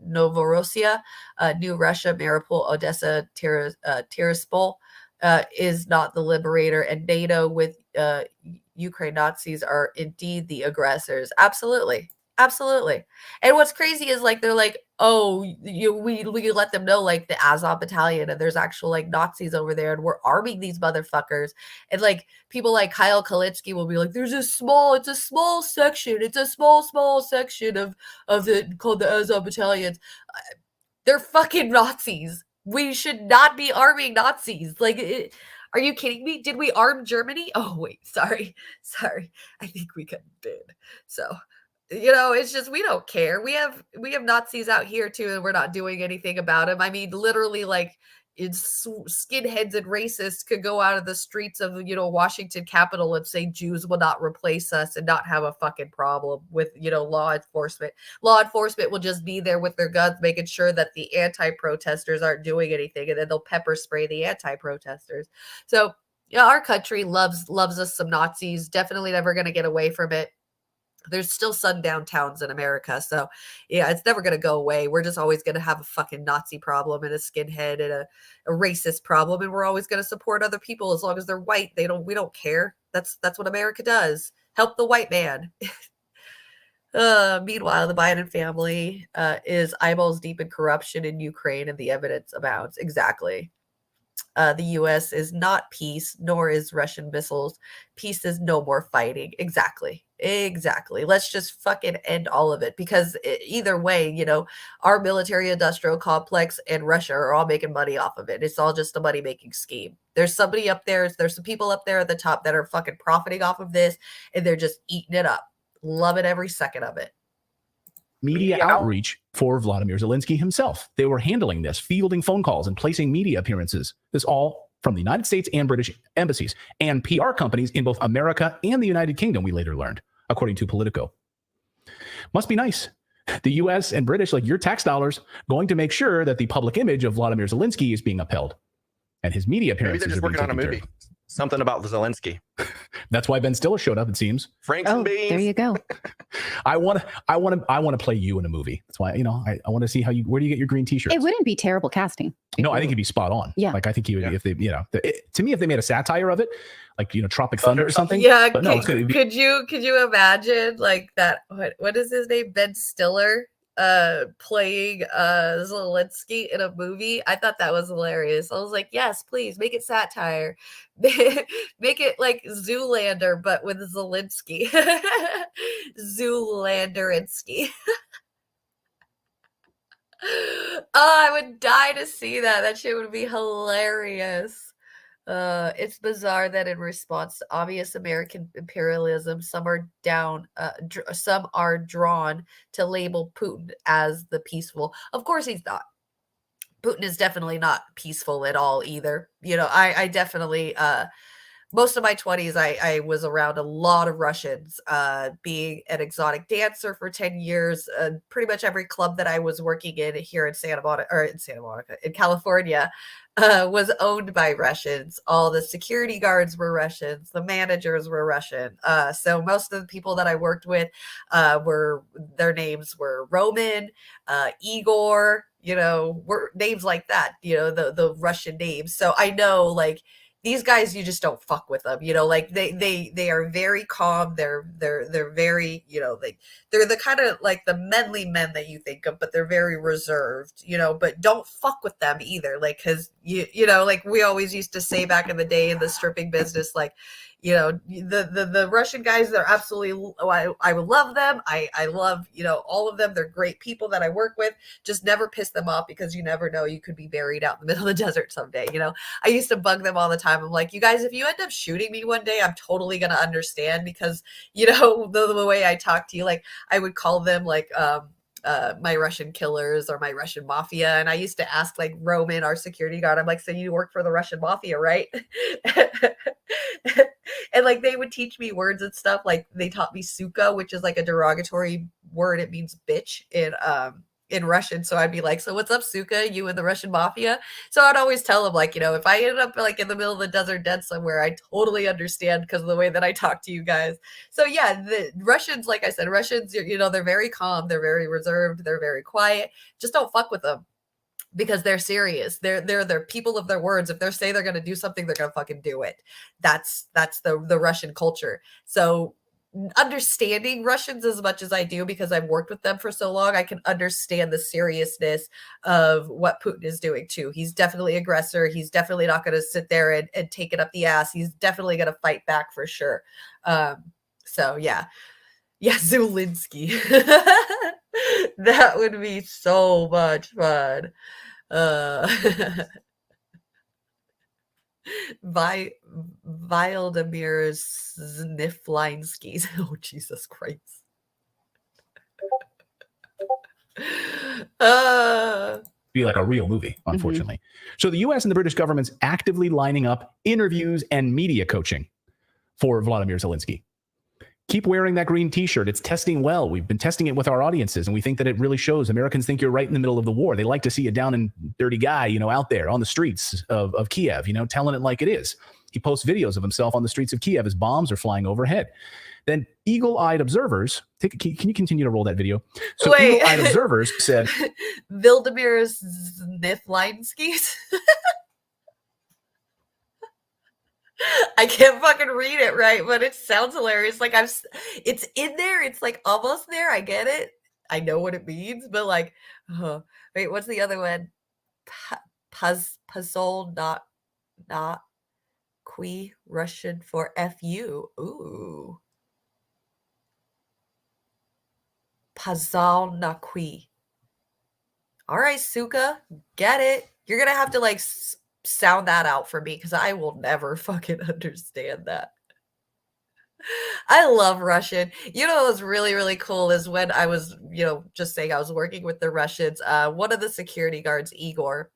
Novorossiya, New Russia, Mariupol, Odessa, Tiraspol, is not the liberator, and NATO with Ukraine Nazis are indeed the aggressors. Absolutely. Absolutely. And what's crazy is like they're like, oh, we let them know like the Azov battalion and there's actual like Nazis over there and we're arming these motherfuckers. And like people like Kyle Kalitsky will be like, it's a small section. It's a small section of the called the Azov battalions. They're fucking Nazis. We should not be arming Nazis. Like, are you kidding me? Did we arm Germany? Oh wait, sorry. I think we could did. So you know, it's just we don't care. We have Nazis out here too, and we're not doing anything about them. I mean, literally, like it's skinheads and racists could go out of the streets of Washington Capitol and say Jews will not replace us and not have a fucking problem with law enforcement. Law enforcement will just be there with their guns, making sure that the anti-protesters aren't doing anything, and then they'll pepper spray the anti-protesters. So yeah, our country loves us some Nazis. Definitely never going to get away from it. There's still sundown towns in America. So yeah, it's never going to go away. We're just always going to have a fucking Nazi problem and a skinhead and a racist problem. And we're always going to support other people as long as they're white. We don't care. That's what America does. Help the white man. Meanwhile, the Biden family is eyeballs deep in corruption in Ukraine and the evidence abounds. Exactly. The U.S. is not peace, nor is Russian missiles. Peace is no more fighting. Exactly. Let's just fucking end all of it because either way, our military industrial complex and Russia are all making money off of it. It's all just a money making scheme. There's somebody up there. There's some people up there at the top that are fucking profiting off of this and they're just eating it up. Loving every second of it. Media outreach for Vladimir Zelensky himself. They were handling this, fielding phone calls and placing media appearances. This all from the United States and British embassies and PR companies in both America and the United Kingdom, we later learned, according to Politico. Must be nice. The U.S. and British, like your tax dollars, going to make sure that the public image of Vladimir Zelensky is being upheld. And his media appearances Maybe they're just working on a movie. Something about Zelensky. That's why Ben Stiller showed up, it seems. Franks and beans. There you go. I want to play you in a movie. That's why, I want to see where do you get your green t-shirts? It wouldn't be terrible casting. No, I think he'd be spot on. Yeah. Like I think he would, if they, to me, if they made a satire of it, like, Tropic Thunder or something. Yeah. But no, could you imagine like that? What is his name? Ben Stiller playing Zelensky in a movie. I thought that was hilarious. I was like, yes, please make it satire. Make it like Zoolander, but with Zelensky. Zoolanderinsky. Oh, I would die to see that. That shit would be hilarious. It's bizarre that in response to obvious American imperialism, some are drawn to label Putin as the peaceful. Of course he's not. Putin is definitely not peaceful at all either. I definitely, most of my 20s, I was around a lot of Russians, being an exotic dancer for 10 years. Pretty much every club that I was working in here in in California, was owned by Russians. All the security guards were Russians. The managers were Russian. So most of the people that I worked with, their names were Roman, Igor, were names like that, the Russian names. So I know like these guys, you just don't fuck with them, like they are very calm. They're very, they're the kind of like the manly men that you think of, but they're very reserved, but don't fuck with them either. Like, cause like we always used to say back in the day in the stripping business, like, the Russian guys, they're absolutely, I would love them. I love, all of them. They're great people that I work with. Just never piss them off because you never know, you could be buried out in the middle of the desert someday. I used to bug them all the time. time. I'm like, you guys, if you end up shooting me one day, I'm totally going to understand, because, you know, the way I talk to you, like I would call them like, my Russian killers or my Russian mafia. And I used to ask like Roman, our security guard, I'm like, so you work for the Russian mafia, right? And like they would teach me words and stuff. Like they taught me suka, which is like a derogatory word. It means bitch in Russian. So I'd be like, so what's up, suka? You in the Russian mafia? So I'd always tell them, like, you know, if I ended up like in the middle of the desert dead somewhere, I totally understand because of the way that I talk to you guys. So yeah, the Russians, like I said, Russians, you know, they're very calm, they're very reserved, they're very quiet. Just don't fuck with them, because they're serious. They're people of their words. If they say they're gonna do something, they're gonna fucking do it. That's the Russian culture. So understanding Russians as much as I do, because I've worked with them for so long, I can understand the seriousness of what Putin is doing too. He's definitely aggressor. He's definitely not going to sit there and take it up the ass. He's definitely going to fight back for sure. So yeah, Zelensky. That would be so much fun. Vladimir Sniflinskis. Oh, Jesus Christ. Be like a real movie, unfortunately. So the U.S. and the British government's actively lining up interviews and media coaching for Vladimir Zelensky. Keep wearing that green T-shirt. It's testing well. We've been testing it with our audiences, and we think that it really shows. Americans think you're right in the middle of the war. They like to see a down and dirty guy, you know, out there on the streets of Kiev, you know, telling it like it is. He posts videos of himself on the streets of Kiev as bombs are flying overhead. Then eagle-eyed observers, can you continue to roll that video? So eagle-eyed observers said, Vladimir Sniflinskis. I can't fucking read it right, but it sounds hilarious. Like it's in there. It's like almost there. I get it. I know what it means, but like, wait, what's the other one? Puzzle, not qui, Russian for fu. Ooh. Puzzle, not qui. All right, Suka, get it. You're gonna have to like sound that out for me, because I will never fucking understand that. I love Russian. You know what was really, really cool is when I was, you know, just saying I was working with the Russians, one of the security guards, Igor,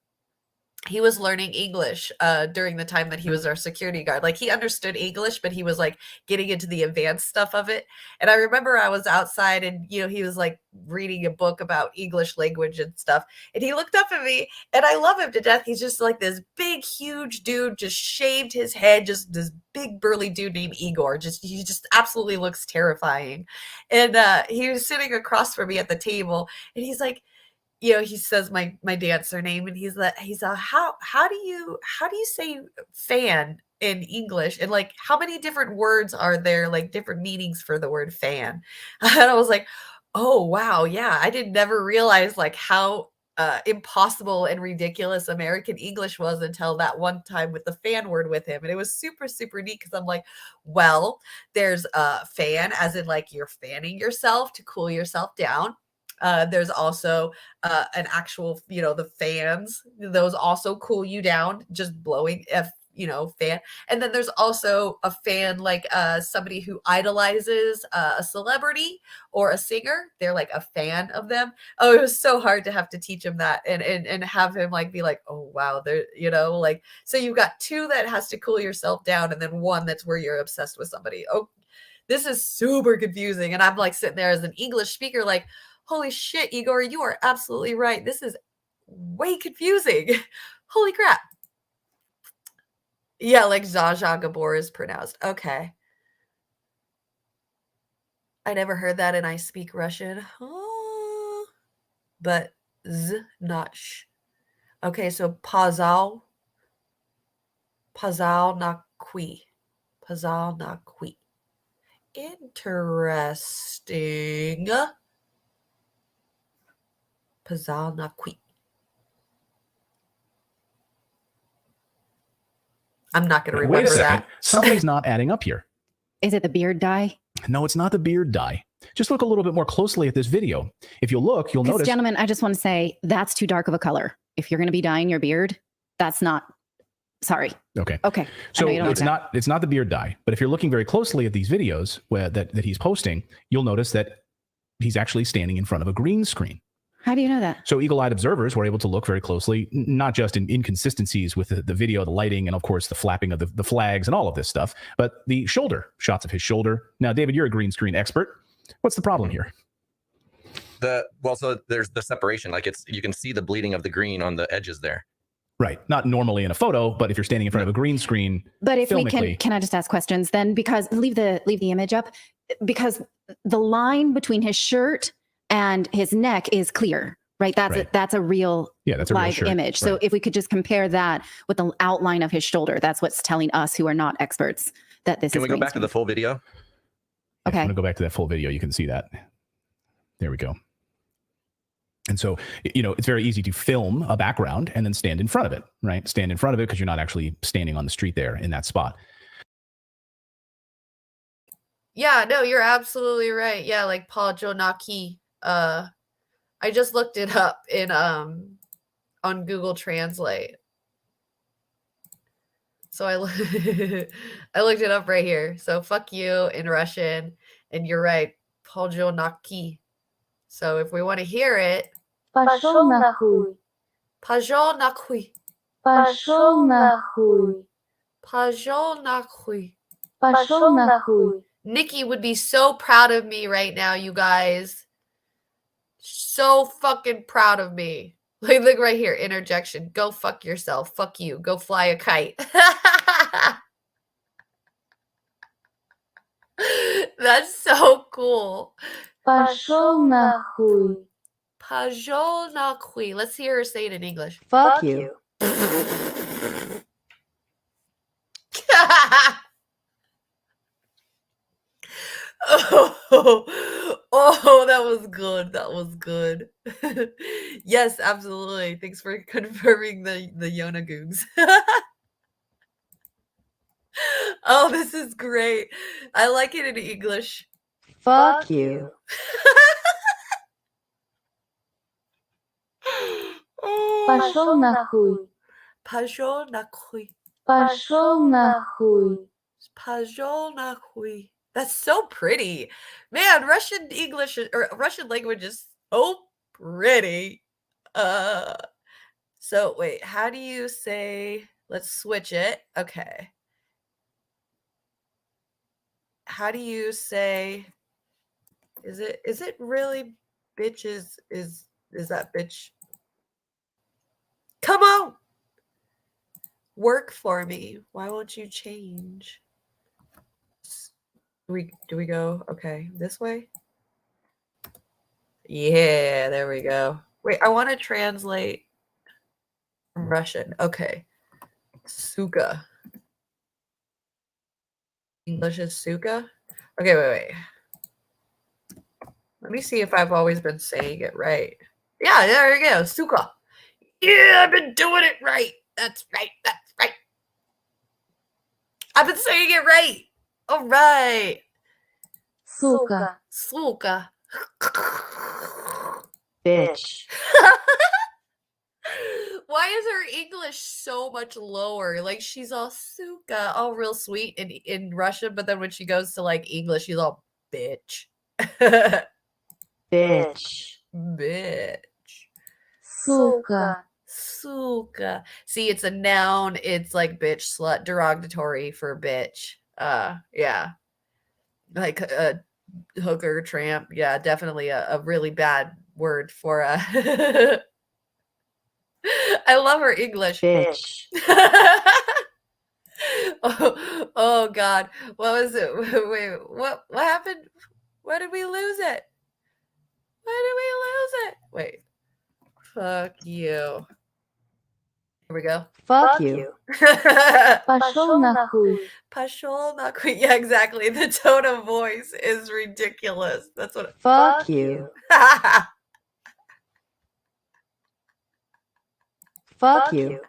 he was learning English during the time that he was our security guard. Like he understood English, but he was like getting into the advanced stuff of it. And I remember I was outside and, you know, he was like reading a book about English language and stuff. And he looked up at me and I love him to death. He's just like this big, huge dude, just shaved his head, just this big burly dude named Igor. He just absolutely looks terrifying. And he was sitting across from me at the table and he's like, you know, he says my dancer name, and he's how do you say fan in English, and like how many different words are there, like different meanings for the word fan? And I was like, oh wow, yeah, I did never realize like how impossible and ridiculous American English was until that one time with the fan word with him. And it was super, super neat, because I'm like, well, there's a fan as in like you're fanning yourself to cool yourself down. There's also an actual, you know, the fans, those also cool you down, just blowing fan. And then there's also a fan like somebody who idolizes a celebrity or a singer. They're like a fan of them. Oh, it was so hard to have to teach him that and have him like be like, oh wow, they're, you know, like, so you've got two that has to cool yourself down, and then one that's where you're obsessed with somebody. Oh, this is super confusing. And I'm like sitting there as an English speaker like, holy shit, Igor, you are absolutely right. This is way confusing. Holy crap. Yeah, like Zsa Zsa Gabor is pronounced. Okay. I never heard that, and I speak Russian. Oh, but z, not sh. Okay, so pazal na qui. Pazal na qui. Interesting. Pazal na qui. I'm not going to remember that. Something's not adding up here. Is it the beard dye? No, it's not the beard dye. Just look a little bit more closely at this video. If you look, you'll notice. Gentlemen, I just want to say that's too dark of a color. If you're going to be dyeing your beard, that's not Sorry. Okay. Okay. So you don't it's not the beard dye, but if you're looking very closely at these videos that he's posting, you'll notice that he's actually standing in front of a green screen. How do you know that? So eagle-eyed observers were able to look very closely, not just in inconsistencies with the video, the lighting, and of course the flapping of the flags and all of this stuff, but the shoulder, shots of his shoulder. Now, David, you're a green screen expert. What's the problem here? So there's the separation. Like you can see the bleeding of the green on the edges there. Right. Not normally in a photo, but if you're standing in front of a green screen, But if we filmically, can I just ask questions then? Because leave the image up, because the line between his shirt and his neck is clear, right? That's a real live image. So if we could just compare that with the outline of his shoulder, that's what's telling us who are not experts that this is. Can we go back to the full video? Okay. I'm going to go back to that full video. You can see that. There we go. And so, it's very easy to film a background and then stand in front of it, right? Stand in front of it because you're not actually standing on the street there in that spot. Yeah, no, you're absolutely right. Yeah, like Paul Jonaki. I just looked it up in on Google Translate. So I looked it up right here. So fuck you in Russian, and you're right, Paul Jonaki. So if we want to hear it, Пошел нахуй. Пошел нахуй. Пошел нахуй. Пошел нахуй. Пошел нахуй. Nikki would be so proud of me right now, you guys. So fucking proud of me. Like, look right here, interjection. Go fuck yourself. Fuck you. Go fly a kite. That's so cool. Пошел нахуй. Пошел нахуй. Let's hear her say it in English. Fuck you. Oh, that was good. That was good. Yes, absolutely. Thanks for confirming the Yona Googs. Oh, this is great. I like it in English. Fuck you. Пошел нахуй. Пошел нахуй. Пошел нахуй. Пошел нахуй. That's so pretty. Man, Russian English or Russian language is so pretty. So wait, how do you say, let's switch it. Okay. How do you say, is it really bitches? Is that bitch? Come on. Work for me. Why won't you change? Do we go, okay, this way? Yeah, there we go. Wait, I want to translate from Russian. Okay. Suka. English is suka? Okay, wait. Let me see if I've always been saying it right. Yeah, there you go. Suka. Yeah, I've been doing it right. That's right. That's right. I've been saying it right. All right. Сука. Suka. Bitch. Why is her English so much lower? Like, she's all suka, all real sweet in Russian, but then when she goes to like English, she's all bitch. Bitch. Bitch. Сука. Suka. See, it's a noun. It's like bitch, slut, derogatory for bitch. Yeah. Like a hooker, tramp. Yeah, definitely a really bad word for a. I love her English. Bitch. Oh God. What was it? Wait, what happened? Where did we lose it? Where did we lose it? Wait. Fuck you. Here we go. Fuck you. Пошел нахуй. Пошел нахуй. Yeah, exactly. The tone of voice is ridiculous. That's what. Fuck you. Fuck you.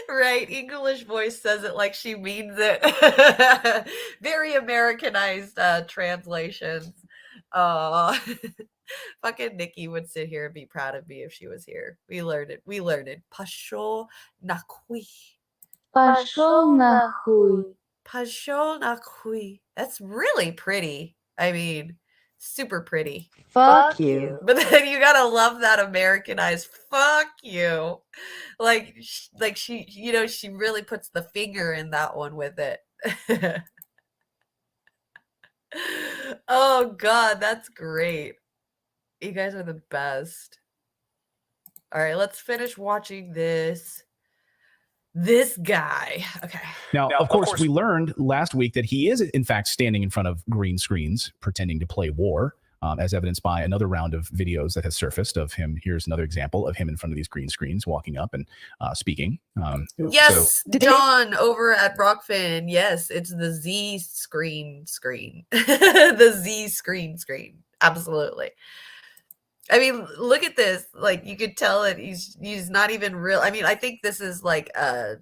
Right. English voice says it like she means it. Very Americanized translations. Fucking Nikki would sit here and be proud of me if she was here. We learned it. We learned it. Pashol nakui. Пошел нахуй. Pashol nakui. That's really pretty. I mean, super pretty. Fuck you. But then you gotta love that Americanized fuck you. Like she, she really puts the finger in that one with it. Oh God, that's great. You guys are the best. All right, let's finish watching this guy. Okay. Now, of course, we learned last week that he is, in fact, standing in front of green screens, pretending to play war, as evidenced by another round of videos that has surfaced of him. Here's another example of him in front of these green screens, walking up and speaking. Yes, John over at Rockfin. Yes, it's the Z screen. The Z screen. Absolutely. I mean, look at this. Like, you could tell that he's not even real. I mean, I think this is like a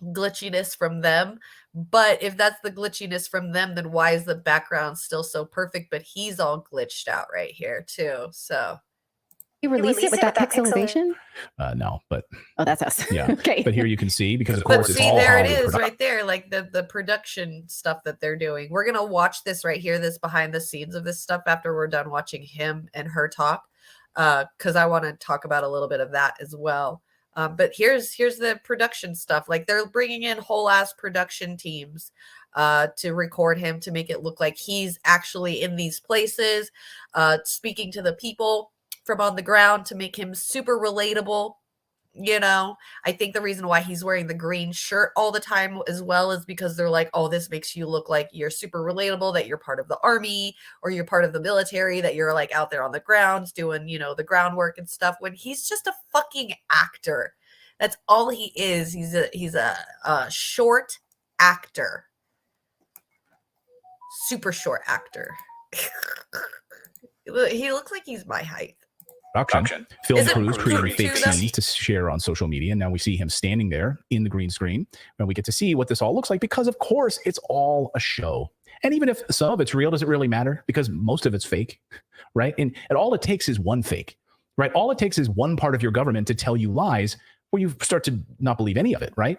glitchiness from them. But if that's the glitchiness from them, then why is the background still so perfect? But he's all glitched out right here too. So you release it with that pixelization? No, but that's us. Yeah. Okay. But here you can see, because of course see, it's all there it Hollywood is right there, like the production stuff that they're doing. We're gonna watch this right here, this behind the scenes of this stuff after we're done watching him and her talk, because I want to talk about a little bit of that as well. But here's the production stuff. Like, they're bringing in whole ass production teams to record him, to make it look like he's actually in these places, speaking to the people from on the ground, to make him super relatable. I think the reason why he's wearing the green shirt all the time as well is because they're like, oh, this makes you look like you're super relatable, that you're part of the army or you're part of the military, that you're like out there on the ground doing, the groundwork and stuff, when he's just a fucking actor. That's all he is. He's a short actor. Super short actor. He looks like he's my height. Production. Film crews creating fake scenes to share on social media. And now we see him standing there in the green screen, and we get to see what this all looks like, because of course it's all a show. And even if some of it's real, does it really matter? Because most of it's fake, right? And all it takes is one fake, right? All it takes is one part of your government to tell you lies, where you start to not believe any of it, right?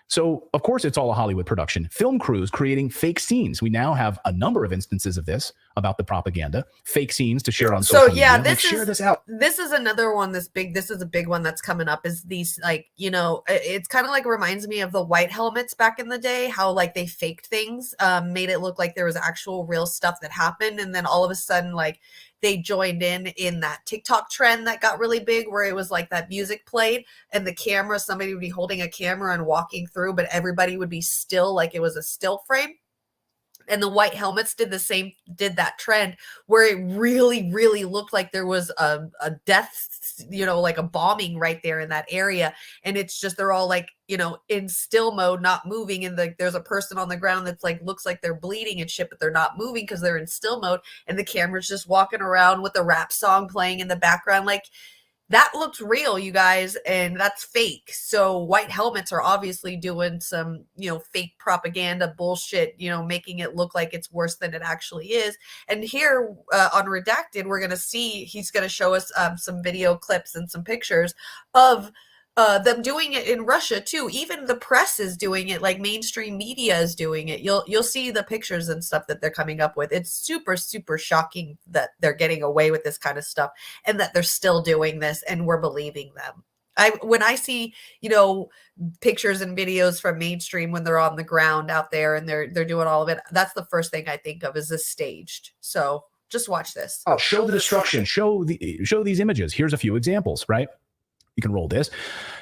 So, of course, it's all a Hollywood production. Film crews creating fake scenes. We now have a number of instances of this, about the propaganda, fake scenes to share on social media. Share this out. This is another one this is a big one that's coming up, is these, like, it's kind of like reminds me of the white helmets back in the day, how like they faked things, made it look like there was actual real stuff that happened. And then all of a sudden, like, they joined in that TikTok trend that got really big, where it was like that music played and the camera, somebody would be holding a camera and walking through, but everybody would be still, like it was a still frame. And the white helmets did that trend where it really, really looked like there was a death, like a bombing right there in that area. And it's just, they're all like, in still mode, not moving. And there's a person on the ground that's like, looks like they're bleeding and shit, but they're not moving because they're in still mode. And the camera's just walking around with the rap song playing in the background. Like, that looks real, you guys, and that's fake. So white helmets are obviously doing some, fake propaganda bullshit, making it look like it's worse than it actually is. And here on Redacted, we're going to see, he's going to show us some video clips and some pictures of them doing it in Russia too. Even the press is doing it, like mainstream media is doing it. You'll see the pictures and stuff that they're coming up with. It's super, super shocking that they're getting away with this kind of stuff and that they're still doing this and we're believing them. When I see, pictures and videos from mainstream when they're on the ground out there and they're doing all of it, that's the first thing I think of, is this staged. So just watch this. Oh, show the destruction. Show these images. Here's a few examples, right? You can roll this.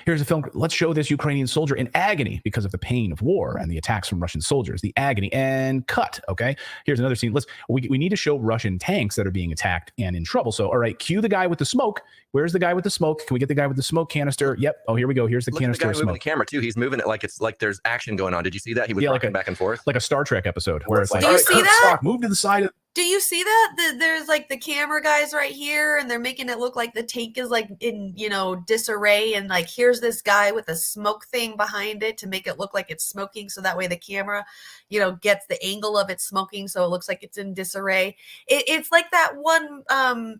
Here's a film. Let's show this Ukrainian soldier in agony because of the pain of war and the attacks from Russian soldiers, the agony, and cut. Okay. Here's another scene. We need to show Russian tanks that are being attacked and in trouble. So, all right, cue the guy with the smoke. Where's the guy with the smoke? Can we get the guy with the smoke canister? Yep. Oh, here we go. Here's the canister of smoke. The camera too. He's moving it like it's like there's action going on. Did you see that? He was rocking back and forth, like a Star Trek episode where it's like, do you see that? Move to the side of. Do you see that? There's like the camera guys right here, and they're making it look like the tank is like in, you know, disarray. And like, here's this guy with a smoke thing behind it to make it look like it's smoking. So that way the camera, you know, gets the angle of it smoking. So it looks like it's in disarray. It's like that one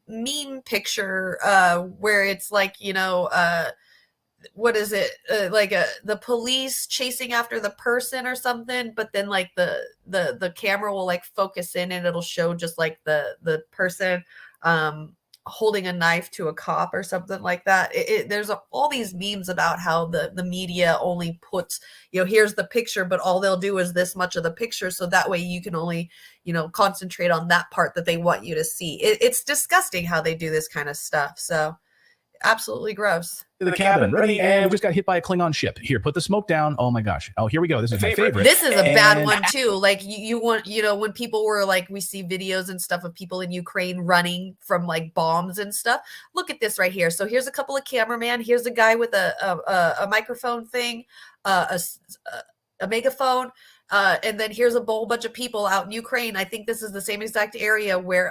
meme picture where it's like, you know, what is it, the police chasing after the person or something, but then like the camera will like focus in and it'll show just like the person holding a knife to a cop or something like that. There's all these memes about how the media only puts, you know, here's the picture, but all they'll do is this much of the picture, so that way you can only, you know, concentrate on that part that they want you to see. It's disgusting how they do this kind of stuff. So absolutely gross. The cabin ready, and we just got hit by a Klingon ship. Here, put the smoke down. Oh my gosh. Oh, here we go. This is my favorite. This is a bad one too. Like you want, you know, when people were like, we see videos and stuff of people in Ukraine running from like bombs and stuff. Look at this right here. So here's a couple of cameramen. Here's a guy with a microphone thing, a megaphone. And then here's a whole bunch of people out in Ukraine. I think this is the same exact area where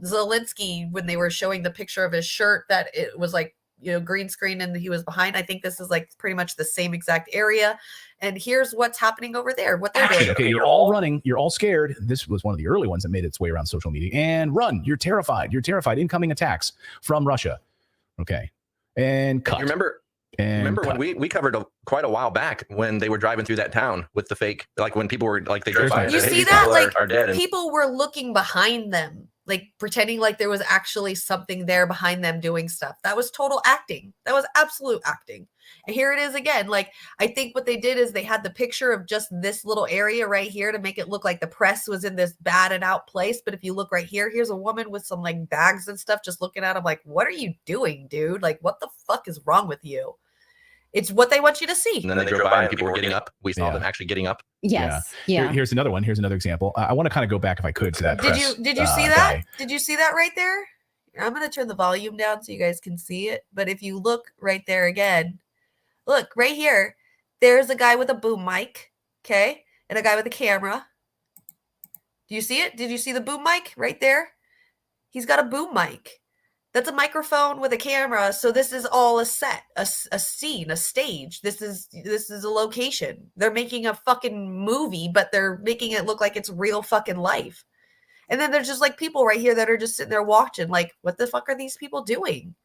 Zelensky, when they were showing the picture of his shirt, that it was like, you know, green screen and he was behind. I think this is like pretty much the same exact area. And here's what's happening over there, what they're doing. Okay, you're all running. You're all scared. This was one of the early ones that made its way around social media. And run. You're terrified. You're terrified. Incoming attacks from Russia. Okay. And cut. You remember when we covered quite a while back when they were driving through that town with the fake, like when people were like, they drove by. You see that? Like are dead people were looking behind them, like pretending like there was actually something there behind them doing stuff. That was total acting. That was absolute acting. And here it is again. Like, I think what they did is they had the picture of just this little area right here to make it look like the press was in this batted out place. But if you look right here, here's a woman with some like bags and stuff just looking at him like, what are you doing, dude? Like, what the fuck is wrong with you? It's what they want you to see. And then they drove by and people were getting up. We saw them actually getting up. Yes. Yeah. Here's another one. Here's another example. I want to kind of go back, if I could, to that. Did you see that? Guy. Did you see that right there? I'm going to turn the volume down so you guys can see it. But if you look right there again, look right here. There's a guy with a boom mic. Okay. And a guy with a camera. Do you see it? Did you see the boom mic right there? He's got a boom mic. That's a microphone with a camera. So this is all a set, a scene, a stage. This is a location. They're making a fucking movie, but they're making it look like it's real fucking life. And then there's just like people right here that are just sitting there watching like, what the fuck are these people doing?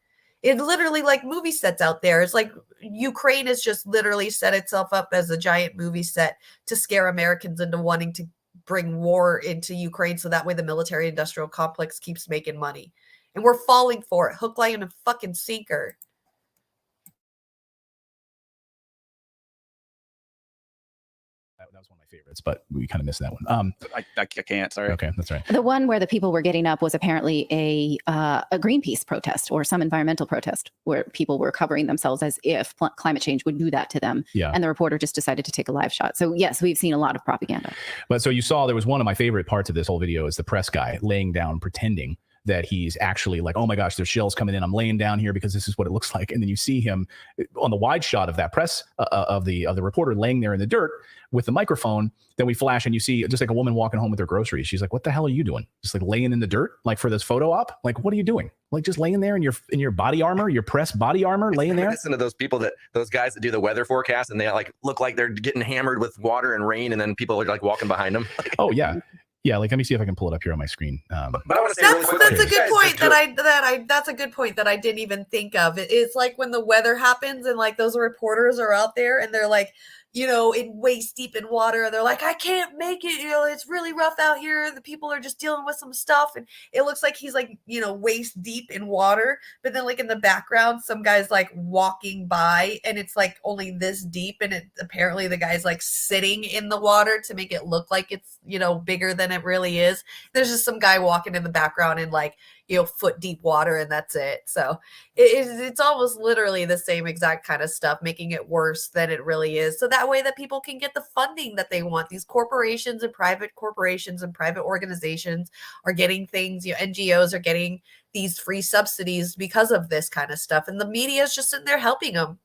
It's literally like movie sets out there. It's like Ukraine has just literally set itself up as a giant movie set to scare Americans into wanting to bring war into Ukraine. So that way the military industrial complex keeps making money. And we're falling for it. Hook, line, and fucking sinker. That was one of my favorites, but we kind of missed that one. I can't. Sorry. Okay, that's right. The one where the people were getting up was apparently a Greenpeace protest or some environmental protest where people were covering themselves as if climate change would do that to them. Yeah. And the reporter just decided to take a live shot. So yes, we've seen a lot of propaganda. But so you saw there was one of my favorite parts of this whole video is the press guy laying down, pretending that he's actually like, oh my gosh, there's shells coming in. I'm laying down here because this is what it looks like. And then you see him on the wide shot of that press of the reporter laying there in the dirt with the microphone. Then we flash and you see just like a woman walking home with her groceries. She's like, what the hell are you doing? Just like laying in the dirt, like for this photo op. Like, what are you doing? Like just laying there in your body armor, your press body armor, laying there. Listen to those people those guys that do the weather forecast and they like look like they're getting hammered with water and rain, and then people are like walking behind them. Oh yeah. Yeah, like let me see if I can pull it up here on my screen. But I want to say really quickly, that's a good point that's a good point that I didn't even think of. It's like when the weather happens and like those reporters are out there and they're like, you know, in waist deep in water. They're like, I can't make it. You know, it's really rough out here. The people are just dealing with some stuff. And it looks like he's like, you know, waist deep in water. But then like in the background, some guy's like walking by and it's like only this deep. And apparently the guy's like sitting in the water to make it look like it's, you know, bigger than it really is. There's just some guy walking in the background in like, you know, foot deep water, and that's it. So it's almost literally the same exact kind of stuff, making it worse than it really is. So that way that people can get the funding that they want. These corporations and private organizations are getting things, you know, NGOs are getting these free subsidies because of this kind of stuff. And the media is just sitting there helping them.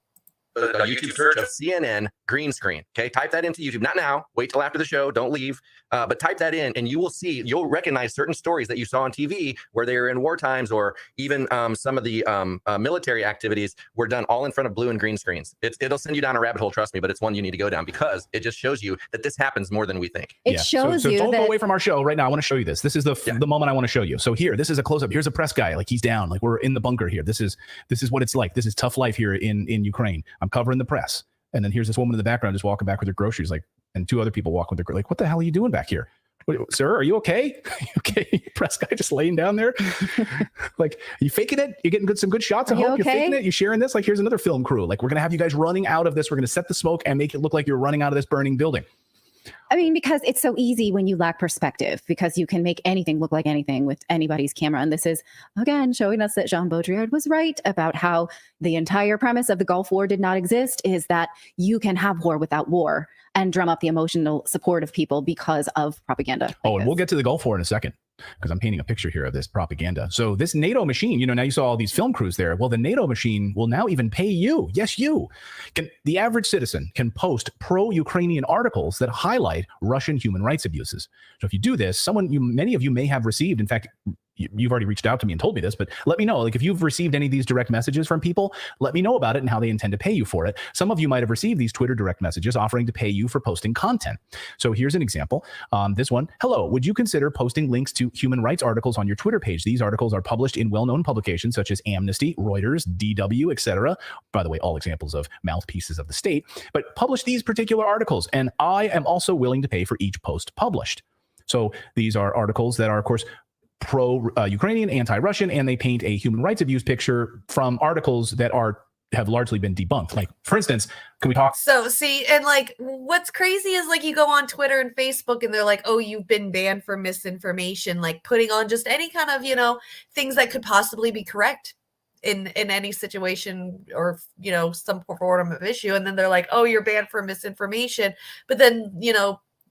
a YouTube search of CNN green screen. Okay, type that into YouTube. Not now. Wait till after the show. Don't leave. But type that in, and you will see. You'll recognize certain stories that you saw on TV where they were in war times, or even some of the military activities were done all in front of blue and green screens. It'll send you down a rabbit hole. Trust me, but it's one you need to go down because it just shows you that this happens more than we think. It shows so you don't that... go away from our show right now. I want to show you this. This is the moment I want to show you. So here, this is a close up. Here's a press guy. Like, he's down. Like, we're in the bunker here. This is what it's like. This is tough life here in Ukraine. I'm covering the press. And then here's this woman in the background just walking back with her groceries, like, and two other people walking with their, like, what the hell are you doing back here? Sir, are you okay? Okay, press guy just laying down there. Like, are you faking it? You're getting some good shots. I hope you're faking it. You're sharing this. Like, here's another film crew. Like, we're gonna have you guys running out of this. We're gonna set the smoke and make it look like you're running out of this burning building. I mean, because it's so easy when you lack perspective, because you can make anything look like anything with anybody's camera. And this is, again, showing us that Jean Baudrillard was right about how the entire premise of the Gulf War did not exist, is that you can have war without war and drum up the emotional support of people because of propaganda. Oh, and we'll get to the Gulf War in a second, because I'm painting a picture here of this propaganda. So this NATO machine, now you saw all these film crews there. Well, the NATO machine will now even pay you. Yes, you. The average citizen can post pro-Ukrainian articles that highlight Russian human rights abuses. So if you do this, many of you may have received, in fact, you've already reached out to me and told me this, but let me know. Like, if you've received any of these direct messages from people, let me know about it and how they intend to pay you for it. Some of you might have received these Twitter direct messages offering to pay you for posting content. So here's an example. This one: hello, would you consider posting links to human rights articles on your Twitter page? These articles are published in well-known publications such as Amnesty, Reuters, DW, etc. By the way, all examples of mouthpieces of the state. But publish these particular articles, and I am also willing to pay for each post published. So these are articles that are, of course, pro-Ukrainian, anti-Russian, and they paint a human rights abuse picture from articles that have largely been debunked. Like, for instance, can we talk? So see, and like, what's crazy is, like, you go on Twitter and Facebook and they're like, oh, you've been banned for misinformation, like putting on just any kind of, things that could possibly be correct in any situation, or, some form of issue. And then they're like, oh, you're banned for misinformation. But then,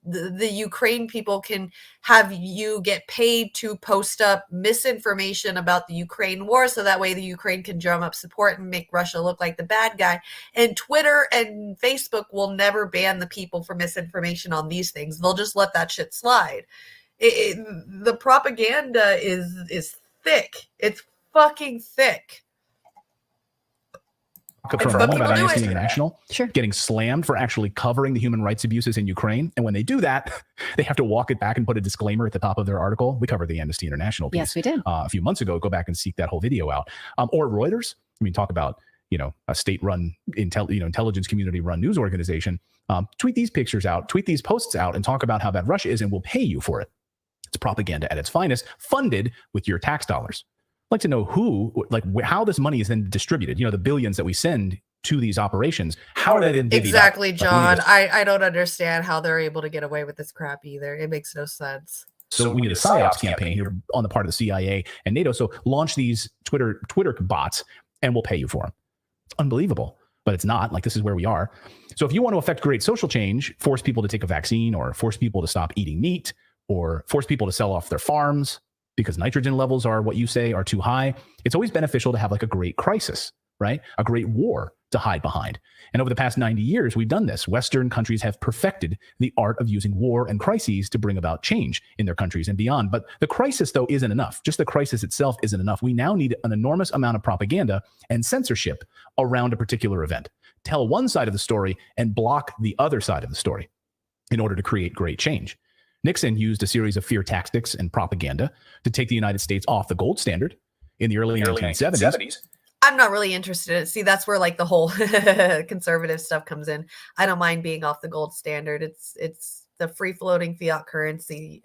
the Ukraine people can have you get paid to post up misinformation about the Ukraine war, so that way the Ukraine can drum up support and make Russia look like the bad guy. And Twitter and Facebook will never ban the people for misinformation on these things. They'll just let that shit slide. The propaganda is thick. It's fucking thick. For a moment about Amnesty International getting slammed for actually covering the human rights abuses in Ukraine. And when they do that, they have to walk it back and put a disclaimer at the top of their article. We covered the Amnesty International piece. Yes, we did. A few months ago. Go back and seek that whole video out. Or Reuters. I mean, talk about, a state-run, intelligence community-run news organization. Tweet these pictures out, tweet these posts out, and talk about how bad Russia is, and we'll pay you for it. It's propaganda at its finest, funded with your tax dollars. I'd like to know how this money is then distributed. The billions that we send to these operations. How are they then divvied up? Exactly, John. I don't understand how they're able to get away with this crap either. It makes no sense. So we need a PSYOPs campaign here on the part of the CIA and NATO. So launch these Twitter bots, and we'll pay you for them. It's unbelievable, but it's not. Like, this is where we are. So if you want to affect great social change, force people to take a vaccine, or force people to stop eating meat, or force people to sell off their farms because nitrogen levels are what you say are too high, it's always beneficial to have like a great crisis, right? A great war to hide behind. And over the past 90 years, we've done this. Western countries have perfected the art of using war and crises to bring about change in their countries and beyond. But the crisis, though, isn't enough. Just the crisis itself isn't enough. We now need an enormous amount of propaganda and censorship around a particular event. Tell one side of the story and block the other side of the story in order to create great change. Nixon used a series of fear tactics and propaganda to take the United States off the gold standard in the early 1970s. I'm not really interested. See, that's where like the whole conservative stuff comes in. I don't mind being off the gold standard. It's the free floating fiat currency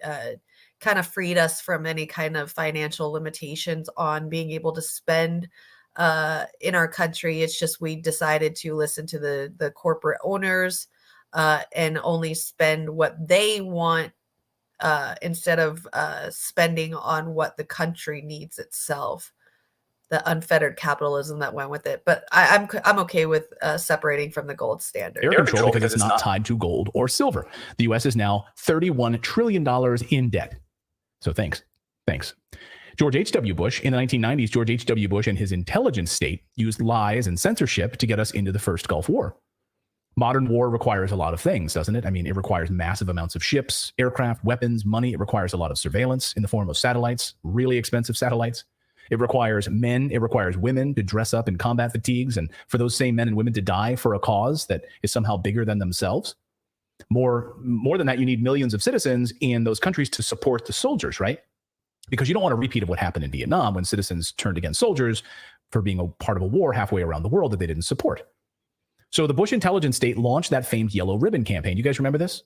kind of freed us from any kind of financial limitations on being able to spend in our country. It's just we decided to listen to the corporate owners and only spend what they want instead of spending on what the country needs itself. The unfettered capitalism that went with it. But I'm okay with separating from the gold standard. Air control, because it's not tied to gold or silver. The U.S. is now $31 trillion in debt. So thanks. George H.W. Bush, in the 1990s, George H.W. Bush and his intelligence state used lies and censorship to get us into the first Gulf War. Modern war requires a lot of things, doesn't it? I mean, it requires massive amounts of ships, aircraft, weapons, money. It requires a lot of surveillance in the form of satellites, really expensive satellites. It requires men, it requires women to dress up in combat fatigues, and for those same men and women to die for a cause that is somehow bigger than themselves. More than that, you need millions of citizens in those countries to support the soldiers, right? Because you don't want a repeat of what happened in Vietnam when citizens turned against soldiers for being a part of a war halfway around the world that they didn't support. So the Bush intelligence state launched that famed Yellow Ribbon campaign. You guys remember this?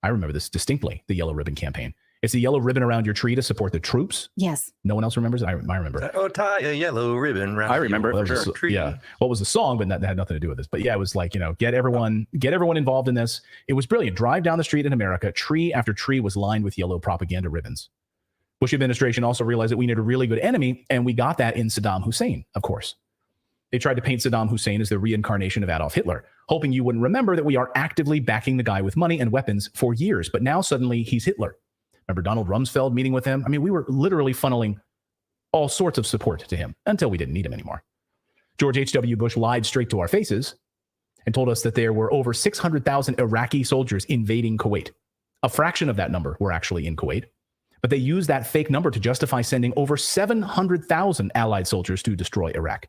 I remember this distinctly, the Yellow Ribbon campaign. It's the yellow ribbon around your tree to support the troops. Yes. No one else remembers it? I remember. Oh, tie a yellow ribbon around. I remember it for sure. sure. Yeah. What was the song? But that had nothing to do with this. But yeah, it was like, get everyone involved in this. It was brilliant. Drive down the street in America. Tree after tree was lined with yellow propaganda ribbons. Bush administration also realized that we needed a really good enemy, and we got that in Saddam Hussein, of course. They tried to paint Saddam Hussein as the reincarnation of Adolf Hitler, hoping you wouldn't remember that we are actively backing the guy with money and weapons for years. But now suddenly he's Hitler. Remember Donald Rumsfeld meeting with him? I mean, we were literally funneling all sorts of support to him until we didn't need him anymore. George H.W. Bush lied straight to our faces and told us that there were over 600,000 Iraqi soldiers invading Kuwait. A fraction of that number were actually in Kuwait, but they used that fake number to justify sending over 700,000 allied soldiers to destroy Iraq.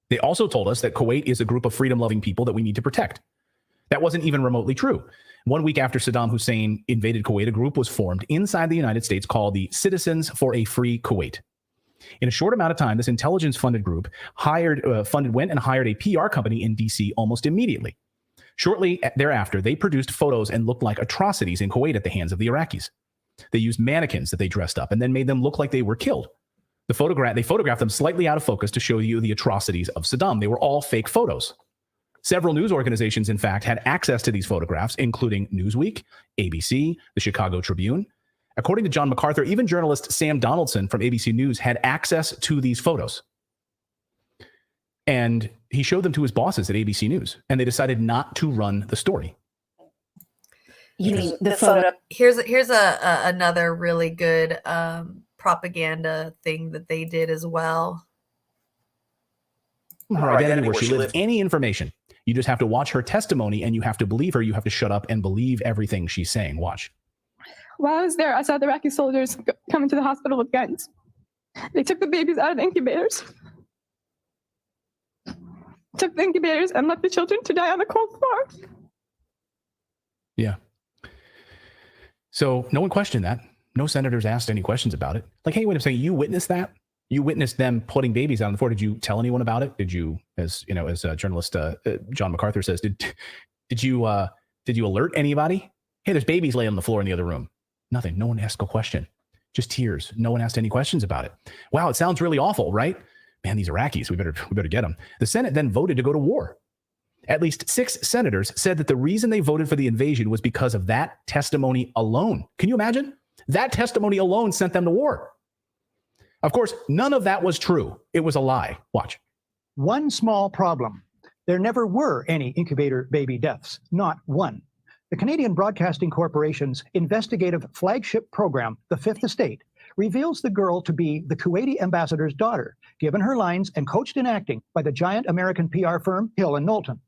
They also told us that Kuwait is a group of freedom-loving people that we need to protect. That wasn't even remotely true. 1 week after Saddam Hussein invaded Kuwait, a group was formed inside the United States called the Citizens for a Free Kuwait. In a short amount of time, this intelligence-funded group went and hired a PR company in D.C. almost immediately. Shortly thereafter, they produced photos and looked like atrocities in Kuwait at the hands of the Iraqis. They used mannequins that they dressed up and then made them look like they were killed. They photographed them slightly out of focus to show you the atrocities of Saddam. They were all fake photos. Several news organizations, in fact, had access to these photographs, including Newsweek, ABC, the Chicago Tribune. According to John MacArthur, even journalist Sam Donaldson from ABC News had access to these photos. And he showed them to his bosses at ABC News, and they decided not to run the story. You mean the photo? Here's another really good propaganda thing that they did as well. Her identity, where she lived, any information. You just have to watch her testimony, and you have to believe her. You have to shut up and believe everything she's saying. Watch. While I was there, I saw the Iraqi soldiers come into the hospital with guns. They took the babies out of the incubators. Took the incubators and left the children to die on the cold floor. Yeah. So no one questioned that. No senators asked any questions about it. Like, hey, wait a second, you witnessed that? You witnessed them putting babies out on the floor. Did you tell anyone about it? Did you, as journalist John MacArthur says, did you alert anybody? Hey, there's babies laying on the floor in the other room. Nothing. No one asked a question. Just tears. No one asked any questions about it. Wow, it sounds really awful, right? Man, these Iraqis, we better get them. The Senate then voted to go to war. At least 6 senators said that the reason they voted for the invasion was because of that testimony alone. Can you imagine? That testimony alone sent them to war. Of course, none of that was true. It was a lie. Watch. One small problem. There never were any incubator baby deaths. Not one. The Canadian Broadcasting Corporation's investigative flagship program, The Fifth Estate, reveals the girl to be the Kuwaiti ambassador's daughter, given her lines and coached in acting by the giant American PR firm Hill & Knowlton.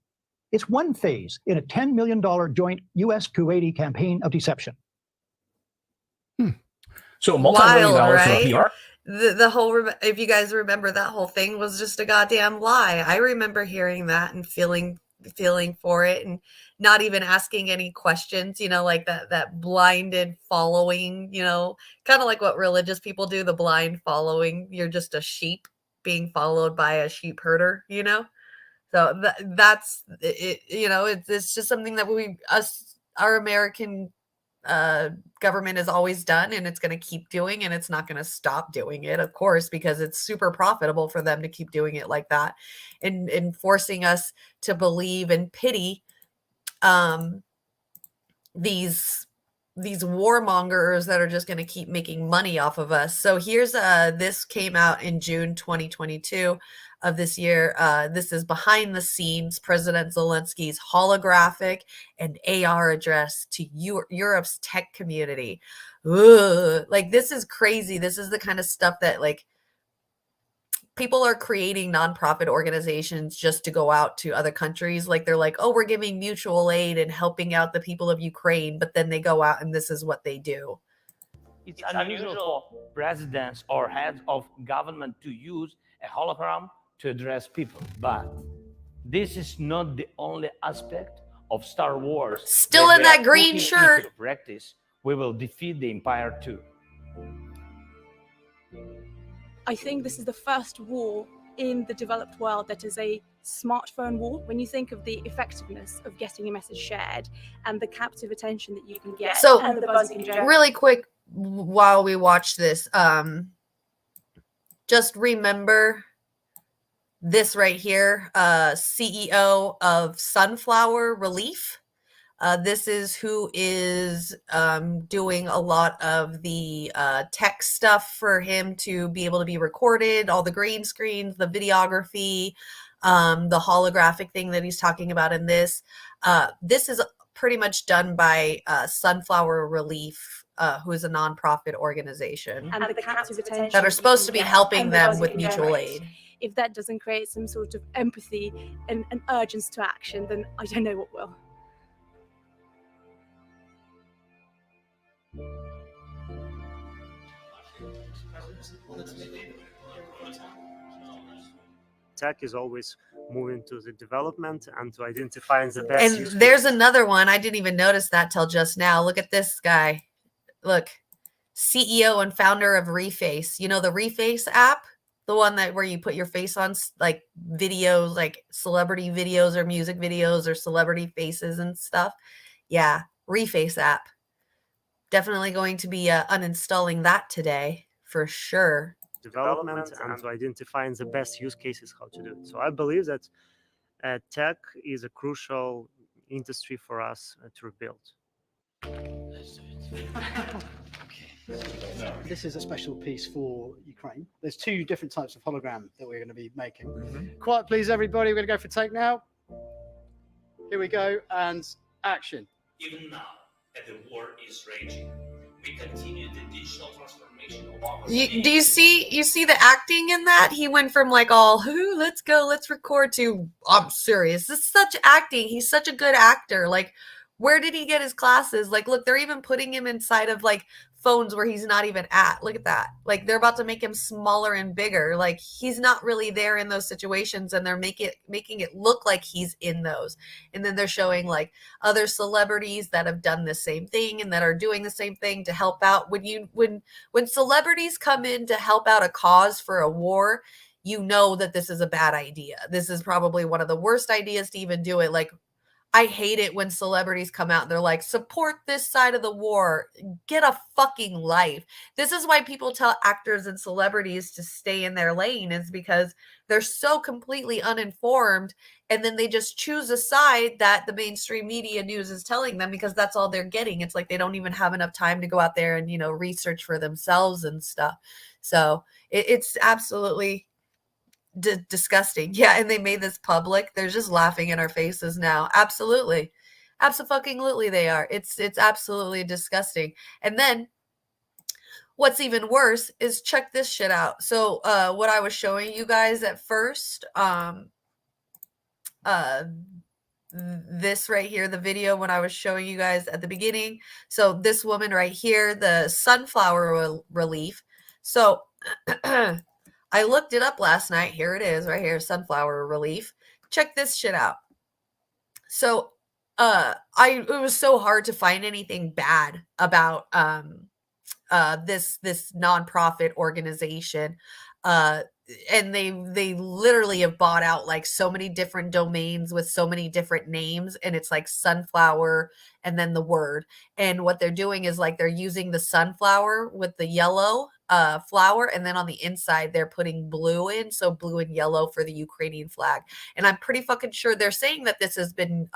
It's one phase in a $10 million joint U.S.-Kuwaiti campaign of deception. So multi-million dollars for right? PR? The whole, if you guys remember, that whole thing was just a goddamn lie. I remember hearing that and feeling for it and not even asking any questions, like that blinded following, kind of like what religious people do, the blind following. You're just a sheep being followed by a sheep herder, So that's it. It's just something that our American government has always done, and it's going to keep doing, and it's not going to stop doing it, of course, because it's super profitable for them to keep doing it like that and forcing us to believe and pity these these warmongers that are just going to keep making money off of us. So here's this came out in June 2022 of this year. This is behind the scenes President Zelensky's holographic and AR address to Europe's tech community. Ugh. Like, this is crazy. This is the kind of stuff that, like, people are creating nonprofit organizations just to go out to other countries. Like, they're like, oh, we're giving mutual aid and helping out the people of Ukraine. But then they go out and this is what they do. It's unusual for presidents or heads of government to use a hologram to address people. But this is not the only aspect of Star Wars. Still in that green shirt. Into practice, we will defeat the Empire too. I think this is the first war in the developed world that is a smartphone war. When you think of the effectiveness of getting a message shared and the captive attention that you can get. So and the buzzing really quick, while we watch this, just remember this right here, CEO of Sunflower Relief. This is who is doing a lot of the tech stuff for him to be able to be recorded, all the green screens, the videography, the holographic thing that he's talking about in this. This is pretty much done by Sunflower Relief, who is a nonprofit organization and the captive attention that are supposed to be helping them with mutual aid. If that doesn't create some sort of empathy and an urgency to action, then I don't know what will. Tech is always moving to the development and to identifying the best. And there's another one. I didn't even notice that till just now. Look at this guy. Look, CEO and founder of Reface. You know the Reface app? The one that where you put your face on like videos, like celebrity videos or music videos or celebrity faces and stuff. Yeah, Reface app. Definitely going to be uninstalling that today for sure. Development and to identifying the best use cases how to do it. So I believe that tech is a crucial industry for us to rebuild. This is a special piece for Ukraine. There's two different types of hologram that we're going to be making. Quiet, please, everybody. We're going to go for take now. Here we go, and action. Even now, as the war is raging, we continue the digital transformation of our do you see the acting in that? He went from like all let's go, let's record to I'm serious. This is such acting. He's such a good actor. Like, where did he get his classes? Like, look, they're even putting him inside of like phones where he's not even at. Look at that. Like, they're about to make him smaller and bigger. Like, he's not really there in those situations, and they're making it look like he's in those. And then they're showing like other celebrities that have done the same thing and that are doing the same thing to help out. When celebrities come in to help out a cause for a war, you know that this is a bad idea. This is probably one of the worst ideas to even do it. Like, I hate it when celebrities come out and they're like, support this side of the war. Get a fucking life. This is why people tell actors and celebrities to stay in their lane, is because they're so completely uninformed. And then they just choose a side that the mainstream media news is telling them because that's all they're getting. It's like they don't even have enough time to go out there and, research for themselves and stuff. So it's absolutely disgusting. Yeah, and they made this public. They're just laughing in our faces now. Absolutely they are. It's absolutely disgusting. And then what's even worse is check this shit out. So what I was showing you guys at first, this right here, the video when I was showing you guys at the beginning. So this woman right here, the Sunflower Relief. So I looked it up last night. Here it is right here, Sunflower Relief. Check this shit out. So it was so hard to find anything bad about this nonprofit organization. And they literally have bought out like so many different domains with so many different names, and it's like sunflower and then the word. And what they're doing is like they're using the sunflower with the yellow flower, and then on the inside they're putting blue in, so blue and yellow for the Ukrainian flag. And I'm pretty fucking sure they're saying that this has been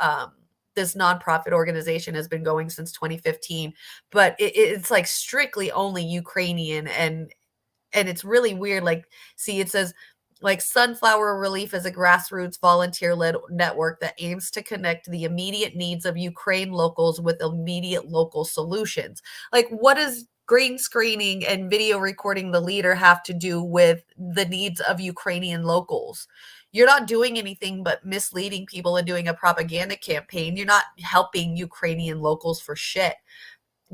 this nonprofit organization has been going since 2015, but it's like strictly only Ukrainian, and it's really weird. Like, see, it says like Sunflower Relief is a grassroots volunteer-led network that aims to connect the immediate needs of Ukraine locals with immediate local solutions. Like, what does green screening and video recording the leader have to do with the needs of Ukrainian locals? You're not doing anything but misleading people and doing a propaganda campaign. You're not helping Ukrainian locals for shit.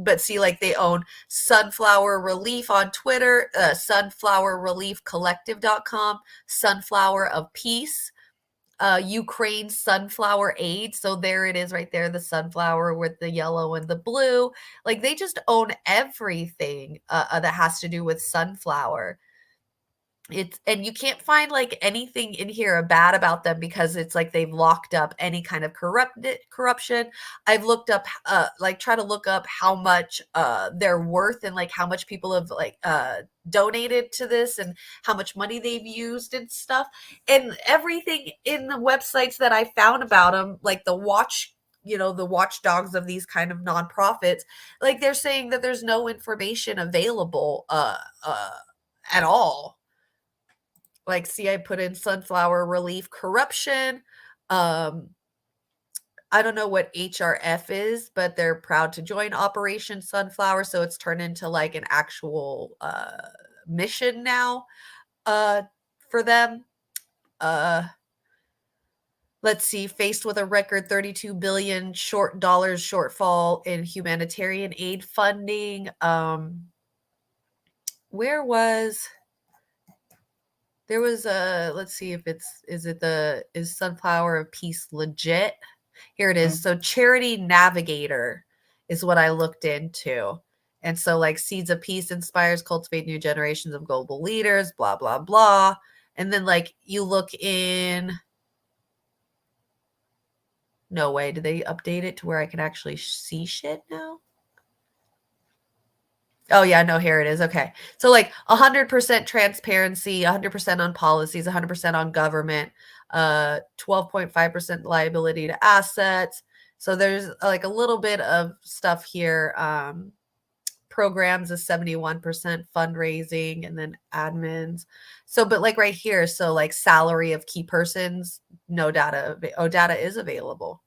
But see, like, they own Sunflower Relief on Twitter, sunflowerreliefcollective.com, Sunflower of Peace, Ukraine Sunflower Aid. So there it is right there, the sunflower with the yellow and the blue. Like, they just own everything that has to do with sunflower. And you can't find like anything in here bad about them, because it's like they've locked up any kind of corruption. I've looked up try to look up how much they're worth, and like how much people have like donated to this, and how much money they've used and stuff. And everything in the websites that I found about them, like the watchdogs of these kind of nonprofits, like they're saying that there's no information available at all. Like, see, I put in Sunflower Relief corruption. I don't know what HRF is, but they're proud to join Operation Sunflower. So it's turned into like an actual mission now for them. Let's see, faced with a record $32 billion shortfall in humanitarian aid funding. There was a, let's see if is Sunflower of Peace legit? Here it is. So Charity Navigator is what I looked into. And so like Seeds of Peace inspires, cultivate new generations of global leaders, blah, blah, blah. And then like you look in, no way, did they update it to where I can actually see shit now? Oh, yeah, no, here it is. Okay. So like 100% transparency, 100% on policies, 100% on government, 12.5% liability to assets. So there's like a little bit of stuff here. Programs is 71% fundraising, and then admins. So, but like right here, so like salary of key persons, no data. Oh, data is available.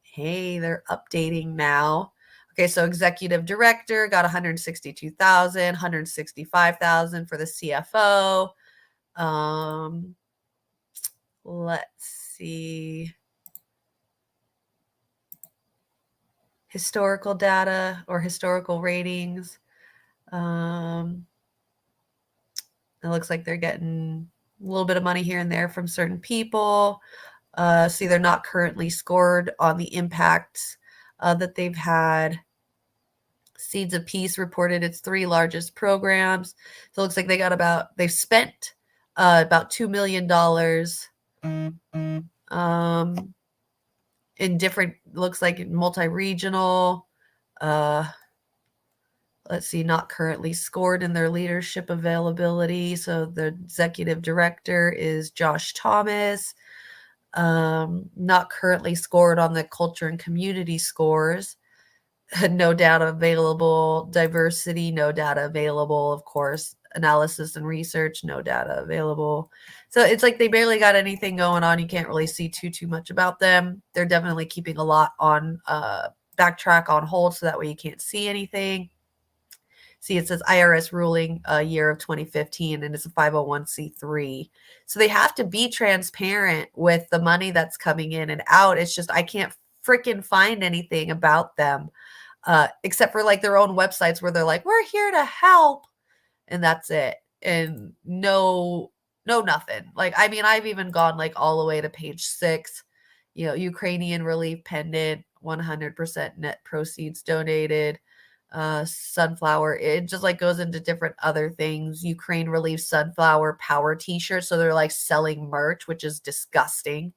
Hey, they're updating now. Okay, so executive director got 162,000, 165,000 for the CFO. Let's see. Historical data or historical ratings. It looks like they're getting a little bit of money here and there from certain people. See, they're not currently scored on the impacts that they've had. Seeds of Peace reported its 3 largest programs. So it looks like they've spent about $2 million in different, looks like multi-regional. Let's see, not currently scored in their leadership availability. So the executive director is Josh Thomas. Not currently scored on the culture and community scores. No data available. Diversity, no data available. Of course, analysis and research, no data available. So it's like they barely got anything going on. You can't really see too much about them. They're definitely keeping a lot on backtrack on hold, so that way you can't see anything. See, it says IRS ruling year of 2015, and it's a 501c3. So they have to be transparent with the money that's coming in and out. It's just I can't freaking find anything about them, except for like their own websites where they're like, we're here to help, and that's it. And no nothing. Like, I mean, I've even gone like all the way to page 6, Ukrainian relief pendant, 100% net proceeds donated. Sunflower, it just like goes into different other things. Ukraine relief sunflower power t-shirts, so they're like selling merch, which is disgusting.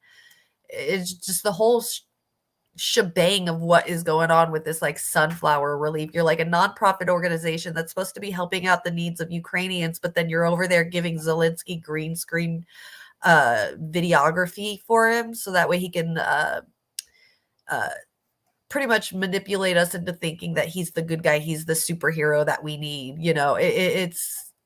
It's just the whole shebang of what is going on with this like sunflower relief. You're like a nonprofit organization that's supposed to be helping out the needs of Ukrainians, but then you're over there giving Zelensky green screen videography for him, so that way he can pretty much manipulate us into thinking that he's the good guy, he's the superhero that we need.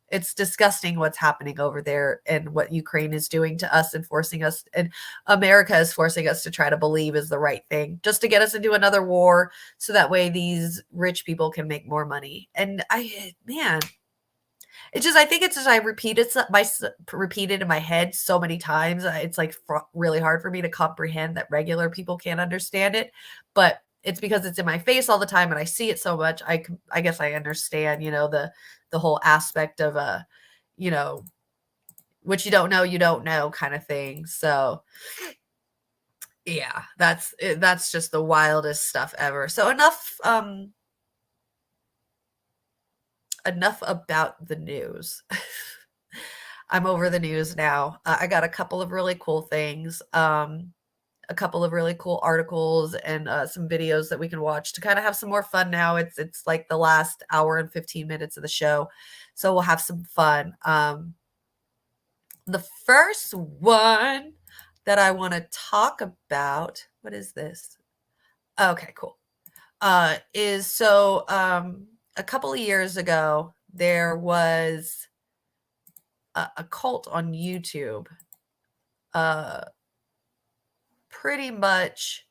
It's disgusting what's happening over there and what Ukraine is doing to us and forcing us, and America is forcing us to try to believe is the right thing, just to get us into another war so that way these rich people can make more money. And I think it's just I repeat it in my head so many times. It's like really hard for me to comprehend that regular people can't understand it, but it's because it's in my face all the time and I see it so much. I guess I understand, the whole aspect of what you don't know kind of thing. So yeah, that's just the wildest stuff ever. So enough about the news. I'm over the news now. I got a couple of really cool things, a couple of really cool articles and some videos that we can watch to kind of have some more fun now. It's like the last hour and 15 minutes of the show, so we'll have some fun. The first one that I want to talk about, what is this? Okay, cool. Is so a couple of years ago, there was a cult on YouTube, pretty much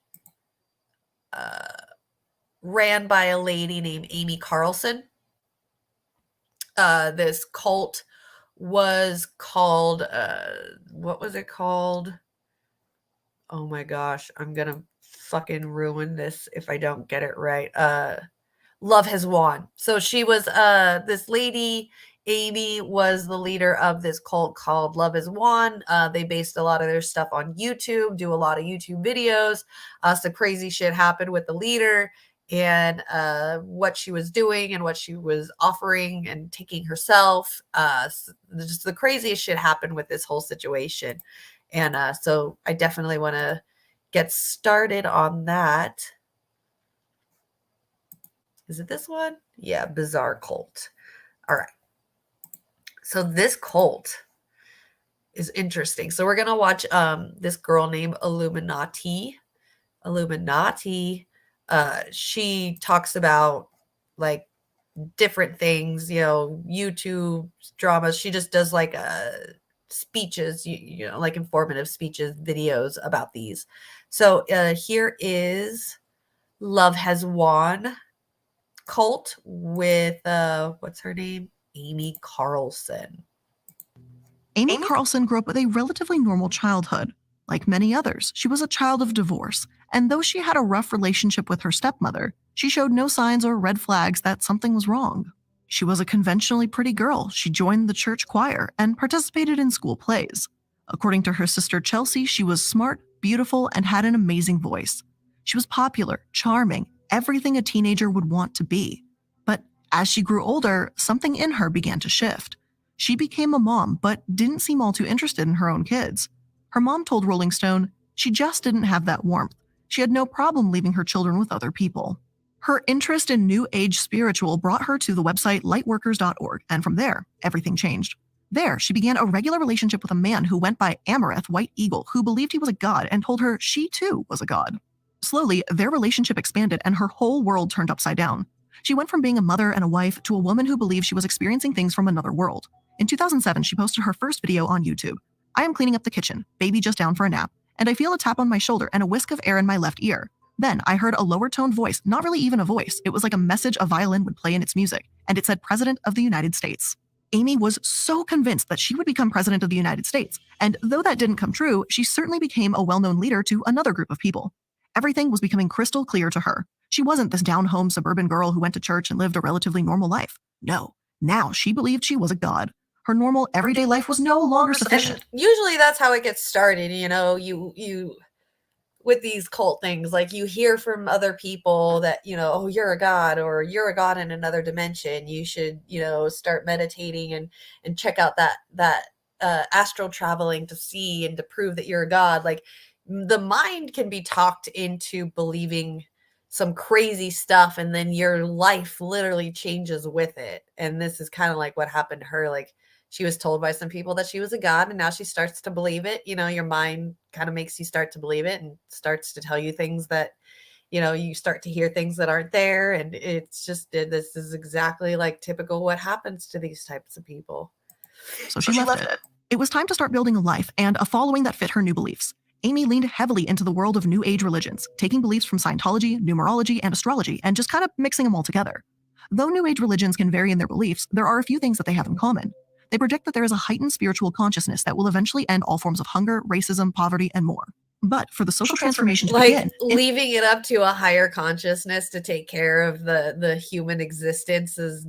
ran by a lady named Amy Carlson. This cult was called, what was it called? Oh my gosh, I'm going to fucking ruin this if I don't get it right. Love Has Won. So she was, this lady, Amy, was the leader of this cult called Love Has Won. They based a lot of their stuff on YouTube, do a lot of YouTube videos. Some crazy shit happened with the leader and what she was doing and what she was offering and taking herself. Just the craziest shit happened with this whole situation. And so I definitely want to get started on that. Is it this one? Yeah, Bizarre Cult. All right. So this cult is interesting. So we're going to watch this girl named Illuminati. She talks about like different things, YouTube dramas. She just does like speeches, like informative speeches, videos about these. So here is Love Has Won cult with what's her name? Amy Carlson. Amy Carlson grew up with a relatively normal childhood. Like many others, she was a child of divorce, and though she had a rough relationship with her stepmother, she showed no signs or red flags that something was wrong. She was a conventionally pretty girl. She joined the church choir and participated in school plays. According to her sister Chelsea, she was smart, beautiful, and had an amazing voice. She was popular, charming, everything a teenager would want to be. But as she grew older, something in her began to shift. She became a mom, but didn't seem all too interested in her own kids. Her mom told Rolling Stone she just didn't have that warmth. She had no problem leaving her children with other people. Her interest in New Age spiritual brought her to the website lightworkers.org, and from there, everything changed. There, she began a regular relationship with a man who went by Amareth White Eagle, who believed he was a god and told her she too was a god. Slowly, their relationship expanded and her whole world turned upside down. She went from being a mother and a wife to a woman who believed she was experiencing things from another world. In 2007, she posted her first video on YouTube. I am cleaning up the kitchen, baby just down for a nap, and I feel a tap on my shoulder and a whisk of air in my left ear. Then I heard a lower toned voice, not really even a voice. It was like a message a violin would play in its music, and it said President of the United States. Amy was so convinced that she would become President of the United States, and though that didn't come true, she certainly became a well-known leader to another group of people. Everything was becoming crystal clear to her. She wasn't this down-home suburban girl who went to church and lived a relatively normal life. No, now she believed she was a god. Her normal, everyday life was no longer sufficient. Usually that's how it gets started, you with these cult things, like you hear from other people that, oh, you're a god, or you're a god in another dimension. You should, start meditating and check out that astral traveling to see and to prove that you're a god. Like the mind can be talked into believing some crazy stuff, and then your life literally changes with it. And this is kind of like what happened to her. Like she was told by some people that she was a god, and now she starts to believe it. Your mind kind of makes you start to believe it and starts to tell you things that you start to hear things that aren't there. And it's just, this is exactly like typical what happens to these types of people. So she left it. It was time to start building a life and a following that fit her new beliefs. Amy leaned heavily into the world of New Age religions, taking beliefs from Scientology, numerology, and astrology, and just kind of mixing them all together. Though New Age religions can vary in their beliefs, there are a few things that they have in common. They predict that there is a heightened spiritual consciousness that will eventually end all forms of hunger, racism, poverty, and more. But for the social transformation to begin, leaving it up to a higher consciousness to take care of the human existence as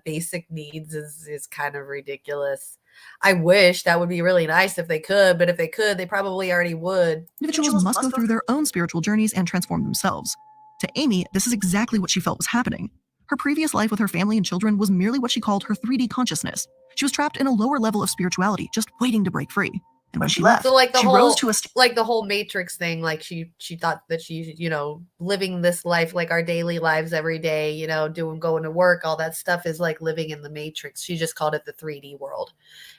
basic needs is kind of ridiculous. I wish that would be really nice if they could, but if they could, they probably already would. Individuals must go through their own spiritual journeys and transform themselves. To Amy, this is exactly what she felt was happening. Her previous life with her family and children was merely what she called her 3D consciousness. She was trapped in a lower level of spirituality, just waiting to break free. And when she left, so like she rose to a like the whole Matrix thing, like she thought that she, living this life like our daily lives every day, going to work, all that stuff is like living in the Matrix. She just called it the 3D world.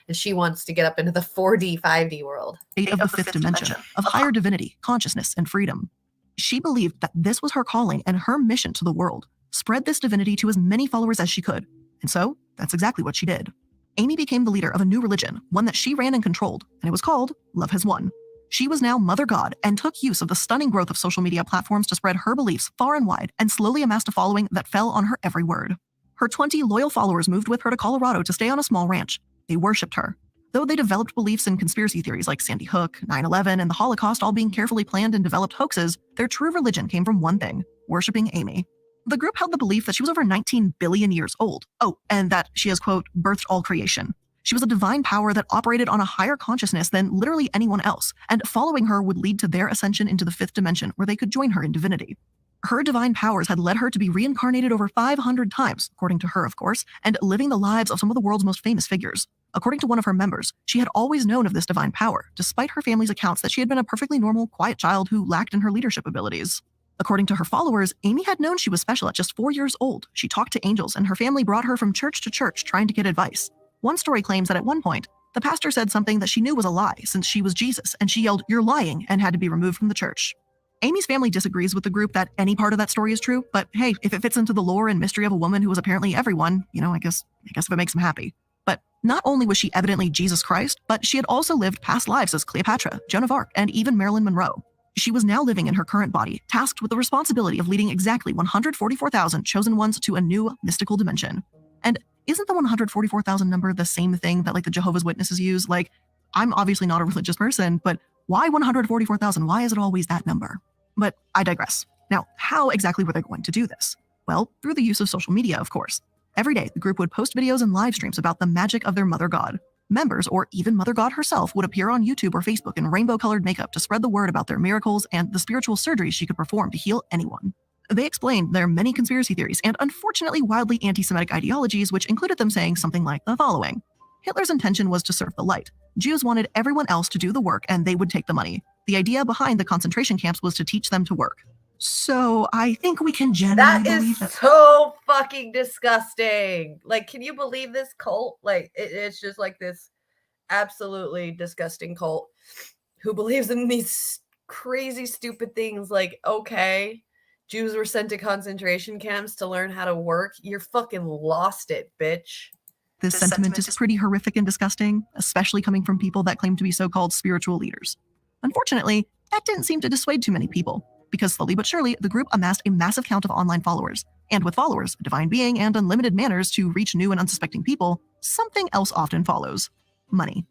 And she wants to get up into the 4D, 5D world. Of the fifth dimension, of higher divinity, consciousness, and freedom. She believed that this was her calling and her mission to the world. Spread this divinity to as many followers as she could. And so, that's exactly what she did. Amy became the leader of a new religion, one that she ran and controlled, and it was called Love Has Won. She was now Mother God and took use of the stunning growth of social media platforms to spread her beliefs far and wide and slowly amassed a following that fell on her every word. Her 20 loyal followers moved with her to Colorado to stay on a small ranch. They worshipped her. Though they developed beliefs in conspiracy theories like Sandy Hook, 9/11, and the Holocaust all being carefully planned and developed hoaxes, their true religion came from one thing: worshipping Amy. The group held the belief that she was over 19 billion years old. Oh, and that she has, quote, birthed all creation. She was a divine power that operated on a higher consciousness than literally anyone else, and following her would lead to their ascension into the fifth dimension, where they could join her in divinity. Her divine powers had led her to be reincarnated over 500 times, according to her, of course, and living the lives of some of the world's most famous figures. According to one of her members, she had always known of this divine power, despite her family's accounts that she had been a perfectly normal, quiet child who lacked in her leadership abilities. According to her followers, Amy had known she was special at just 4 years old. She talked to angels, and her family brought her from church to church trying to get advice. One story claims that at one point, the pastor said something that she knew was a lie since she was Jesus, and she yelled, "You're lying," and had to be removed from the church. Amy's family disagrees with the group that any part of that story is true, but hey, if it fits into the lore and mystery of a woman who was apparently everyone, I guess if it makes them happy. But not only was she evidently Jesus Christ, but she had also lived past lives as Cleopatra, Joan of Arc, and even Marilyn Monroe. She was now living in her current body, tasked with the responsibility of leading exactly 144,000 chosen ones to a new mystical dimension. And isn't the 144,000 number the same thing that like the Jehovah's Witnesses use? Like, I'm obviously not a religious person, but why 144,000? Why is it always that number? But I digress. Now, how exactly were they going to do this? Well, through the use of social media, of course. Every day, the group would post videos and live streams about the magic of their mother god. Members, or even Mother God herself, would appear on YouTube or Facebook in rainbow-colored makeup to spread the word about their miracles and the spiritual surgeries she could perform to heal anyone. They explained their many conspiracy theories and unfortunately wildly anti-Semitic ideologies, which included them saying something like the following. Hitler's intention was to serve the light. Jews wanted everyone else to do the work and they would take the money. The idea behind the concentration camps was to teach them to work. So I think we can generally believe that. So fucking disgusting. Like, can you believe this cult? Like, it's just like this absolutely disgusting cult who believes in these crazy, stupid things. Like, okay, Jews were sent to concentration camps to learn how to work. You're fucking lost it, bitch. This sentiment is pretty horrific and disgusting, especially coming from people that claim to be so-called spiritual leaders. Unfortunately, that didn't seem to dissuade too many people, because slowly but surely, the group amassed a massive count of online followers. And with followers, a divine being, and unlimited manners to reach new and unsuspecting people, something else often follows: money.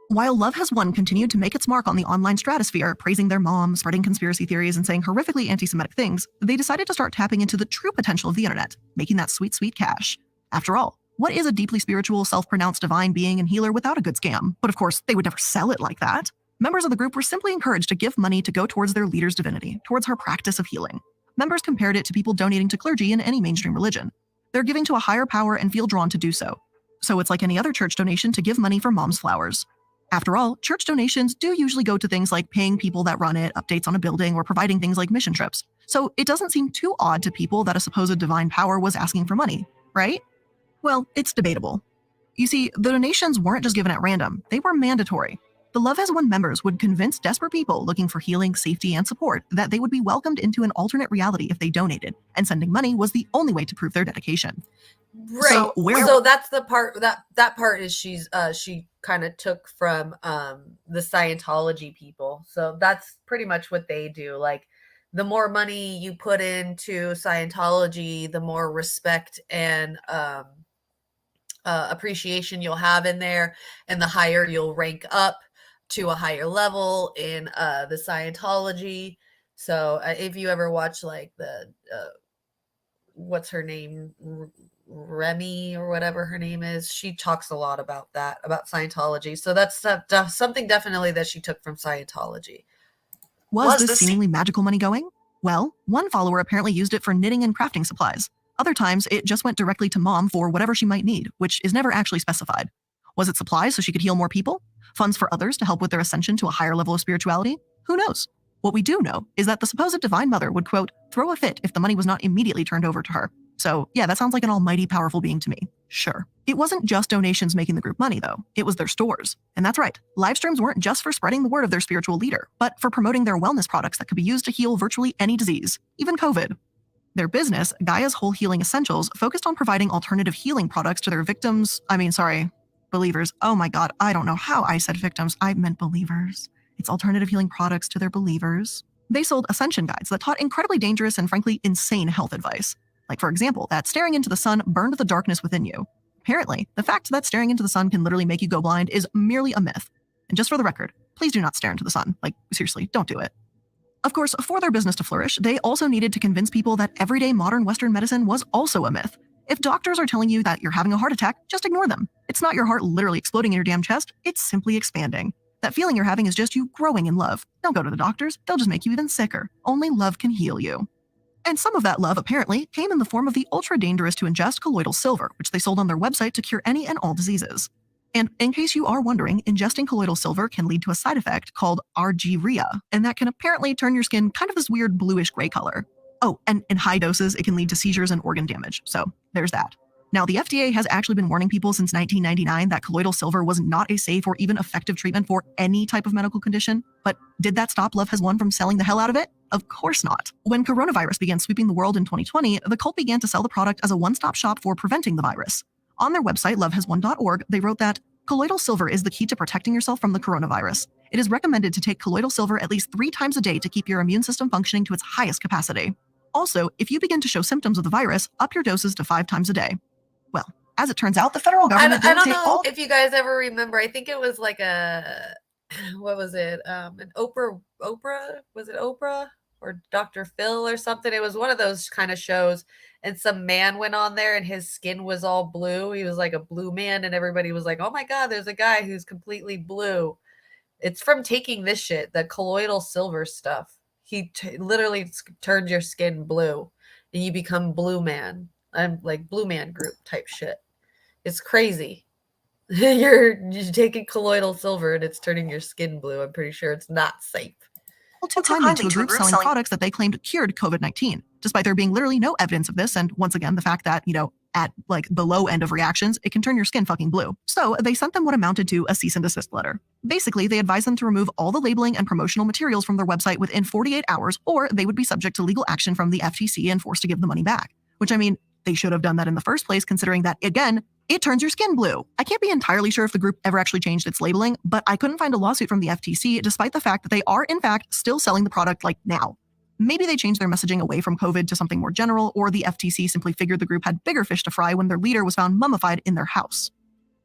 While Love Has Won continued to make its mark on the online stratosphere, praising their mom, spreading conspiracy theories, and saying horrifically anti-Semitic things, they decided to start tapping into the true potential of the internet, making that sweet, sweet cash. After all, what is a deeply spiritual, self-pronounced divine being and healer without a good scam? But of course, they would never sell it like that. Members of the group were simply encouraged to give money to go towards their leader's divinity, towards her practice of healing. Members compared it to people donating to clergy in any mainstream religion. They're giving to a higher power and feel drawn to do so. So it's like any other church donation to give money for mom's flowers. After all, church donations do usually go to things like paying people that run it, updates on a building, or providing things like mission trips. So it doesn't seem too odd to people that a supposed divine power was asking for money, right? Well, it's debatable. You see, the donations weren't just given at random, they were mandatory. The The Love Has Won members would convince desperate people looking for healing, safety, and support that they would be welcomed into an alternate reality if they donated, and sending money was the only way to prove their dedication. Right. So that's the part that part is she kind of took from the Scientology people. So that's pretty much what they do. Like, the more money you put into Scientology, the more respect and appreciation you'll have in there, and the higher you'll rank up to a higher level in the Scientology. So if you ever watch like the what's her name, Remy or whatever her name is, she talks a lot about that, about Scientology. So that's something definitely that she took from Scientology. Was this seemingly magical money going? Well, one follower apparently used it for knitting and crafting supplies. Other times, it just went directly to mom for whatever she might need, which is never actually specified. Was it supplies so she could heal more people? Funds for others to help with their ascension to a higher level of spirituality? Who knows? What we do know is that the supposed divine mother would, quote, throw a fit if the money was not immediately turned over to her. So yeah, that sounds like an almighty powerful being to me. Sure. It wasn't just donations making the group money, though. It was their stores. And that's right. Live streams weren't just for spreading the word of their spiritual leader, but for promoting their wellness products that could be used to heal virtually any disease, even COVID. Their business, Gaia's Whole Healing Essentials, focused on providing alternative healing products to their believers. Oh my God, I don't know how I said victims. I meant believers. It's alternative healing products to their believers. They sold ascension guides that taught incredibly dangerous and frankly insane health advice. Like, for example, that staring into the sun burned the darkness within you. Apparently, the fact that staring into the sun can literally make you go blind is merely a myth. And just for the record, please do not stare into the sun. Like, seriously, don't do it. Of course, for their business to flourish, they also needed to convince people that everyday modern Western medicine was also a myth. If doctors are telling you that you're having a heart attack, just ignore them. It's not your heart literally exploding in your damn chest, it's simply expanding. That feeling you're having is just you growing in love. Don't go to the doctors, they'll just make you even sicker. Only love can heal you. And some of that love, apparently, came in the form of the ultra-dangerous to ingest colloidal silver, which they sold on their website to cure any and all diseases. And in case you are wondering, ingesting colloidal silver can lead to a side effect called argyria, and that can apparently turn your skin kind of this weird bluish gray color. Oh, and in high doses, it can lead to seizures and organ damage. So there's that. Now, the FDA has actually been warning people since 1999 that colloidal silver was not a safe or even effective treatment for any type of medical condition. But did that stop Love Has Won from selling the hell out of it? Of course not. When coronavirus began sweeping the world in 2020, the cult began to sell the product as a one-stop shop for preventing the virus. On their website, lovehaswon.org, they wrote that colloidal silver is the key to protecting yourself from the coronavirus. It is recommended to take colloidal silver at least 3 times a day to keep your immune system functioning to its highest capacity. Also, if you begin to show symptoms of the virus, up your doses to 5 times a day. Well, as it turns out, the federal government I don't know if you guys ever remember. I think it was like what was it? An Oprah? Was it Oprah or Dr. Phil or something? It was one of those kind of shows. And some man went on there and his skin was all blue. He was like a blue man. And everybody was like, oh my God, there's a guy who's completely blue. It's from taking this shit, the colloidal silver stuff. He literally turns your skin blue and you become blue man. I'm like blue man group type shit. It's crazy. You're taking colloidal silver and it's turning your skin blue. I'm pretty sure it's not safe. Too kindly to a group selling products that they claimed cured COVID-19, despite there being literally no evidence of this. And once again, the fact that, at like the low end of reactions, it can turn your skin fucking blue. So they sent them what amounted to a cease and desist letter. Basically, they advised them to remove all the labeling and promotional materials from their website within 48 hours, or they would be subject to legal action from the FTC and forced to give the money back. Which, I mean, they should have done that in the first place, considering that, again, it turns your skin blue. I can't be entirely sure if the group ever actually changed its labeling, but I couldn't find a lawsuit from the FTC, despite the fact that they are, in fact, still selling the product like now. Maybe they changed their messaging away from COVID to something more general, or the FTC simply figured the group had bigger fish to fry when their leader was found mummified in their house.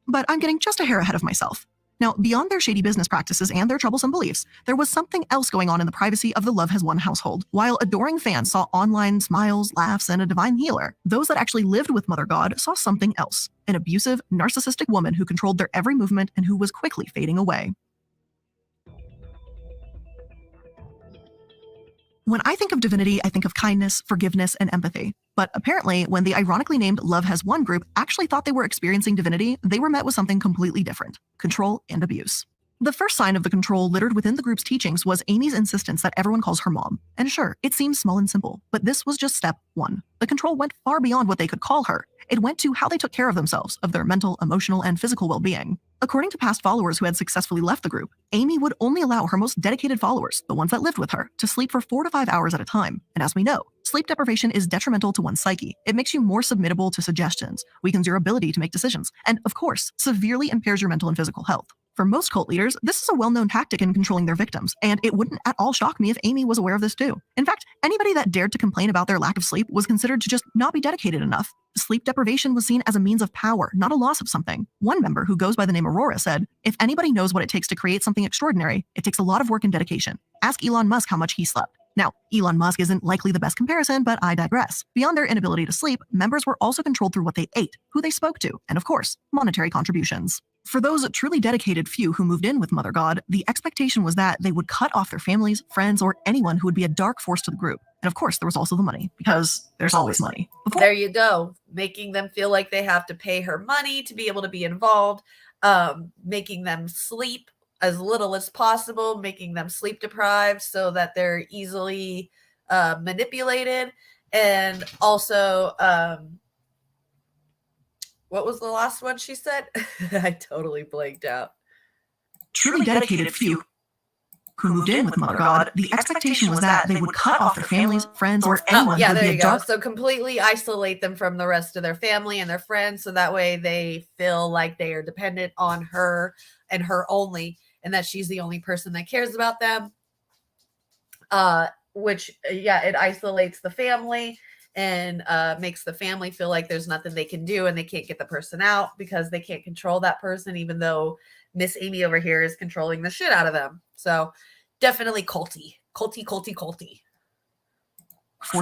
But I'm getting just a hair ahead of myself. Now, beyond their shady business practices and their troublesome beliefs, there was something else going on in the privacy of the Love Has Won household. While adoring fans saw online smiles, laughs, and a divine healer, those that actually lived with Mother God saw something else. An abusive, narcissistic woman who controlled their every movement and who was quickly fading away. When I think of divinity, I think of kindness, forgiveness, and empathy. But apparently, when the ironically named Love Has Won group actually thought they were experiencing divinity, they were met with something completely different: control and abuse. The first sign of the control littered within the group's teachings was Amy's insistence that everyone calls her mom. And sure, it seems small and simple, but this was just step 1. The control went far beyond what they could call her. It went to how they took care of themselves, of their mental, emotional, and physical well-being. According to past followers who had successfully left the group, Amy would only allow her most dedicated followers, the ones that lived with her, to sleep for 4 to 5 hours at a time. And as we know, sleep deprivation is detrimental to one's psyche. It makes you more submittable to suggestions, weakens your ability to make decisions, and, of course, severely impairs your mental and physical health. For most cult leaders, this is a well-known tactic in controlling their victims, and it wouldn't at all shock me if Amy was aware of this too. In fact, anybody that dared to complain about their lack of sleep was considered to just not be dedicated enough. Sleep deprivation was seen as a means of power, not a loss of something. One member, who goes by the name Aurora, said, "If anybody knows what it takes to create something extraordinary, it takes a lot of work and dedication. Ask Elon Musk how much he slept." Now, Elon Musk isn't likely the best comparison, but I digress. Beyond their inability to sleep, members were also controlled through what they ate, who they spoke to, and of course, monetary contributions. For those truly dedicated few who moved in with Mother God, the expectation was that they would cut off their families, friends, or anyone who would be a dark force to the group. And of course, there was also the money, because there's always money. There you go. Making them feel like they have to pay her money to be able to be involved, making them sleep as little as possible, making them sleep deprived so that they're easily manipulated. And also, what was the last one she said? I totally blanked out. Truly dedicated few who moved in with Mother God, the expectation was that they would cut off their families, friends, or anyone Yeah, who would there be you a go. dark. So completely isolate them from the rest of their family and their friends, so that way they feel like they are dependent on her and her only, and that she's the only person that cares about them. Which, yeah, it isolates the family and makes the family feel like there's nothing they can do, and they can't get the person out because they can't control that person, even though Miss Amy over here is controlling the shit out of them. So definitely culty. Forced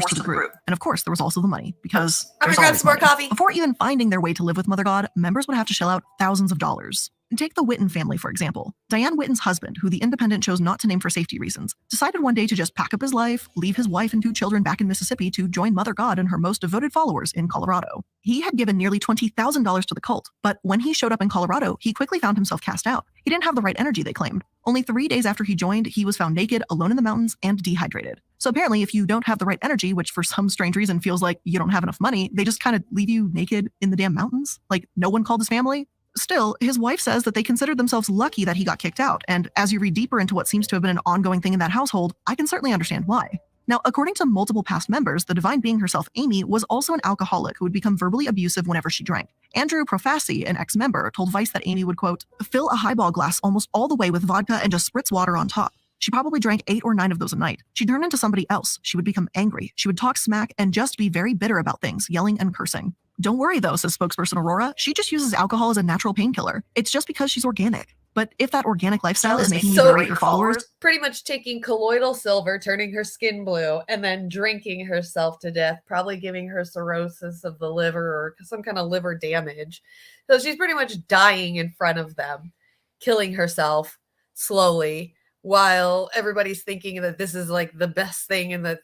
to the group. And of course, there was also the money, because I'm there's gonna grab always some more money. coffee. Before even finding their way to live with Mother God, members would have to shell out thousands of dollars. Take the Witten family, for example. Diane Witten's husband, who the Independent chose not to name for safety reasons, decided one day to just pack up his life, leave his wife and 2 children back in Mississippi to join Mother God and her most devoted followers in Colorado. He had given nearly $20,000 to the cult, but when he showed up in Colorado, he quickly found himself cast out. He didn't have the right energy, they claimed. Only 3 days after he joined, he was found naked, alone in the mountains, and dehydrated. So apparently, if you don't have the right energy, which for some strange reason feels like you don't have enough money, they just kind of leave you naked in the damn mountains? Like, no one called his family? Still, his wife says that they considered themselves lucky that he got kicked out, and as you read deeper into what seems to have been an ongoing thing in that household, I can certainly understand why. Now, according to multiple past members, the divine being herself, Amy, was also an alcoholic who would become verbally abusive whenever she drank. Andrew Profassi, an ex-member, told Vice that Amy would, quote, fill a highball glass almost all the way with vodka and just spritz water on top. She probably drank 8 or 9 of those a night. She'd turn into somebody else. She would become angry. She would talk smack and just be very bitter about things, yelling and cursing. Don't worry though, says spokesperson Aurora. She just uses alcohol as a natural painkiller. It's just because she's organic. But if that organic lifestyle is making you berate your followers, pretty much taking colloidal silver, turning her skin blue, and then drinking herself to death, probably giving her cirrhosis of the liver or some kind of liver damage. So she's pretty much dying in front of them, killing herself slowly, while everybody's thinking that this is like the best thing and that,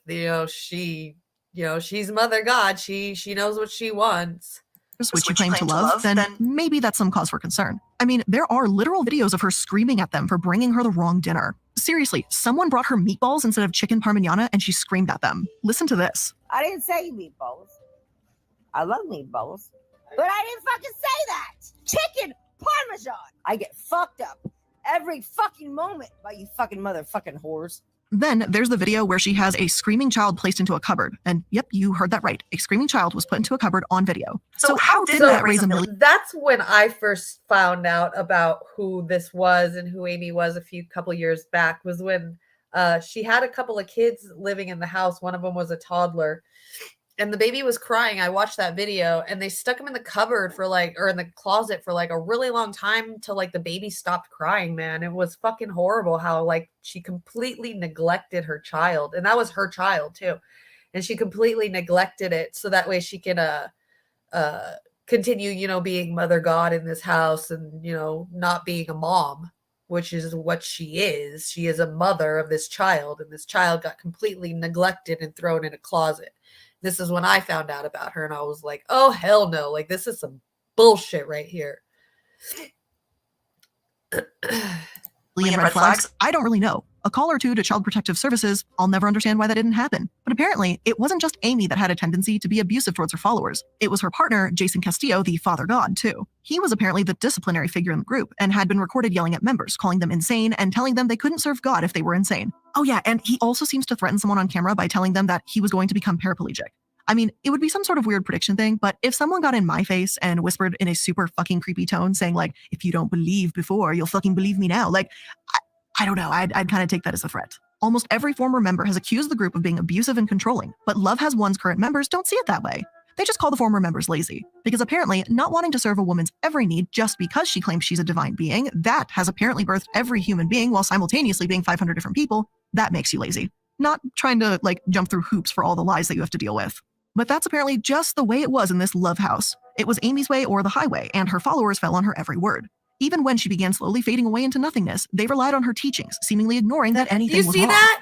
she's Mother God. She knows what she wants. which you claim to love, then maybe that's some cause for concern. I mean, there are literal videos of her screaming at them for bringing her the wrong dinner. Seriously, someone brought her meatballs instead of chicken parmigiana and she screamed at them. Listen to this. I didn't say meatballs. I love meatballs. But I didn't fucking say that. Chicken parmesan. I get fucked up every fucking moment by you fucking motherfucking whores. Then there's the video where she has a screaming child placed into a cupboard. And yep, you heard that right. A screaming child was put into a cupboard on video. So how did that raise a million? That's when I first found out about who this was and who Amy was a couple years back, was when she had a couple of kids living in the house. One of them was a toddler. And the baby was crying. I watched that video and they stuck him in the cupboard or in the closet for a really long time till the baby stopped crying, man. It was fucking horrible how she completely neglected her child. And that was her child too. And she completely neglected it so that way she can continue, being Mother God in this house and, not being a mom, which is what she is. She is a mother of this child, and this child got completely neglected and thrown in a closet. This is when I found out about her, and I was like, oh, hell no. This is some bullshit right here. Red flags? I don't really know. A call or two to Child Protective Services, I'll never understand why that didn't happen. But apparently, it wasn't just Amy that had a tendency to be abusive towards her followers. It was her partner, Jason Castillo, the father god, too. He was apparently the disciplinary figure in the group and had been recorded yelling at members, calling them insane and telling them they couldn't serve God if they were insane. Oh yeah, and he also seems to threaten someone on camera by telling them that he was going to become paraplegic. I mean, it would be some sort of weird prediction thing, but if someone got in my face and whispered in a super fucking creepy tone saying like, if you don't believe before, you'll fucking believe me now, like, I don't know, I'd kind of take that as a threat. Almost every former member has accused the group of being abusive and controlling, but Love Has One's current members don't see it that way. They just call the former members lazy, because apparently not wanting to serve a woman's every need just because she claims she's a divine being, that has apparently birthed every human being while simultaneously being 500 different people, that makes you lazy. Not trying to like jump through hoops for all the lies that you have to deal with. But that's apparently just the way it was in this love house. It was Amy's way or the highway, and her followers fell on her every word. Even when she began slowly fading away into nothingness, they relied on her teachings, seemingly ignoring that anything was wrong. Do you see that?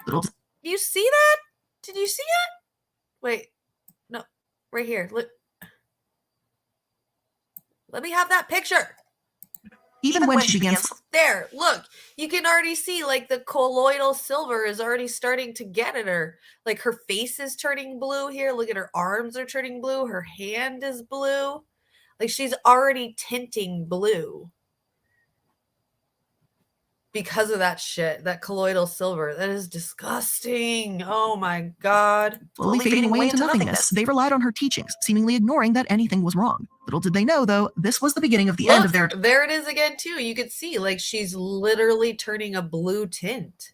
Do you see that? Did you see that? Wait, no, right here. Look. Let me have that picture. Even when she began... There, look. You can already see, like, the colloidal silver is already starting to get at her. Like, her face is turning blue here. Look at her arms are turning blue. Her hand is blue. Like, she's already tinting blue. Because of that shit, that colloidal silver. That is disgusting. Oh my God. Slowly fading away into nothingness. They relied on her teachings, seemingly ignoring that anything was wrong. Little did they know, though, this was the beginning of the end of their... There it is again, too. You could see, like, she's literally turning a blue tint.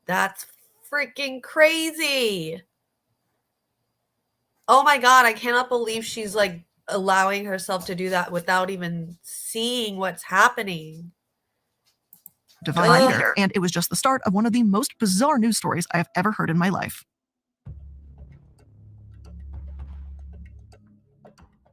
That's freaking crazy. Oh my God, I cannot believe she's, like, allowing herself to do that without even seeing what's happening. Divine leader, and it was just the start of one of the most bizarre news stories I have ever heard in my life.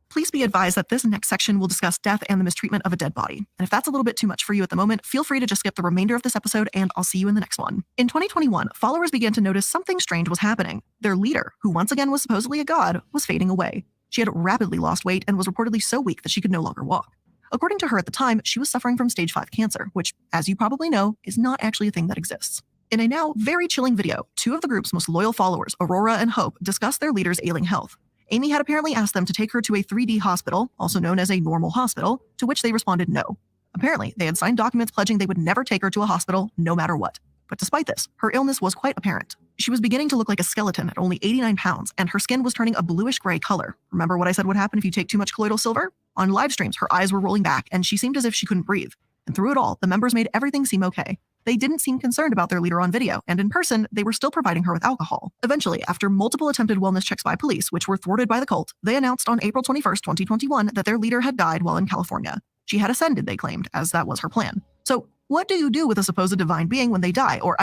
Please be advised that this next section will discuss death and the mistreatment of a dead body. And if that's a little bit too much for you at the moment, feel free to just skip the remainder of this episode and I'll see you in the next one. In 2021, followers began to notice something strange was happening. Their leader, who once again was supposedly a god, was fading away. She had rapidly lost weight and was reportedly so weak that she could no longer walk. According to her at the time, she was suffering from stage 5 cancer, which, as you probably know, is not actually a thing that exists. In a now very chilling video, two of the group's most loyal followers, Aurora and Hope, discussed their leader's ailing health. Amy had apparently asked them to take her to a 3D hospital, also known as a normal hospital, to which they responded no. Apparently, they had signed documents pledging they would never take her to a hospital, no matter what. But despite this, her illness was quite apparent. She was beginning to look like a skeleton at only 89 pounds, and her skin was turning a bluish-gray color. Remember what I said would happen if you take too much colloidal silver? On live streams, her eyes were rolling back, and she seemed as if she couldn't breathe. And through it all, the members made everything seem okay. They didn't seem concerned about their leader on video, and in person, they were still providing her with alcohol. Eventually, after multiple attempted wellness checks by police, which were thwarted by the cult, they announced on April 21st, 2021, that their leader had died while in California. She had ascended, they claimed, as that was her plan. So, what do you do with a supposed divine being when they die, or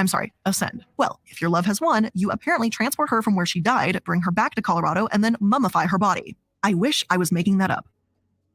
ascend? Well, if your love has won, you apparently transport her from where she died, bring her back to Colorado, and then mummify her body. I wish I was making that up.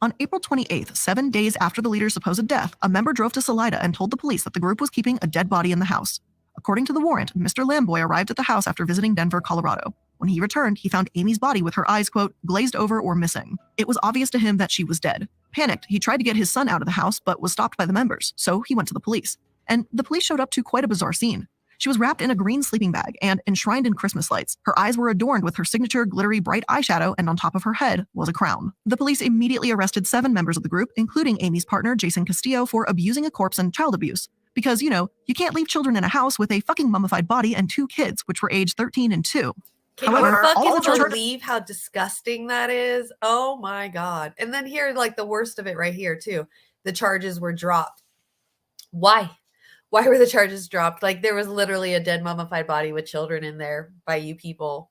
On April 28th, 7 days after the leader's supposed death, a member drove to Salida and told the police that the group was keeping a dead body in the house. According to the warrant, Mr. Lamboy arrived at the house after visiting Denver, Colorado. When he returned, he found Amy's body with her eyes, quote, glazed over or missing. It was obvious to him that she was dead. Panicked, he tried to get his son out of the house, but was stopped by the members, so he went to the police. And the police showed up to quite a bizarre scene. She was wrapped in a green sleeping bag and enshrined in Christmas lights. Her eyes were adorned with her signature glittery bright eyeshadow, and on top of her head was a crown. The police immediately arrested 7 members of the group, including Amy's partner, Jason Castillo, for abusing a corpse and child abuse. Because, you know, you can't leave children in a house with a fucking mummified body and 2 kids, which were aged 13 and 2. Can you fucking believe how disgusting that is? Oh my God. And then here, like the worst of it right here too. The charges were dropped. Why? Why were the charges dropped? Like there was literally a dead mummified body with children in there by you people.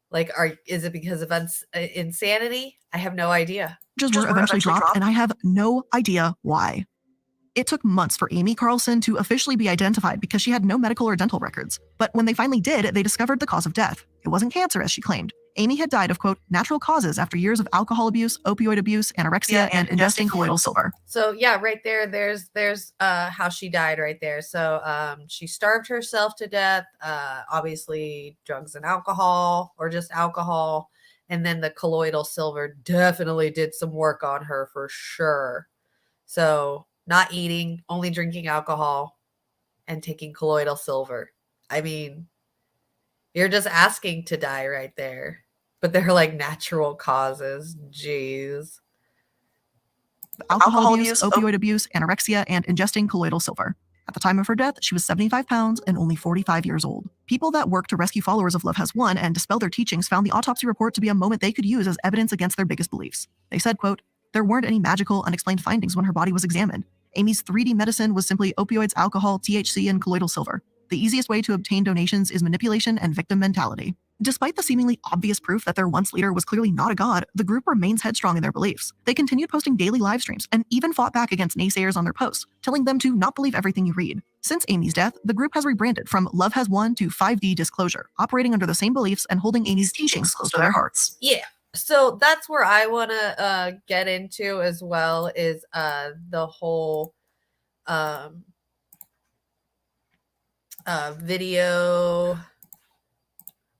Like, is it because of insanity? I have no idea. Charges were eventually dropped, and I have no idea why. It took months for Amy Carlson to officially be identified because she had no medical or dental records. But when they finally did, they discovered the cause of death. It wasn't cancer, as she claimed. Amy had died of, quote, natural causes after years of alcohol abuse, opioid abuse, anorexia, and ingesting colloidal silver. So yeah, right there, there's how she died right there. So she starved herself to death, obviously drugs and alcohol, or just alcohol. And then the colloidal silver definitely did some work on her for sure. So not eating, only drinking alcohol. and taking colloidal silver. I mean, you're just asking to die right there. But they're like natural causes. Jeez. Alcohol use, opioid abuse, anorexia, and ingesting colloidal silver. At the time of her death, she was 75 pounds and only 45 years old. People that work to rescue followers of Love Has Won and dispel their teachings found the autopsy report to be a moment they could use as evidence against their biggest beliefs. They said, quote, "There weren't any magical, unexplained findings when her body was examined. Amy's 3D medicine was simply opioids, alcohol, THC, and colloidal silver. The easiest way to obtain donations is manipulation and victim mentality." Despite the seemingly obvious proof that their once leader was clearly not a god, the group remains headstrong in their beliefs. They continued posting daily live streams and even fought back against naysayers on their posts, telling them to not believe everything you read. Since Amy's death, the group has rebranded from Love Has Won to 5D Disclosure, operating under the same beliefs and holding Amy's teachings close to their hearts. Yeah. So that's where I want to get into as well, is the whole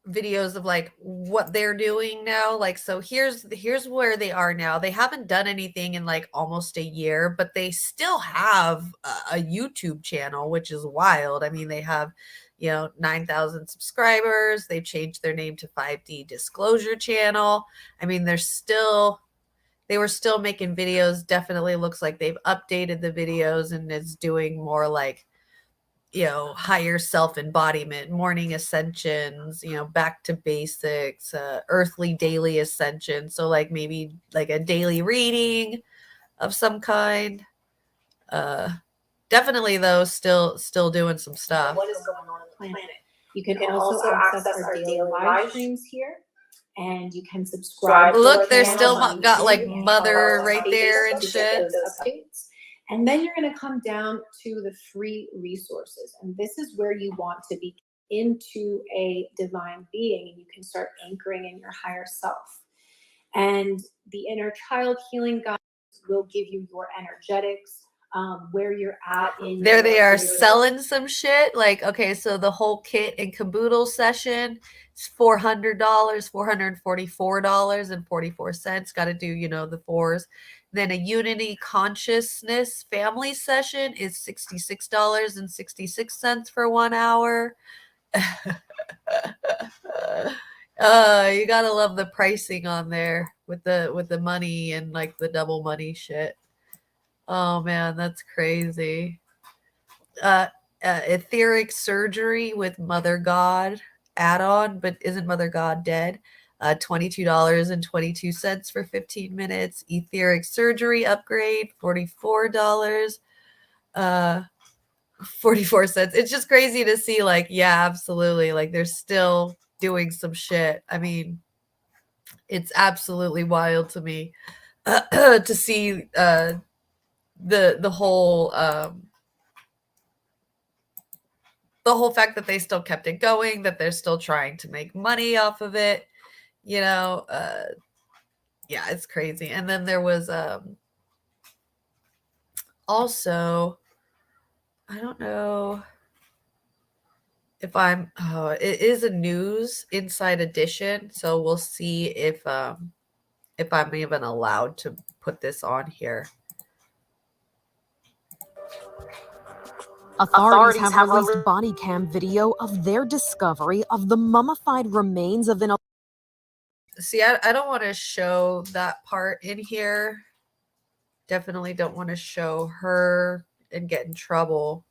videos of like what they're doing now. Like, so here's where they are now. They haven't done anything in like almost a year, but they still have a YouTube channel, which is wild. I mean, they have, 9,000 subscribers. They've changed their name to 5D Disclosure Channel. I mean, they were still making videos. Definitely looks like they've updated the videos and is doing more like, higher self-embodiment, morning ascensions, back to basics, earthly daily ascension. So like maybe like a daily reading of some kind. Definitely though, still doing some stuff. What is going on the planet? You can also access our daily live streams here, and you can subscribe. Look, they're still got like mother right there and shit. Those updates. And then you're going to come down to the free resources. And this is where you want to be into a divine being, and you can start anchoring in your higher self. And the inner child healing guides will give you your energetics, where you're at. There they are selling some shit. Like, okay, so the whole kit and caboodle session is $400, $444.44. Got to do, the fours. Then a Unity Consciousness family session is $66.66 for 1 hour. You gotta love the pricing on there with the money and like the double money shit. Oh man, that's crazy. Etheric surgery with Mother God add-on, but isn't Mother God dead? $22.22 for 15 minutes. Etheric surgery upgrade, $44. 44 cents. It's just crazy to see, like, yeah, absolutely. Like, they're still doing some shit. I mean, it's absolutely wild to me to see the whole fact that they still kept it going, that they're still trying to make money off of it. Yeah, it's crazy. And then there was also, I don't know if it is a news inside edition, so we'll see if I'm even allowed to put this on here. Authorities have released body cam video of their discovery of the mummified remains of an... See, I don't want to show that part in here. Definitely don't want to show her and get in trouble.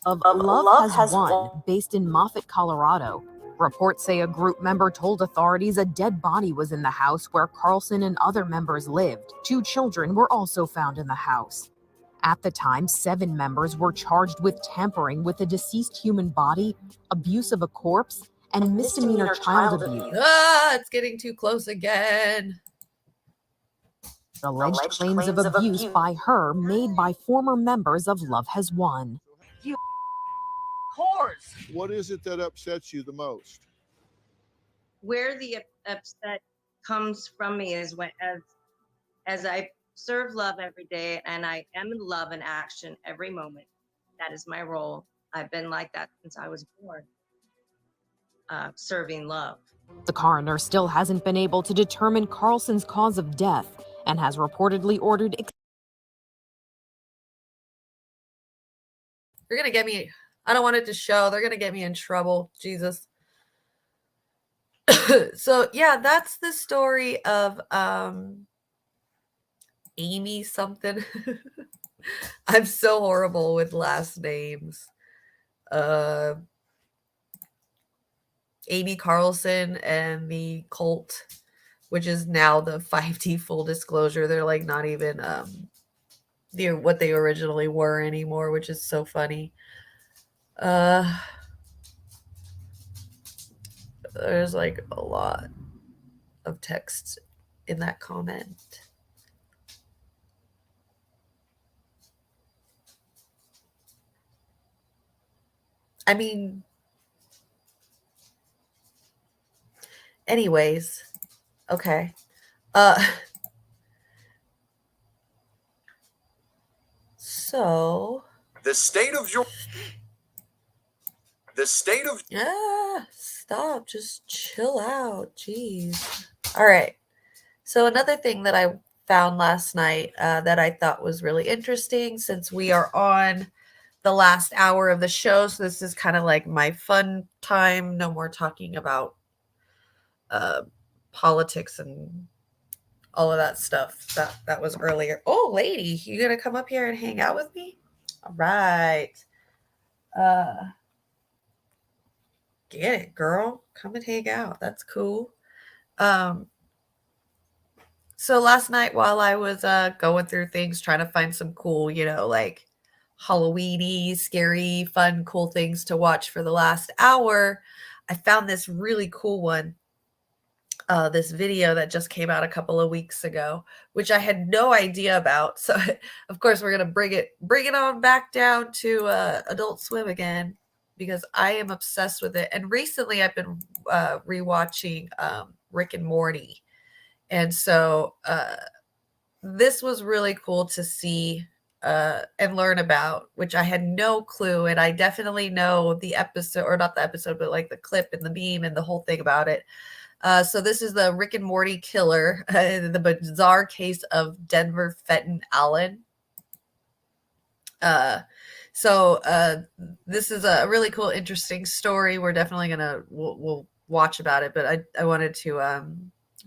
Of Love Has Won, based in Moffat, Colorado. Reports say a group member told authorities a dead body was in the house where Carlson and other members lived. 2 children were also found in the house. At the time, 7 members were charged with tampering with a deceased human body, abuse of a corpse, and misdemeanor child abuse. It's getting too close again. Alleged claims of abuse by her made by former members of Love Has Won. You whores! What is it that upsets you the most? Where the upset comes from me is when, as I serve love every day, and I am in love and action every moment. That is my role. I've been like that since I was born. Serving love. The coroner still hasn't been able to determine Carlson's cause of death and has reportedly ordered... They're going to get me. I don't want it to show. They're going to get me in trouble. Jesus. So, yeah, that's the story of Amy something. I'm so horrible with last names. Amy Carlson and the cult, which is now the 5D full disclosure. They're like not even what they originally were anymore, which is so funny. There's like a lot of text in that comment. I mean, anyways, okay. So the state of yeah, stop, just chill out, jeez. All right, so another thing that I found last night that I thought was really interesting, since we are on the last hour of the show, so this is kind of like my fun time, no more talking about politics and all of that stuff that was earlier. Oh, lady, you gonna come up here and hang out with me? All right. Get it, girl. Come and hang out. That's cool. So last night while I was going through things, trying to find some cool, like Halloween-y, scary, fun, cool things to watch for the last hour, I found this really cool one. This video that just came out a couple of weeks ago, which I had no idea about. So, of course, we're gonna bring it on back down to Adult Swim again, because I am obsessed with it. And recently, I've been rewatching Rick and Morty, and so this was really cool to see and learn about, which I had no clue. And I definitely know the episode, or not the episode, but like the clip and the meme and the whole thing about it. So this is the Rick and Morty Killer, the bizarre case of Denver Fenton Allen. So this is a really cool, interesting story. We're definitely we'll watch about it, but I wanted to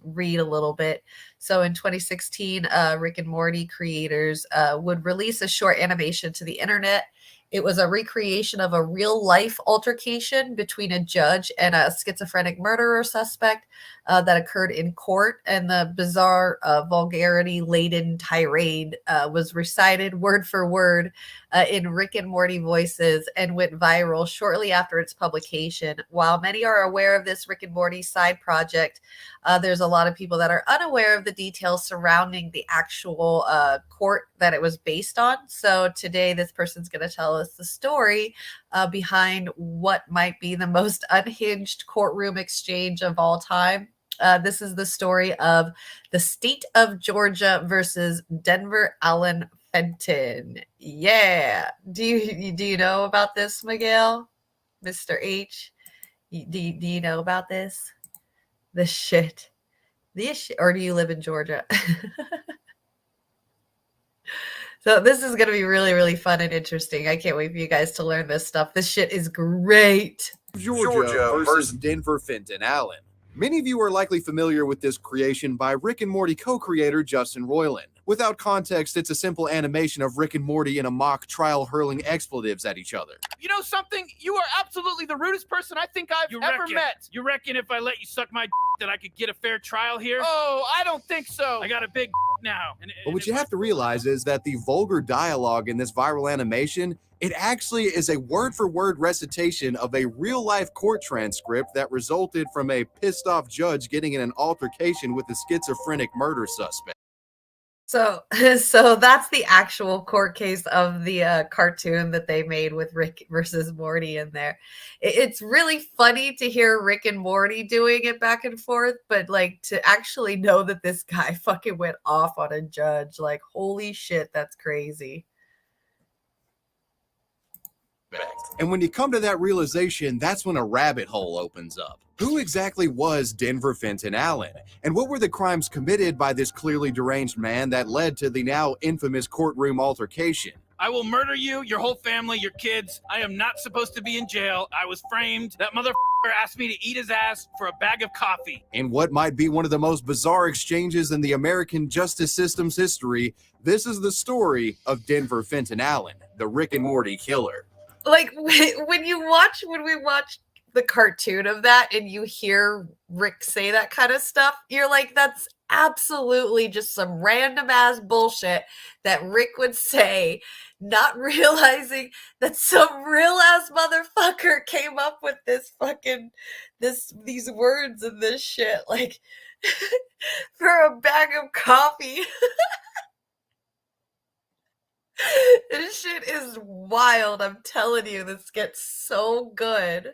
read a little bit. So in 2016, Rick and Morty creators would release a short animation to the internet. It was a recreation of a real-life altercation between a judge and a schizophrenic murderer suspect that occurred in court, and the bizarre, vulgarity-laden tirade was recited word for word in Rick and Morty voices and went viral shortly after its publication. While many are aware of this Rick and Morty side project, there's a lot of people that are unaware of the details surrounding the actual court that it was based on. So today, this person's going to tell us the story behind what might be the most unhinged courtroom exchange of all time. This is the story of the state of Georgia versus Denver Allen Fenton. Yeah. Do you know about this, Miguel? Mr. H? Do you know about this? This shit. Or do you live in Georgia? So this is going to be really, really fun and interesting. I can't wait for you guys to learn this stuff. This shit is great. Georgia versus Denver Fenton Allen. Many of you are likely familiar with this creation by Rick and Morty co-creator Justin Roiland. Without context, it's a simple animation of Rick and Morty in a mock trial hurling expletives at each other. You know something? You are absolutely the rudest person I think I've ever met. You reckon if I let you suck my that I could get a fair trial here? Oh, I don't think so. I got a big now. But what you have to realize is that the vulgar dialogue in this viral animation, it actually is a word-for-word recitation of a real-life court transcript that resulted from a pissed-off judge getting in an altercation with a schizophrenic murder suspect. So that's the actual court case of the cartoon that they made with Rick versus Morty in there. It's really funny to hear Rick and Morty doing it back and forth, but like to actually know that this guy fucking went off on a judge, like holy shit, that's crazy. And when you come to that realization, that's when a rabbit hole opens up. Who exactly was Denver Fenton Allen? And what were the crimes committed by this clearly deranged man that led to the now infamous courtroom altercation? I will murder you, your whole family, your kids. I am not supposed to be in jail. I was framed. That motherfucker asked me to eat his ass for a bag of coffee. In what might be one of the most bizarre exchanges in the American justice system's history, this is the story of Denver Fenton Allen, the Rick and Morty Killer. Like when we watch the cartoon of that and you hear Rick say that kind of stuff, you're like, that's absolutely just some random ass bullshit that Rick would say, not realizing that some real ass motherfucker came up with these words and this shit, like for a bag of coffee. This shit is wild. I'm telling you, this gets so good.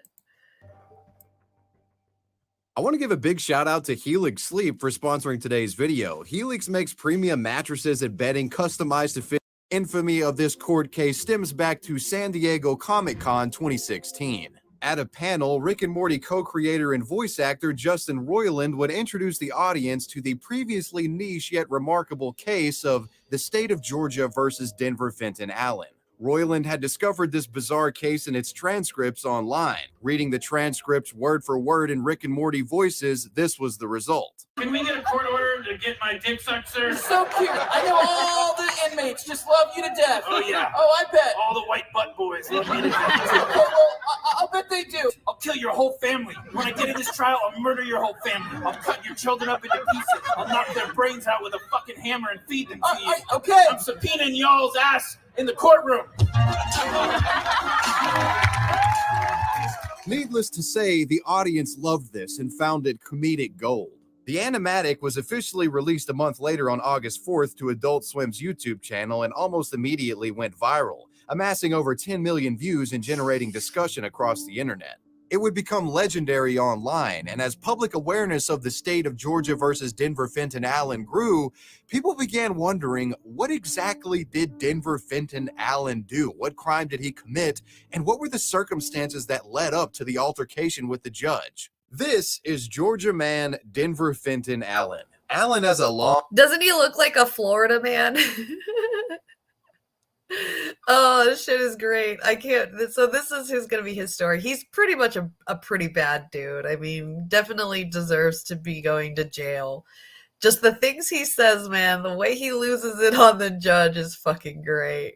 I want to give a big shout out to Helix Sleep for sponsoring today's video. Helix makes premium mattresses and bedding customized to fit. Infamy of this court case stems back to San Diego Comic-Con 2016. At a panel, Rick and Morty co-creator and voice actor Justin Roiland would introduce the audience to the previously niche yet remarkable case of the state of Georgia versus Denver Fenton Allen. Roiland had discovered this bizarre case in its transcripts online. Reading the transcripts word for word in Rick and Morty voices, this was the result. Can we get a court order to get my dick sucked, sir? You're so cute. I know all the inmates just love you to death. Oh, yeah. Oh, I bet. All the white butt boys love me to death. Okay, well, I'll bet they do. I'll kill your whole family. When I get in this trial, I'll murder your whole family. I'll cut your children up into pieces. I'll knock their brains out with a fucking hammer and feed them to you. Okay. I'm subpoenaing y'all's ass in the courtroom. Needless to say, the audience loved this and found it comedic gold. The animatic was officially released a month later on August 4th to Adult Swim's YouTube channel and almost immediately went viral, amassing over 10 million views and generating discussion across the internet. It would become legendary online, and as public awareness of the state of Georgia versus Denver Fenton Allen grew, people began wondering, what exactly did Denver Fenton Allen do? What crime did he commit? And what were the circumstances that led up to the altercation with the judge? This is Georgia man Denver Fenton Allen. Allen has a long... Doesn't he look like a Florida man? Oh, this shit is great. I can't. So this is going to be his story. He's pretty much a pretty bad dude. I mean, definitely deserves to be going to jail. Just the things he says, man, the way he loses it on the judge is fucking great.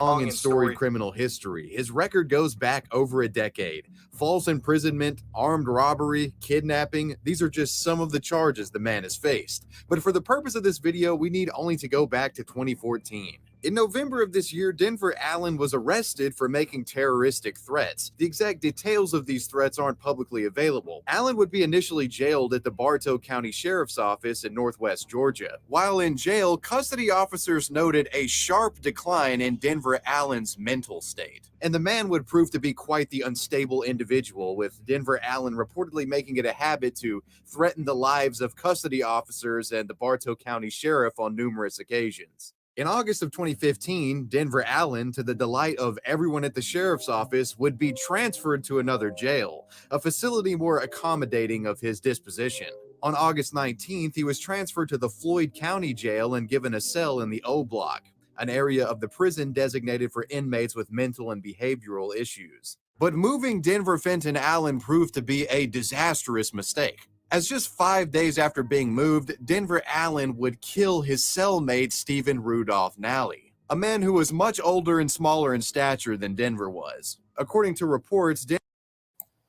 Long and storied criminal history. His record goes back over a decade. False imprisonment, armed robbery, kidnapping, these are just some of the charges the man has faced. But for the purpose of this video, we need only to go back to 2014. In November of this year, Denver Allen was arrested for making terroristic threats. The exact details of these threats aren't publicly available. Allen would be initially jailed at the Bartow County Sheriff's Office in Northwest Georgia. While in jail, custody officers noted a sharp decline in Denver Allen's mental state. And the man would prove to be quite the unstable individual, with Denver Allen reportedly making it a habit to threaten the lives of custody officers and the Bartow County Sheriff on numerous occasions. In August of 2015, Denver Allen, to the delight of everyone at the sheriff's office, would be transferred to another jail, a facility more accommodating of his disposition. On August 19th, he was transferred to the Floyd County Jail and given a cell in the O Block, an area of the prison designated for inmates with mental and behavioral issues. But moving Denver Fenton Allen proved to be a disastrous mistake, as just 5 days after being moved, Denver Allen would kill his cellmate Stephen Rudolph Nally, a man who was much older and smaller in stature than Denver was. According to reports,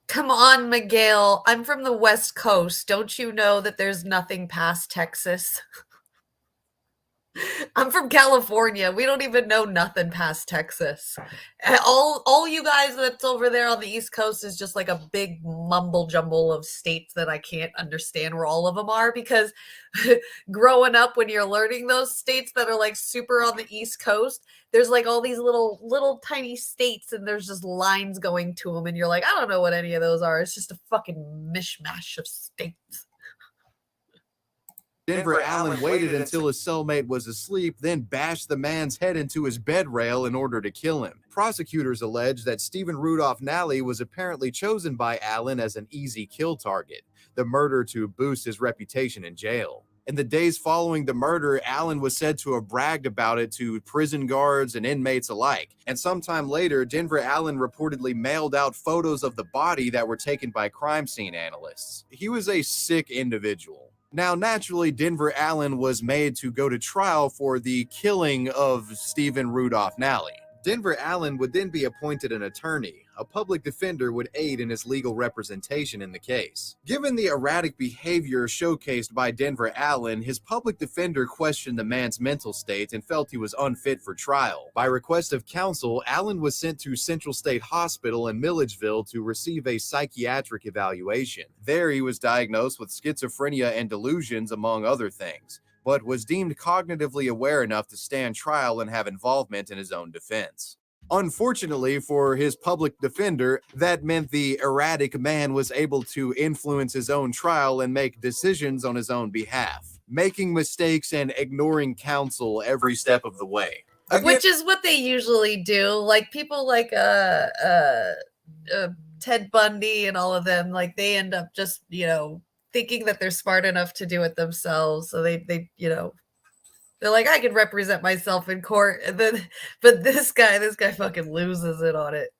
Come on, Miguel. I'm from the West Coast. Don't you know that there's nothing past Texas? I'm from California. We don't even know nothing past Texas. All you guys that's over there on the East Coast is just like a big mumble jumble of states that I can't understand where all of them are, because growing up, when you're learning those states that are like super on the East Coast, there's like all these little tiny states and there's just lines going to them and you're like, I don't know what any of those are. It's just a fucking mishmash of states. Denver Allen waited until his cellmate was asleep, then bashed the man's head into his bed rail in order to kill him. Prosecutors allege that Stephen Rudolph Nally was apparently chosen by Allen as an easy kill target, the murder to boost his reputation in jail. In the days following the murder, Allen was said to have bragged about it to prison guards and inmates alike. And sometime later, Denver Allen reportedly mailed out photos of the body that were taken by crime scene analysts. He was a sick individual. Now, naturally, Denver Allen was made to go to trial for the killing of Stephen Rudolph Nally. Denver Allen would then be appointed an attorney. A public defender would aid in his legal representation in the case. Given the erratic behavior showcased by Denver Allen, his public defender questioned the man's mental state and felt he was unfit for trial. By request of counsel, Allen was sent to Central State Hospital in Milledgeville to receive a psychiatric evaluation. There, he was diagnosed with schizophrenia and delusions, among other things, but was deemed cognitively aware enough to stand trial and have involvement in his own defense. Unfortunately for his public defender, that meant the erratic man was able to influence his own trial and make decisions on his own behalf, making mistakes and ignoring counsel every step of the way. Which is what they usually do. Like people like Ted Bundy and all of them, like they end up just, thinking that they're smart enough to do it themselves. So they they're like, I can represent myself in court. And then, but this guy fucking loses it on it.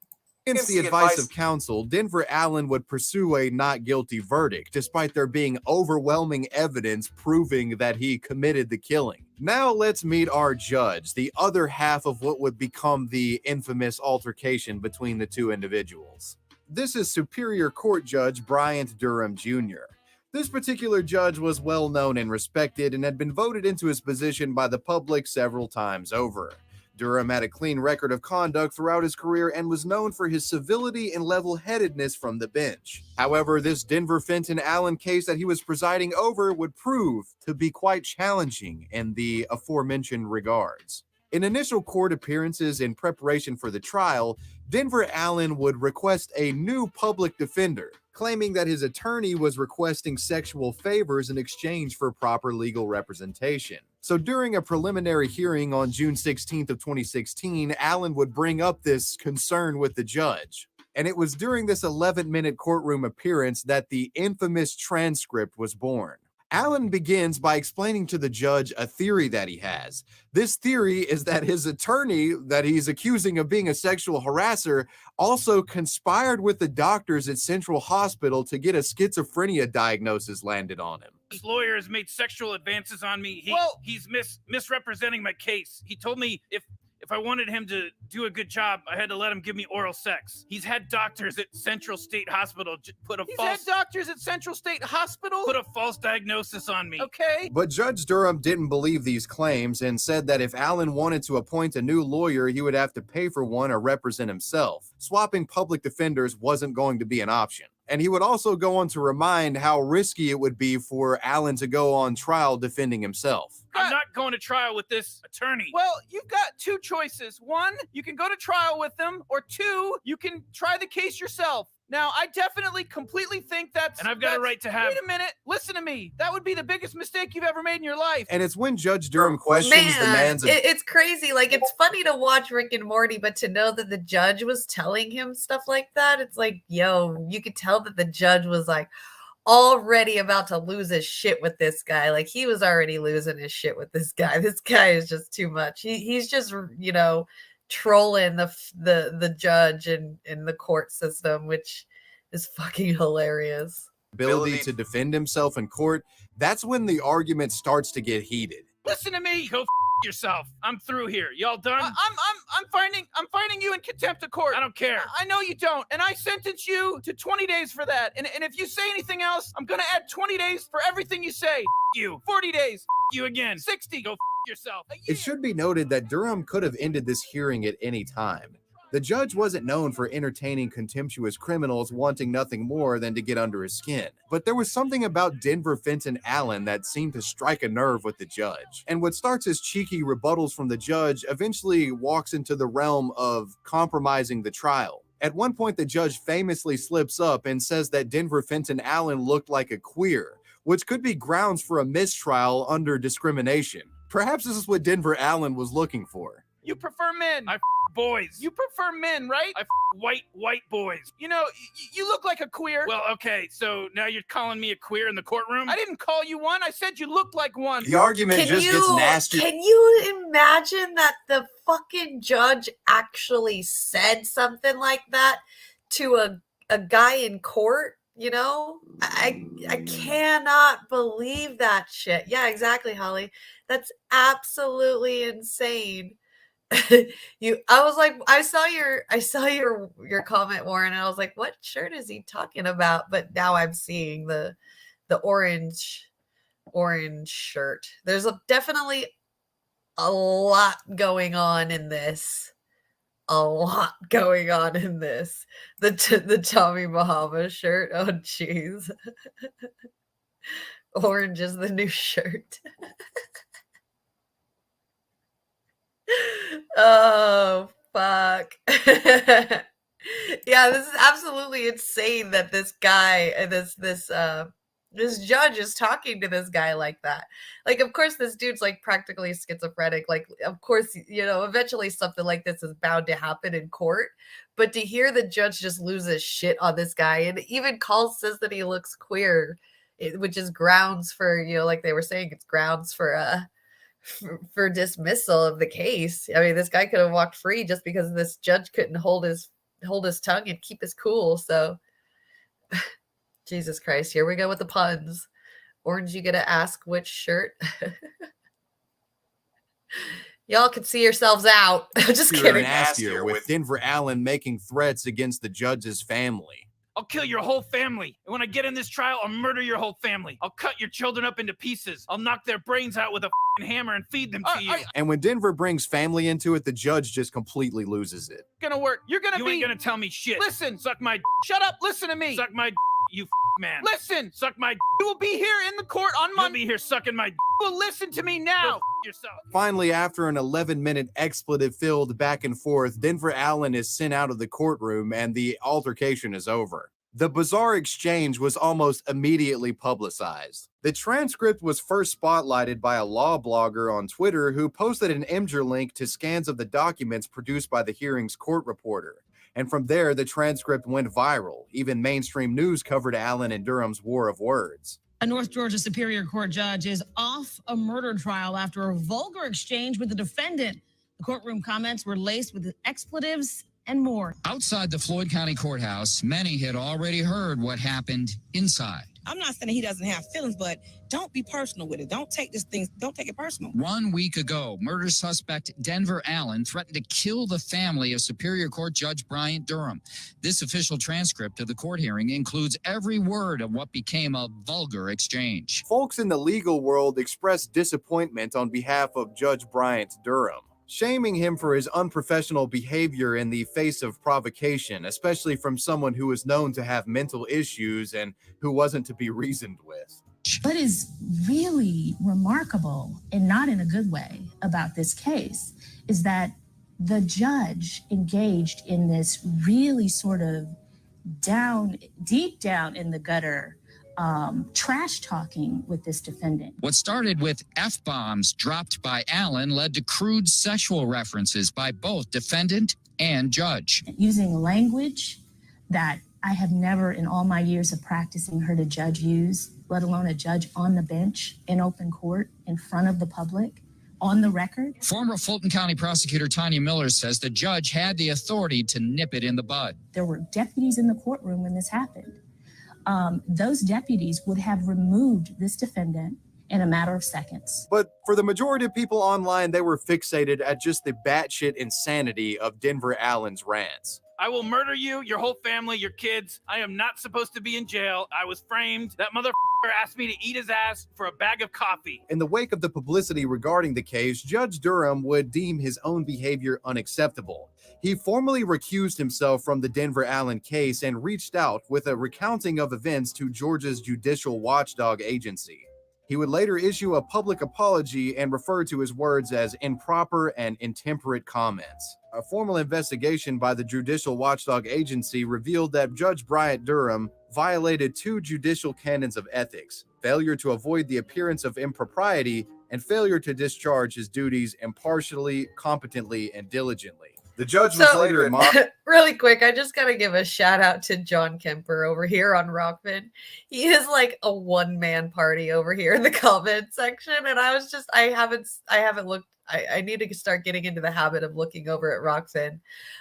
Against the advice of counsel, Denver Allen would pursue a not guilty verdict, despite there being overwhelming evidence proving that he committed the killing. Now let's meet our judge, the other half of what would become the infamous altercation between the two individuals. This is Superior Court Judge Bryant Durham Jr. This particular judge was well known and respected and had been voted into his position by the public several times over. Durham had a clean record of conduct throughout his career and was known for his civility and level-headedness from the bench. However, this Denver Fenton Allen case that he was presiding over would prove to be quite challenging in the aforementioned regards. In initial court appearances in preparation for the trial, Denver Allen would request a new public defender, claiming that his attorney was requesting sexual favors in exchange for proper legal representation. So during a preliminary hearing on June 16th of 2016, Allen would bring up this concern with the judge. And it was during this 11-minute courtroom appearance that the infamous transcript was born. Allen begins by explaining to the judge a theory that he has. This theory is that his attorney, that he's accusing of being a sexual harasser, also conspired with the doctors at Central Hospital to get a schizophrenia diagnosis landed on him. This lawyer has made sexual advances on me. He's misrepresenting my case. He told me if I wanted him to do a good job, I had to let him give me oral sex. He's had doctors at Central State Hospital put a false diagnosis on me. Okay. But Judge Durham didn't believe these claims and said that if Allen wanted to appoint a new lawyer, he would have to pay for one or represent himself. Swapping public defenders wasn't going to be an option. And he would also go on to remind how risky it would be for Allen to go on trial defending himself. I'm not going to trial with this attorney. Well, you've got two choices. One, you can go to trial with them, or two, you can try the case yourself. Now, I definitely completely think that's... And I've got a right to have... Wait a minute. Listen to me. That would be the biggest mistake you've ever made in your life. And it's when Judge Durham questions the man's... It's crazy. Like, it's funny to watch Rick and Morty, but to know that the judge was telling him stuff like that, it's like, yo, you could tell that the judge was like already about to lose his shit with this guy. Like, he was already losing his shit with this guy. This guy is just too much. He's just, trolling the judge in the court system, which is fucking hilarious. Ability to defend himself in court, that's when the argument starts to get heated. Listen to me. Go yourself. I'm through here. Y'all done? I'm finding you in contempt of court. I don't care. I know you don't, and I sentence you to 20 days for that. And if you say anything else, I'm gonna add 20 days for everything you say. You. 40 days. You again. 60. Go yourself. It should be noted that Durham could have ended this hearing at any time. The judge wasn't known for entertaining contemptuous criminals wanting nothing more than to get under his skin. But there was something about Denver Fenton Allen that seemed to strike a nerve with the judge. And what starts as cheeky rebuttals from the judge eventually walks into the realm of compromising the trial. At one point, the judge famously slips up and says that Denver Fenton Allen looked like a queer, which could be grounds for a mistrial under discrimination. Perhaps this is what Denver Allen was looking for. You prefer men. I boys. You prefer men, right? I white boys. You know, you look like a queer. Well, okay, so now you're calling me a queer in the courtroom? I didn't call you one. I said you looked like one. The argument just gets nasty. Can you imagine that the fucking judge actually said something like that to a guy in court? You know, I cannot believe that shit. Yeah, exactly, Holly. That's absolutely insane. I was like, I saw your comment, Warren, and I was like, what shirt is he talking about? But now I'm seeing the orange shirt. There's definitely a lot going on in this. The Tommy Bahama shirt. Oh, jeez. Orange is the new shirt. Oh, fuck. Yeah, this is absolutely insane that this guy and this judge is talking to this guy like that. Like, of course, this dude's like practically schizophrenic. Like, of course, you know, eventually something like this is bound to happen in court. But to hear the judge just lose his shit on this guy, and even says that he looks queer, which is grounds for, you know, like they were saying, it's grounds for dismissal of the case. I mean, this guy could have walked free just because this judge couldn't hold his tongue and keep his cool. So Jesus Christ, here we go with the puns. Orange, you gotta ask which shirt. Y'all can see yourselves out. Just kidding. Nastier with Denver Allen making threats against the judge's family. I'll kill your whole family. And when I get in this trial, I'll murder your whole family. I'll cut your children up into pieces. I'll knock their brains out with a hammer and feed them to you. And when Denver brings family into it, the judge just completely loses it. Gonna work. You ain't gonna tell me shit. Listen. Suck my Shut up. Listen to me. Suck my you man. Listen. Suck my You will be here in the court on Monday. You'll be here sucking my Well, listen to me now. Yourself. Finally, after an 11-minute expletive-filled back and forth, Denver Allen is sent out of the courtroom and the altercation is over. The bizarre exchange was almost immediately publicized. The transcript was first spotlighted by a law blogger on Twitter who posted an Imgur link to scans of the documents produced by the hearing's court reporter. And from there, the transcript went viral. Even mainstream news covered Allen and Durham's war of words. A North Georgia Superior Court judge is off a murder trial after a vulgar exchange with the defendant. The courtroom comments were laced with expletives and more. Outside the Floyd County Courthouse, many had already heard what happened inside. I'm not saying he doesn't have feelings, but don't be personal with it. Don't take it personal. 1 week ago, murder suspect Denver Allen threatened to kill the family of Superior Court Judge Bryant Durham. This official transcript of the court hearing includes every word of what became a vulgar exchange. Folks in the legal world expressed disappointment on behalf of Judge Bryant Durham, shaming him for his unprofessional behavior in the face of provocation, especially from someone who is known to have mental issues and who wasn't to be reasoned with. What is really remarkable, and not in a good way, about this case is that the judge engaged in this really sort of deep down in the gutter trash talking with this defendant. What started with F-bombs dropped by Allen led to crude sexual references by both defendant and judge. Using language that I have never in all my years of practicing heard a judge use, let alone a judge on the bench in open court in front of the public, on the record. Former Fulton County prosecutor Tanya Miller says the judge had the authority to nip it in the bud. There were deputies in the courtroom when this happened. Those deputies would have removed this defendant in a matter of seconds. But for the majority of people online, they were fixated at just the batshit insanity of Denver Allen's rants. I will murder you, your whole family, your kids. I am not supposed to be in jail. I was framed. That motherfucker asked me to eat his ass for a bag of coffee. In the wake of the publicity regarding the case, Judge Durham would deem his own behavior unacceptable. He formally recused himself from the Denver Allen case and reached out with a recounting of events to Georgia's judicial watchdog agency. He would later issue a public apology and refer to his words as improper and intemperate comments. A formal investigation by the Judicial Watchdog Agency revealed that Judge Bryant Durham violated 2 judicial canons of ethics: failure to avoid the appearance of impropriety and failure to discharge his duties impartially, competently, and diligently. The judge was later admonished. Really quick, I just gotta give a shout out to John Kemper over here on Rockman. He is like a one-man party over here in the comment section, and I haven't looked. I need to start getting into the habit of looking over at Rockfin,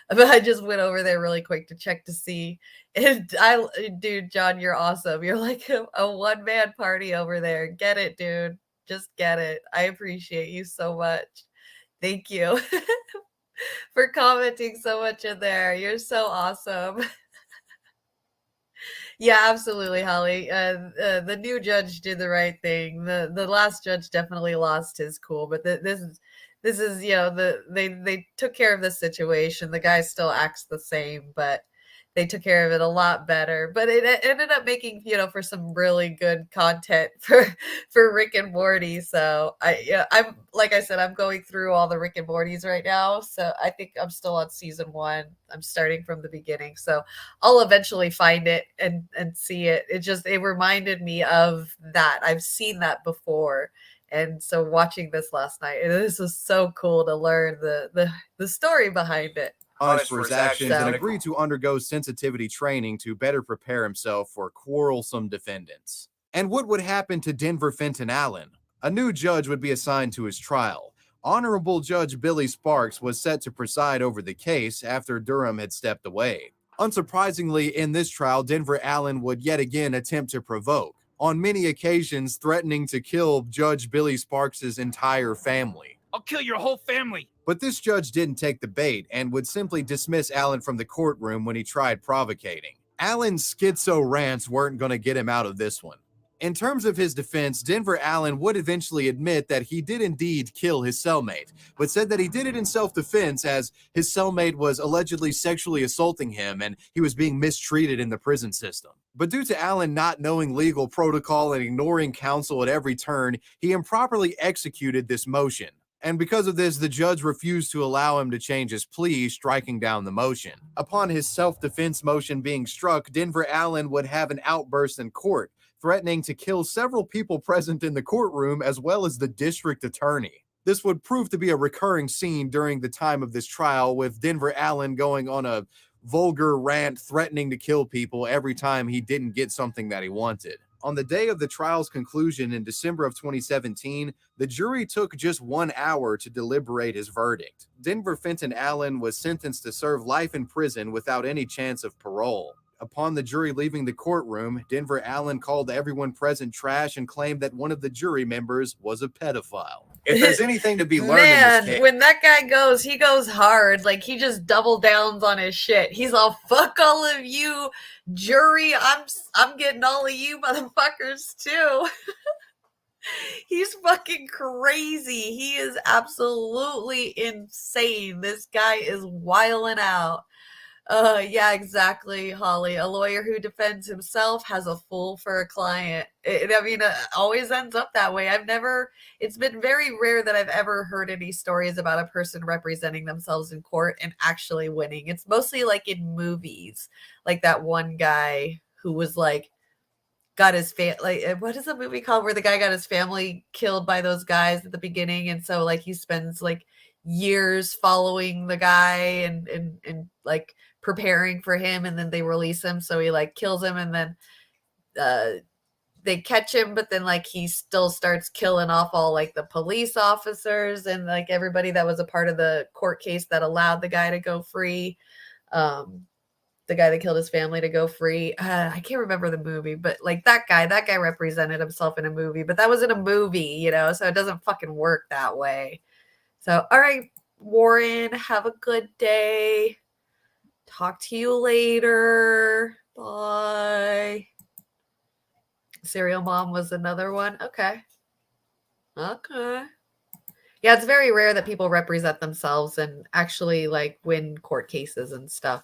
but I just went over there really quick to check to see. And dude, John, you're awesome. You're like a one-man party over there. Get it, dude. Just get it. I appreciate you so much. Thank you for commenting so much in there. You're so awesome. Yeah, absolutely, Holly. The new judge did the right thing. The last judge definitely lost his cool, but this is they took care of the situation. The guy still acts the same, but they took care of it a lot better. But it ended up making for some really good content for Rick and Morty. So I'm like I said, I'm going through all the Rick and Mortys right now. So I think I'm still on season 1. I'm starting from the beginning. So I'll eventually find it and see it. It reminded me of that. I've seen that before. And so watching this last night, this was so cool to learn the story behind it. Punished for his actions and agreed to undergo sensitivity training to better prepare himself for quarrelsome defendants. And what would happen to Denver Fenton Allen? A new judge would be assigned to his trial. Honorable Judge Billy Sparks was set to preside over the case after Durham had stepped away. Unsurprisingly, in this trial, Denver Allen would yet again attempt to provoke, on many occasions threatening to kill Judge Billy Sparks' entire family. I'll kill your whole family. But this judge didn't take the bait and would simply dismiss Allen from the courtroom when he tried provocating. Allen's schizo rants weren't going to get him out of this one. In terms of his defense, Denver Allen would eventually admit that he did indeed kill his cellmate, but said that he did it in self-defense as his cellmate was allegedly sexually assaulting him and he was being mistreated in the prison system. But due to Allen not knowing legal protocol and ignoring counsel at every turn, he improperly executed this motion. And because of this, the judge refused to allow him to change his plea, striking down the motion. Upon his self-defense motion being struck, Denver Allen would have an outburst in court, threatening to kill several people present in the courtroom as well as the district attorney. This would prove to be a recurring scene during the time of this trial, with Denver Allen going on a vulgar rant threatening to kill people every time he didn't get something that he wanted. On the day of the trial's conclusion in December of 2017, the jury took just 1 hour to deliberate his verdict. Denver Fenton Allen was sentenced to serve life in prison without any chance of parole. Upon the jury leaving the courtroom, Denver Allen called everyone present trash and claimed that one of the jury members was a pedophile. If there's anything to be learned in this case, when that guy goes, he goes hard. Like, he just double downs on his shit. He's all, fuck all of you, jury. I'm getting all of you motherfuckers too. He's fucking crazy. He is absolutely insane. This guy is wilding out. Yeah, exactly, Holly. A lawyer who defends himself has a fool for a client. It always ends up that way. It's been very rare that I've ever heard any stories about a person representing themselves in court and actually winning. It's mostly like in movies, like that one guy who was like, got his what is the movie called where the guy got his family killed by those guys at the beginning, and so like he spends like years following the guy and like preparing for him, and then they release him, so he like kills him, and then they catch him, but then like he still starts killing off all like the police officers and like everybody that was a part of the court case that allowed the guy to go free, the guy that killed his family to go free. I can't remember the movie, but like that guy represented himself in a movie, but that was in a movie, so it doesn't fucking work that way. So, all right, Warren, have a good day. Talk to you later. Bye. Serial Mom was another one. Okay. Yeah, it's very rare that people represent themselves and actually like win court cases and stuff.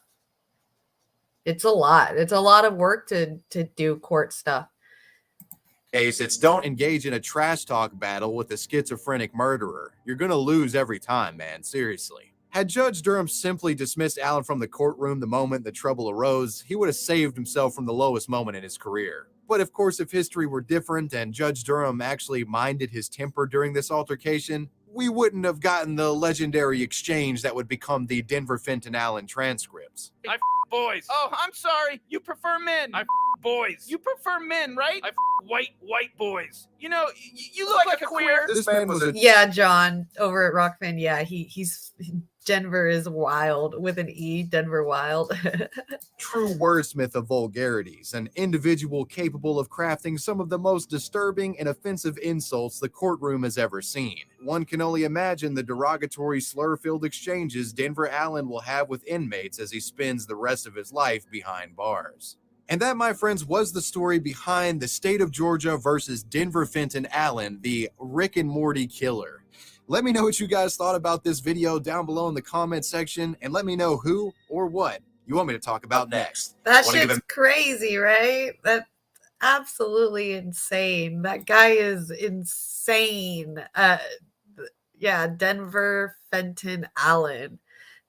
It's a lot. It's a lot of work to do court stuff. case, it's don't engage in a trash talk battle with a schizophrenic murderer. You're gonna lose every time, man, seriously. Had Judge Durham simply dismissed Allen from the courtroom the moment the trouble arose, he would have saved himself from the lowest moment in his career. But of course, if history were different and Judge Durham actually minded his temper during this altercation, we wouldn't have gotten the legendary exchange that would become the Denver Fenton Allen transcripts. I boys. Oh, I'm sorry. You prefer men. I boys. You prefer men, right? I white boys. You know, you look like a queer. This man was a Yeah, John over at Rockfin. Yeah, he's Denver is wild with an E. Denver wild. true wordsmith of vulgarities, an individual capable of crafting some of the most disturbing and offensive insults the courtroom has ever seen. One can only imagine the derogatory slur-filled exchanges Denver Allen will have with inmates as he spends the rest of his life behind bars. And that, my friends, was the story behind the state of Georgia versus Denver Fenton Allen, the Rick and Morty Killer. Let me know what you guys thought about this video down below in the comment section, and let me know who or what you want me to talk about next. That shit's crazy, right? That's absolutely insane. That guy is insane. Yeah, Denver Fenton Allen,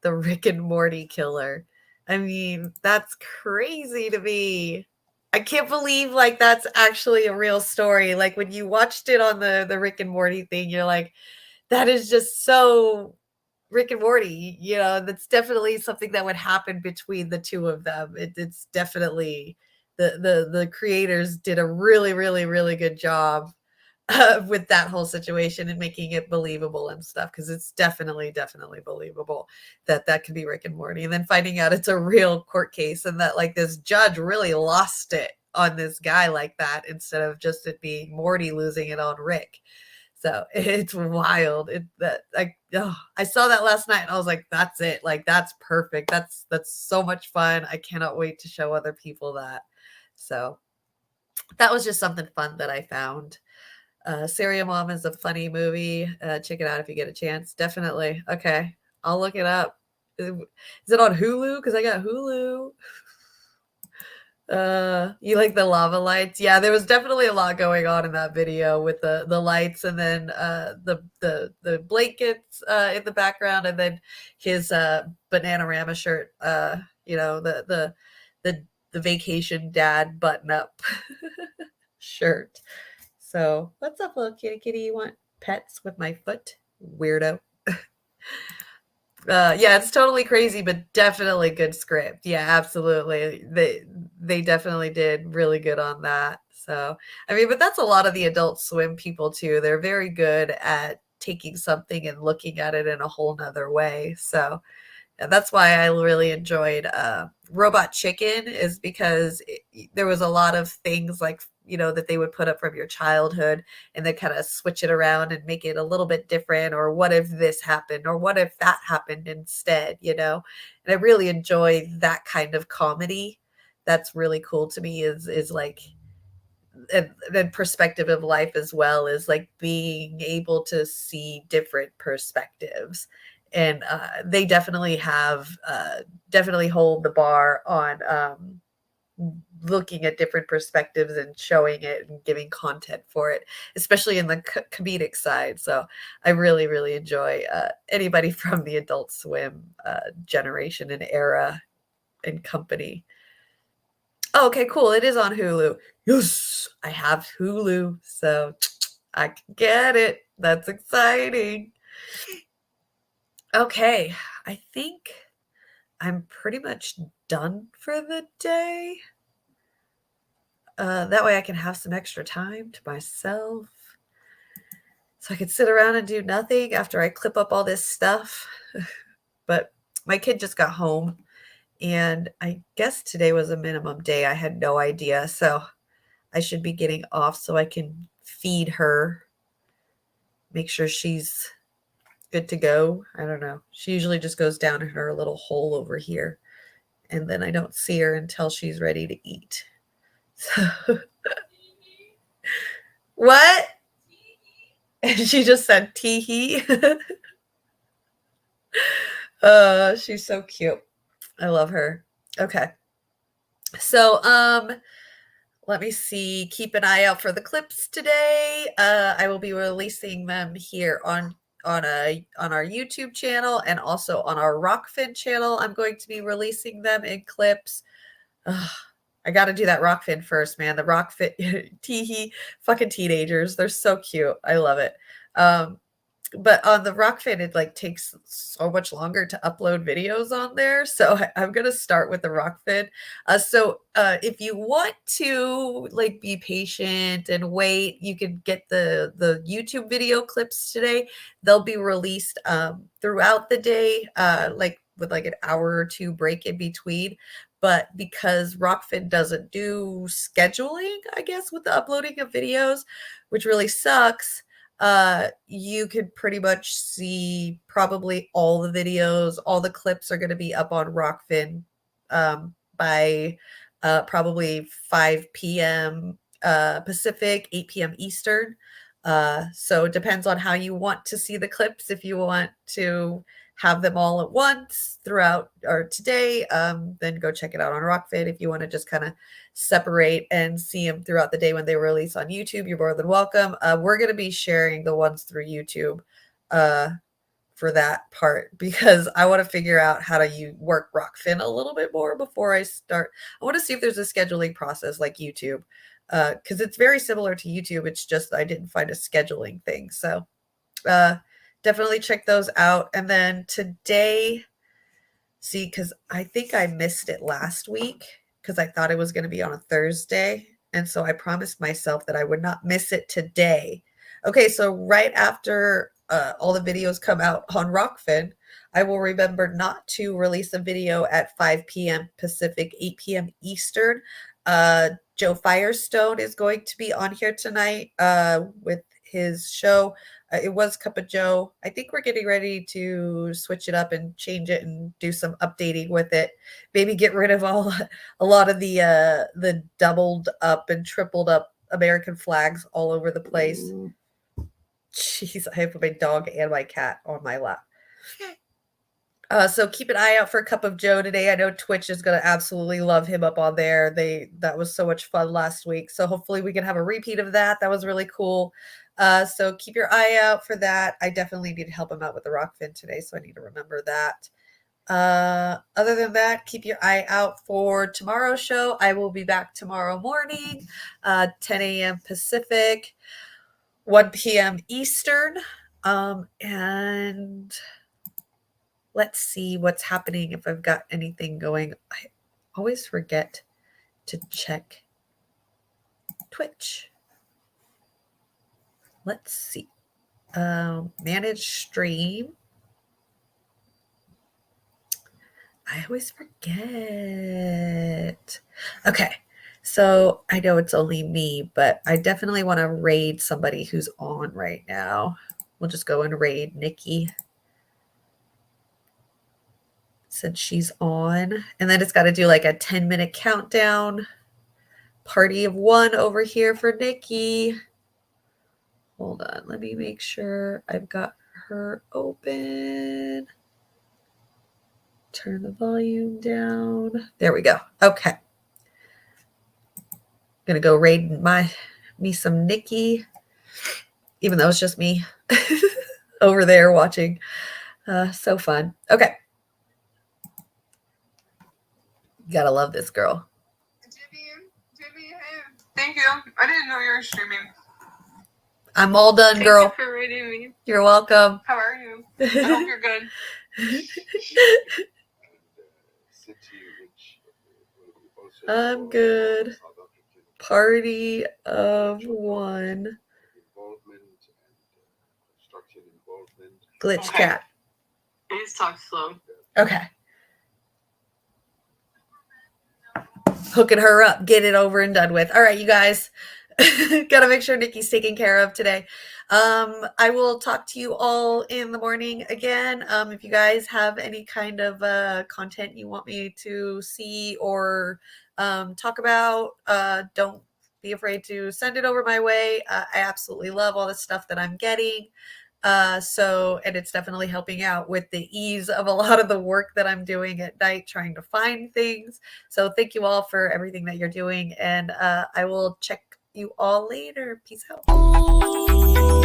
the Rick and Morty Killer. I mean, that's crazy to me. I can't believe like that's actually a real story. Like when you watched it on the Rick and Morty thing, you're like, that is just so Rick and Morty, you know, that's definitely something that would happen between the two of them. It's definitely the creators did a really, really, really good job with that whole situation and making it believable and stuff. Cause it's definitely believable that that could be Rick and Morty. And then finding out it's a real court case and that like this judge really lost it on this guy like that instead of just it being Morty losing it on Rick. So it's wild. I saw that last night and I was like, that's it. Like, that's perfect. That's so much fun. I cannot wait to show other people that. So that was just something fun that I found. Serial Mom is a funny movie. Check it out if you get a chance. Definitely. Okay. I'll look it up. Is it on Hulu? Because I got Hulu. You like the lava lights? Yeah, there was definitely a lot going on in that video with the lights and then the blankets in the background and then his Bananarama shirt, you know, the vacation dad button up shirt. So what's up, little kitty? You want pets with my foot? Weirdo. Yeah, it's totally crazy, but definitely good script. Yeah, absolutely. They definitely did really good on that. So, I mean, but that's a lot of the Adult Swim people too. They're very good at taking something and looking at it in a whole nother way. So, and that's why I really enjoyed Robot Chicken is because there was a lot of things like, you know, that they would put up from your childhood and then kind of switch it around and make it a little bit different. Or what if this happened? Or what if that happened instead, you know? And I really enjoy that kind of comedy. That's really cool to me is like, and perspective of life as well is like being able to see different perspectives. And they definitely have, definitely hold the bar on looking at different perspectives and showing it and giving content for it, especially in the comedic side. So I really, really enjoy anybody from the Adult Swim generation and era and company. Oh, okay, cool. It is on Hulu. Yes, I have Hulu, so I can get it. That's exciting. Okay, I think I'm pretty much done for the day. That way I can have some extra time to myself. So I could sit around and do nothing after I clip up all this stuff. But my kid just got home. And I guess today was a minimum day. I had no idea. So I should be getting off so I can feed her. Make sure she's good to go. I don't know. She usually just goes down in her little hole over here. And then I don't see her until she's ready to eat. So what? She just said tee-hee. She's so cute. I love her. Okay. So Let me see. Keep an eye out for the clips today. I will be releasing them here on our YouTube channel and also on our Rockfin channel. I'm going to be releasing them in clips. Ugh, I got to do that Rockfin first, man. The Rockfin teehee fucking teenagers. They're so cute. I love it. But on the Rockfin, it like takes so much longer to upload videos on there. So I'm gonna start with the Rockfin. If you want to like be patient and wait, you can get the YouTube video clips today. They'll be released throughout the day, like with like an hour or two break in between. But because Rockfin doesn't do scheduling, I guess, with the uploading of videos, which really sucks, you could pretty much see probably all the videos, all the clips are going to be up on Rockfin by probably 5 p.m. Pacific, 8 p.m. Eastern. So it depends on how you want to see the clips. If you want to have them all at once throughout or today, then go check it out on Rockfin. If you want to just kind of separate and see them throughout the day when they release on YouTube, you're more than welcome. We're going to be sharing the ones through YouTube for that part because I want to figure out how to work Rockfin a little bit more before I start. I want to see if there's a scheduling process like YouTube because it's very similar to YouTube. It's just I didn't find a scheduling thing. So definitely check those out. And then today, see, because I think I missed it last week because I thought it was going to be on a Thursday. And so I promised myself that I would not miss it today. Okay, so right after all the videos come out on Rockfin, I will remember not to release a video at 5 p.m. Pacific, 8 p.m. Eastern. Joe Firestone is going to be on here tonight with his show. It was Cup of Joe. I think we're getting ready to switch it up and change it and do some updating with it. Maybe get rid of a lot of the doubled up and tripled up American flags all over the place. Jeez, I have my dog and my cat on my lap. So keep an eye out for Cup of Joe today. I know Twitch is going to absolutely love him up on there. That was so much fun last week. So hopefully we can have a repeat of that. That was really cool. So keep your eye out for that. I definitely need to help him out with the Rockfin today, so I need to remember that. Other than that, keep your eye out for tomorrow's show. I will be back tomorrow morning, 10 a.m. Pacific, 1 p.m. Eastern. And let's see what's happening if I've got anything going. I always forget to check Twitch. Let's see. Manage stream. I always forget. Okay. So I know it's only me, but I definitely want to raid somebody who's on right now. We'll just go and raid Nikki since she's on. And then it's got to do like a 10-minute countdown. Party of one over here for Nikki. Hold on. Let me make sure I've got her open. Turn the volume down. There we go. Okay. Gonna go raid me some Nikki, even though it's just me over there watching. So fun. Okay. Gotta love this girl. Thank you. I didn't know you were streaming. I'm all done, girl. Thank you for rating me. You're welcome. How are you? I hope you're good. I'm good. Party of one. Glitch Okay. cat. Please talk slow. Okay. Hooking her up. Get it over and done with. All right, you guys. Gotta make sure Nikki's taken care of today. I will talk to you all in the morning again. If you guys have any kind of content you want me to see or talk about, don't be afraid to send it over my way. I absolutely love all the stuff that I'm getting. And it's definitely helping out with the ease of a lot of the work that I'm doing at night, trying to find things. So thank you all for everything that you're doing. And I will check you all later. Peace out.